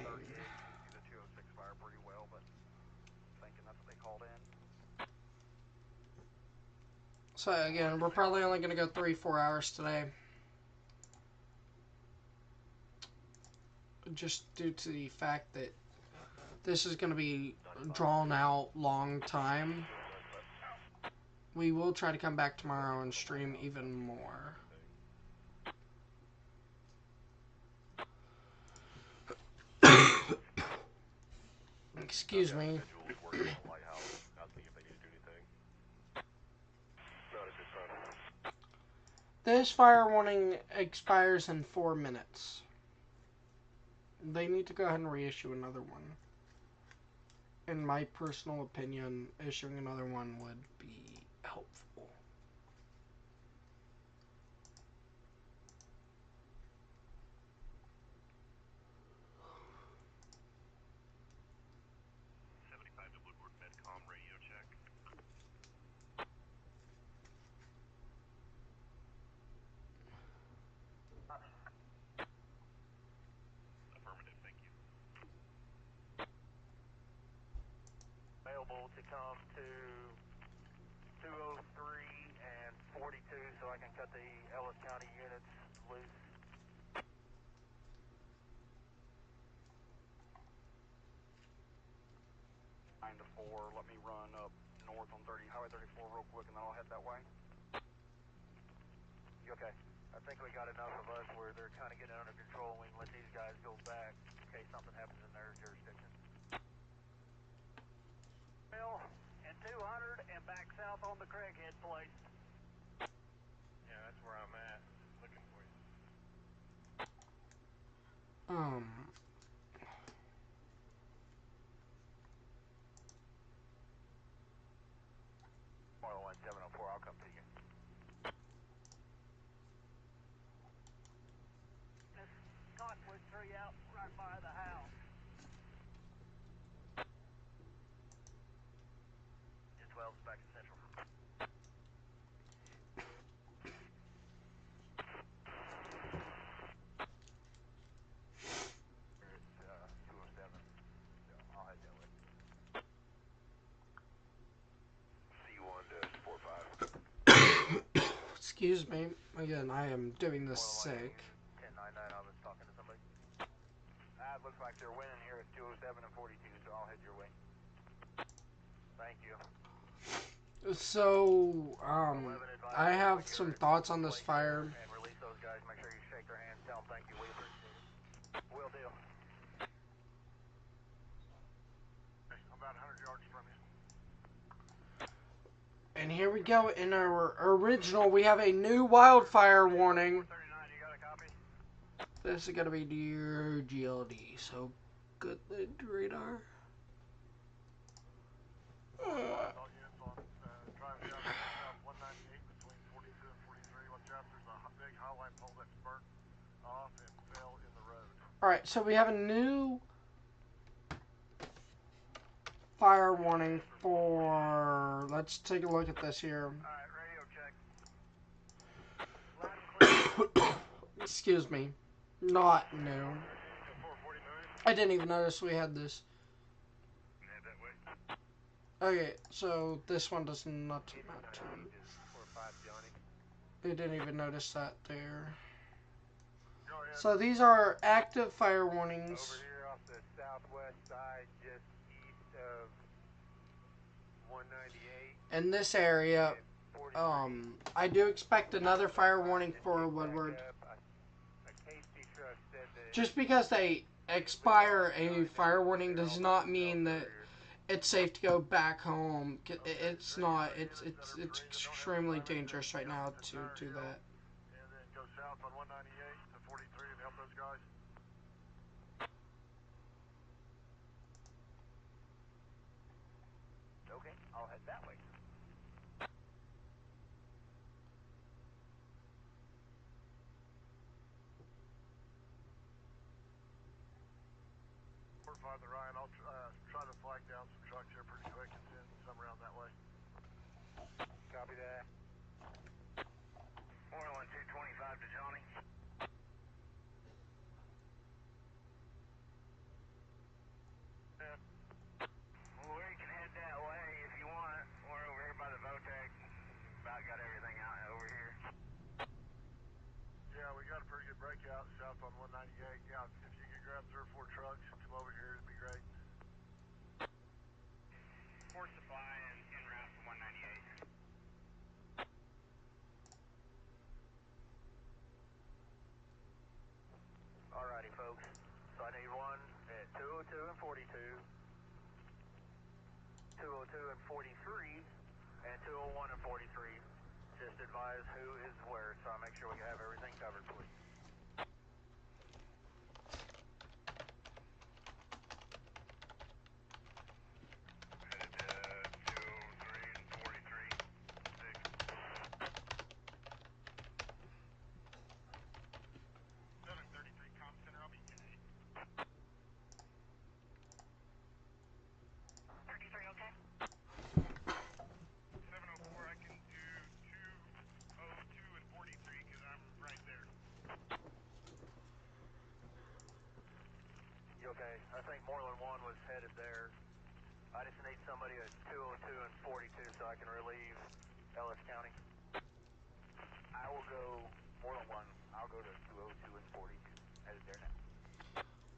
So again, we're probably only going to go 3-4 hours today. Just due to the fact that this is going to be drawn out long time. We will try to come back tomorrow and stream even more. Excuse me. This fire warning expires in 4 minutes. They need to go ahead and reissue another one. In my personal opinion, issuing another one would be helpful. To come to 203 and 42 so I can cut the Ellis County units loose. 9 to 4, let me run up north on Highway 34 real quick and then I'll head that way. You okay? That's think we got enough of us where they're kind of getting under control, and we can let these guys go back in case something happens in their jurisdiction. And 200 and back south on the Craighead place. Yeah, that's where I'm at. Looking for you. Oil 1704, I'll come to you. This cottonwood tree out right by the house. Just 12's back in Central. It's 207. So I'll head that way. C1 to 45. Excuse me. Again, I am doing this sick. 1099, I was talking to somebody. It looks like they're winning here at 207 and 42, so I'll head your way. Thank you. So, I have some thoughts on this fire. And release those guys. Make sure you shake their hands. Tell them thank you. We appreciate it. Will do. I'm about 100 yards from you. And here we go. In our original, we have a new wildfire warning. 39, you got a copy? This is going to be near GLD, so good radar. All units on driving down South 198 between 42 and 43. Watch out, there's a big highline pole that's burnt off and fell in the road. Alright, so we have a new fire warning for... Let's take a look at this here. Alright, radio check. Excuse me. Not new. I didn't even notice we had this. Okay, so this one does not matter. I didn't even notice that there. So these are active fire warnings. Over here off the southwest side, just east of 198. In this area, I do expect another fire warning for Woodward. Just because they expire a fire warning does not mean that it's safe to go back home. It's not. It's extremely dangerous right now to do that. And then go south on 198 to 43 and help those guys. Okay, I'll head that way. 45 to Ryan. I'll try to flag down some trucks here pretty quick and send some around that way. Copy that. Oil 225 to Johnny. Well, we can head that way if you want. We're over here by the Votec. About got everything out over here. Yeah, we got a pretty good breakout south on 198. Yeah, if you could grab 3 or 4 trucks, come over here, it'd be great. Force supply and en route to 198. Alrighty, folks. So I need one at 202 and 42, 202 and 43, and 201 and 43. Just advise who is where, so I make sure we have everything covered, please. Headed to 203 and 43. 733 Comm Center, I'll be in 33, okay? 704, I can do 202 and 43 because I'm right there. You okay? I think Moreland 1 was headed there. I just need somebody at 202 and 42 so I can relieve Ellis County. I will go Moreland 1. I'll go to 202 and 42. Headed there now.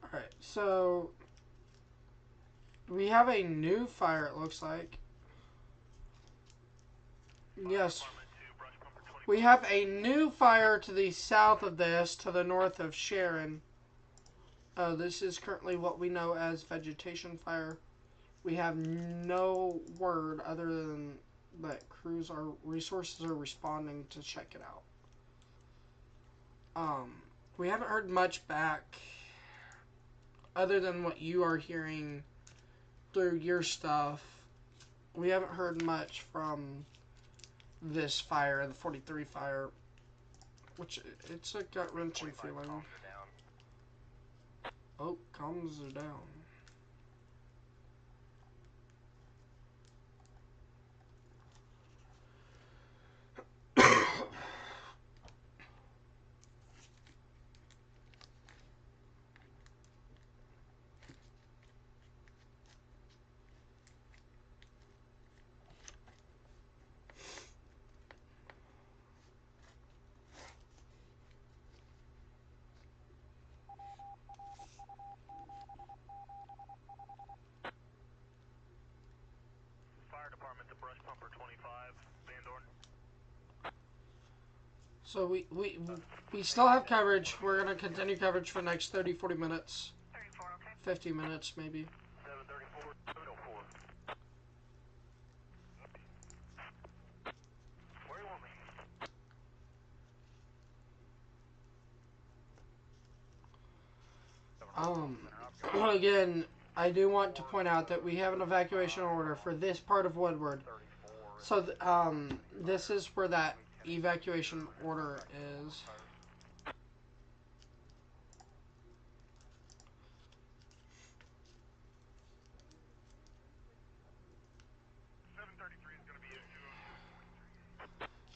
Alright, so we have a new fire, it looks like. Yes. Department 2, brush pumper 25 We have a new fire to the south of this, to the north of Sharon. This is currently what we know as vegetation fire. We have no word other than that resources are responding to check it out. We haven't heard much back other than what you are hearing through your stuff. We haven't heard much from this fire, the 43 fire, which it's a gut-wrenching feeling. Oh, comms are down. So we still have coverage. We're going to continue coverage for the next 30, 40 minutes. 34, okay. 50 minutes, maybe. 734, 704. Where do you want me? Again, I do want to point out that we have an evacuation order for this part of Woodward. So, this is where that evacuation order is.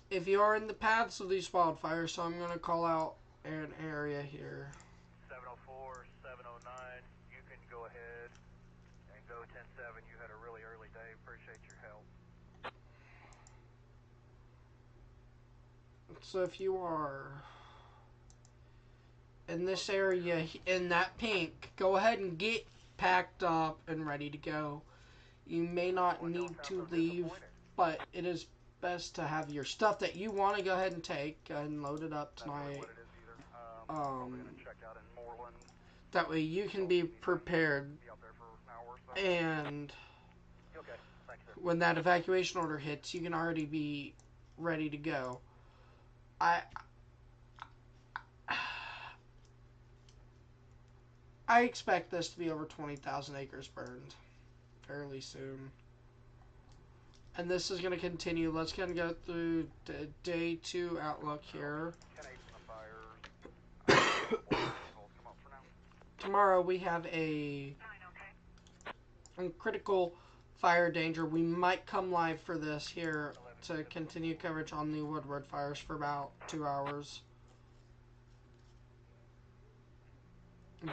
If you are in the paths of these wildfires, so I'm going to call out an area here. 704, 709, you can go ahead and go 10-7. You had a really early day. Appreciate your help. So if you are in this area, in that pink, go ahead and get packed up and ready to go. You may not need to leave, but it is best to have your stuff that you want to go ahead and take and load it up tonight. That way you can be prepared, and when that evacuation order hits, you can already be ready to go. I expect this to be over 20,000 acres burned fairly soon. And this is going to continue. Let's kind of go through the day 2 outlook here. Tomorrow we have a critical fire danger. We might come live for this here to continue coverage on the Woodward fires for about 2 hours.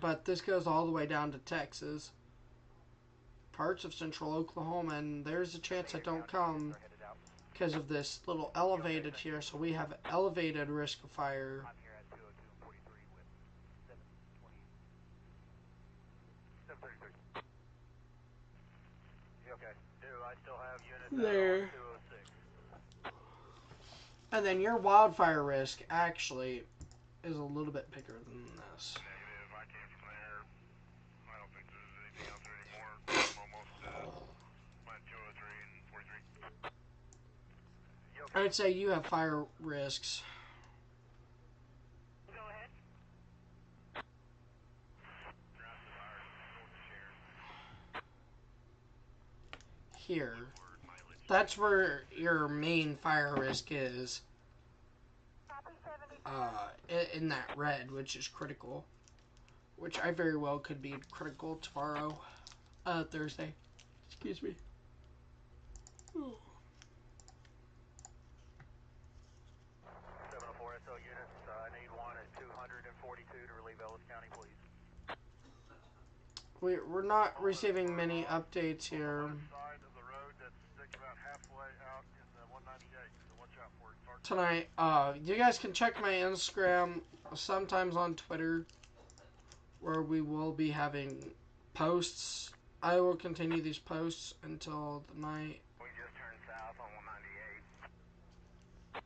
But this goes all the way down to Texas, parts of central Oklahoma, and there's a chance I don't come because of this little elevated here. So we have elevated risk of fire. There. And then your wildfire risk actually is a little bit bigger than this. I'd say you have fire risks. Go ahead. Here. That's where your main fire risk is. In that red, which is critical. Which I very well could be critical tomorrow. Thursday. Excuse me. Ooh. 704 SO units, I need one at 242 to relieve Ellis County, please. We're not receiving many updates here. Tonight, you guys can check my Instagram, sometimes on Twitter, where we will be having posts. I will continue these posts until the night. We just turned south on 198.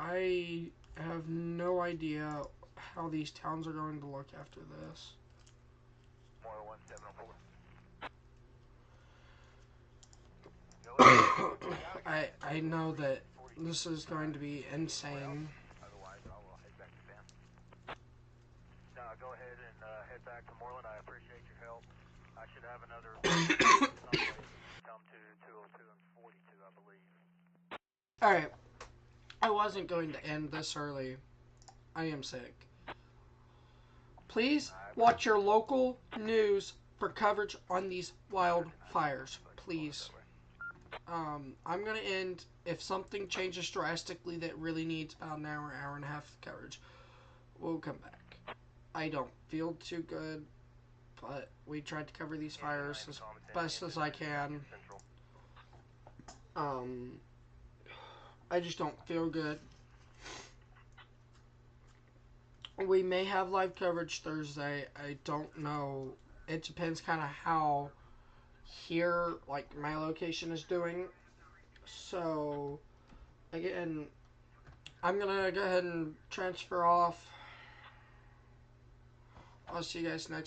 I have no idea how these towns are going to look after this. More 1704. I know that this is going to be insane. Otherwise, I will head back to Ben. No, go ahead and head back to Moreland. I appreciate your help. I should have another come to 202 and 42, I believe. Alright. I wasn't going to end this early. I am sick. Please watch your local news for coverage on these wildfires. Please. I'm going to end. If something changes drastically that really needs about an hour, hour and a half of coverage, we'll come back. I don't feel too good, but we tried to cover these fires as best as I can. I just don't feel good. We may have live coverage Thursday. I don't know. It depends kind of how here, like, my location is doing. So, again, I'm going to go ahead and transfer off. I'll see you guys next time.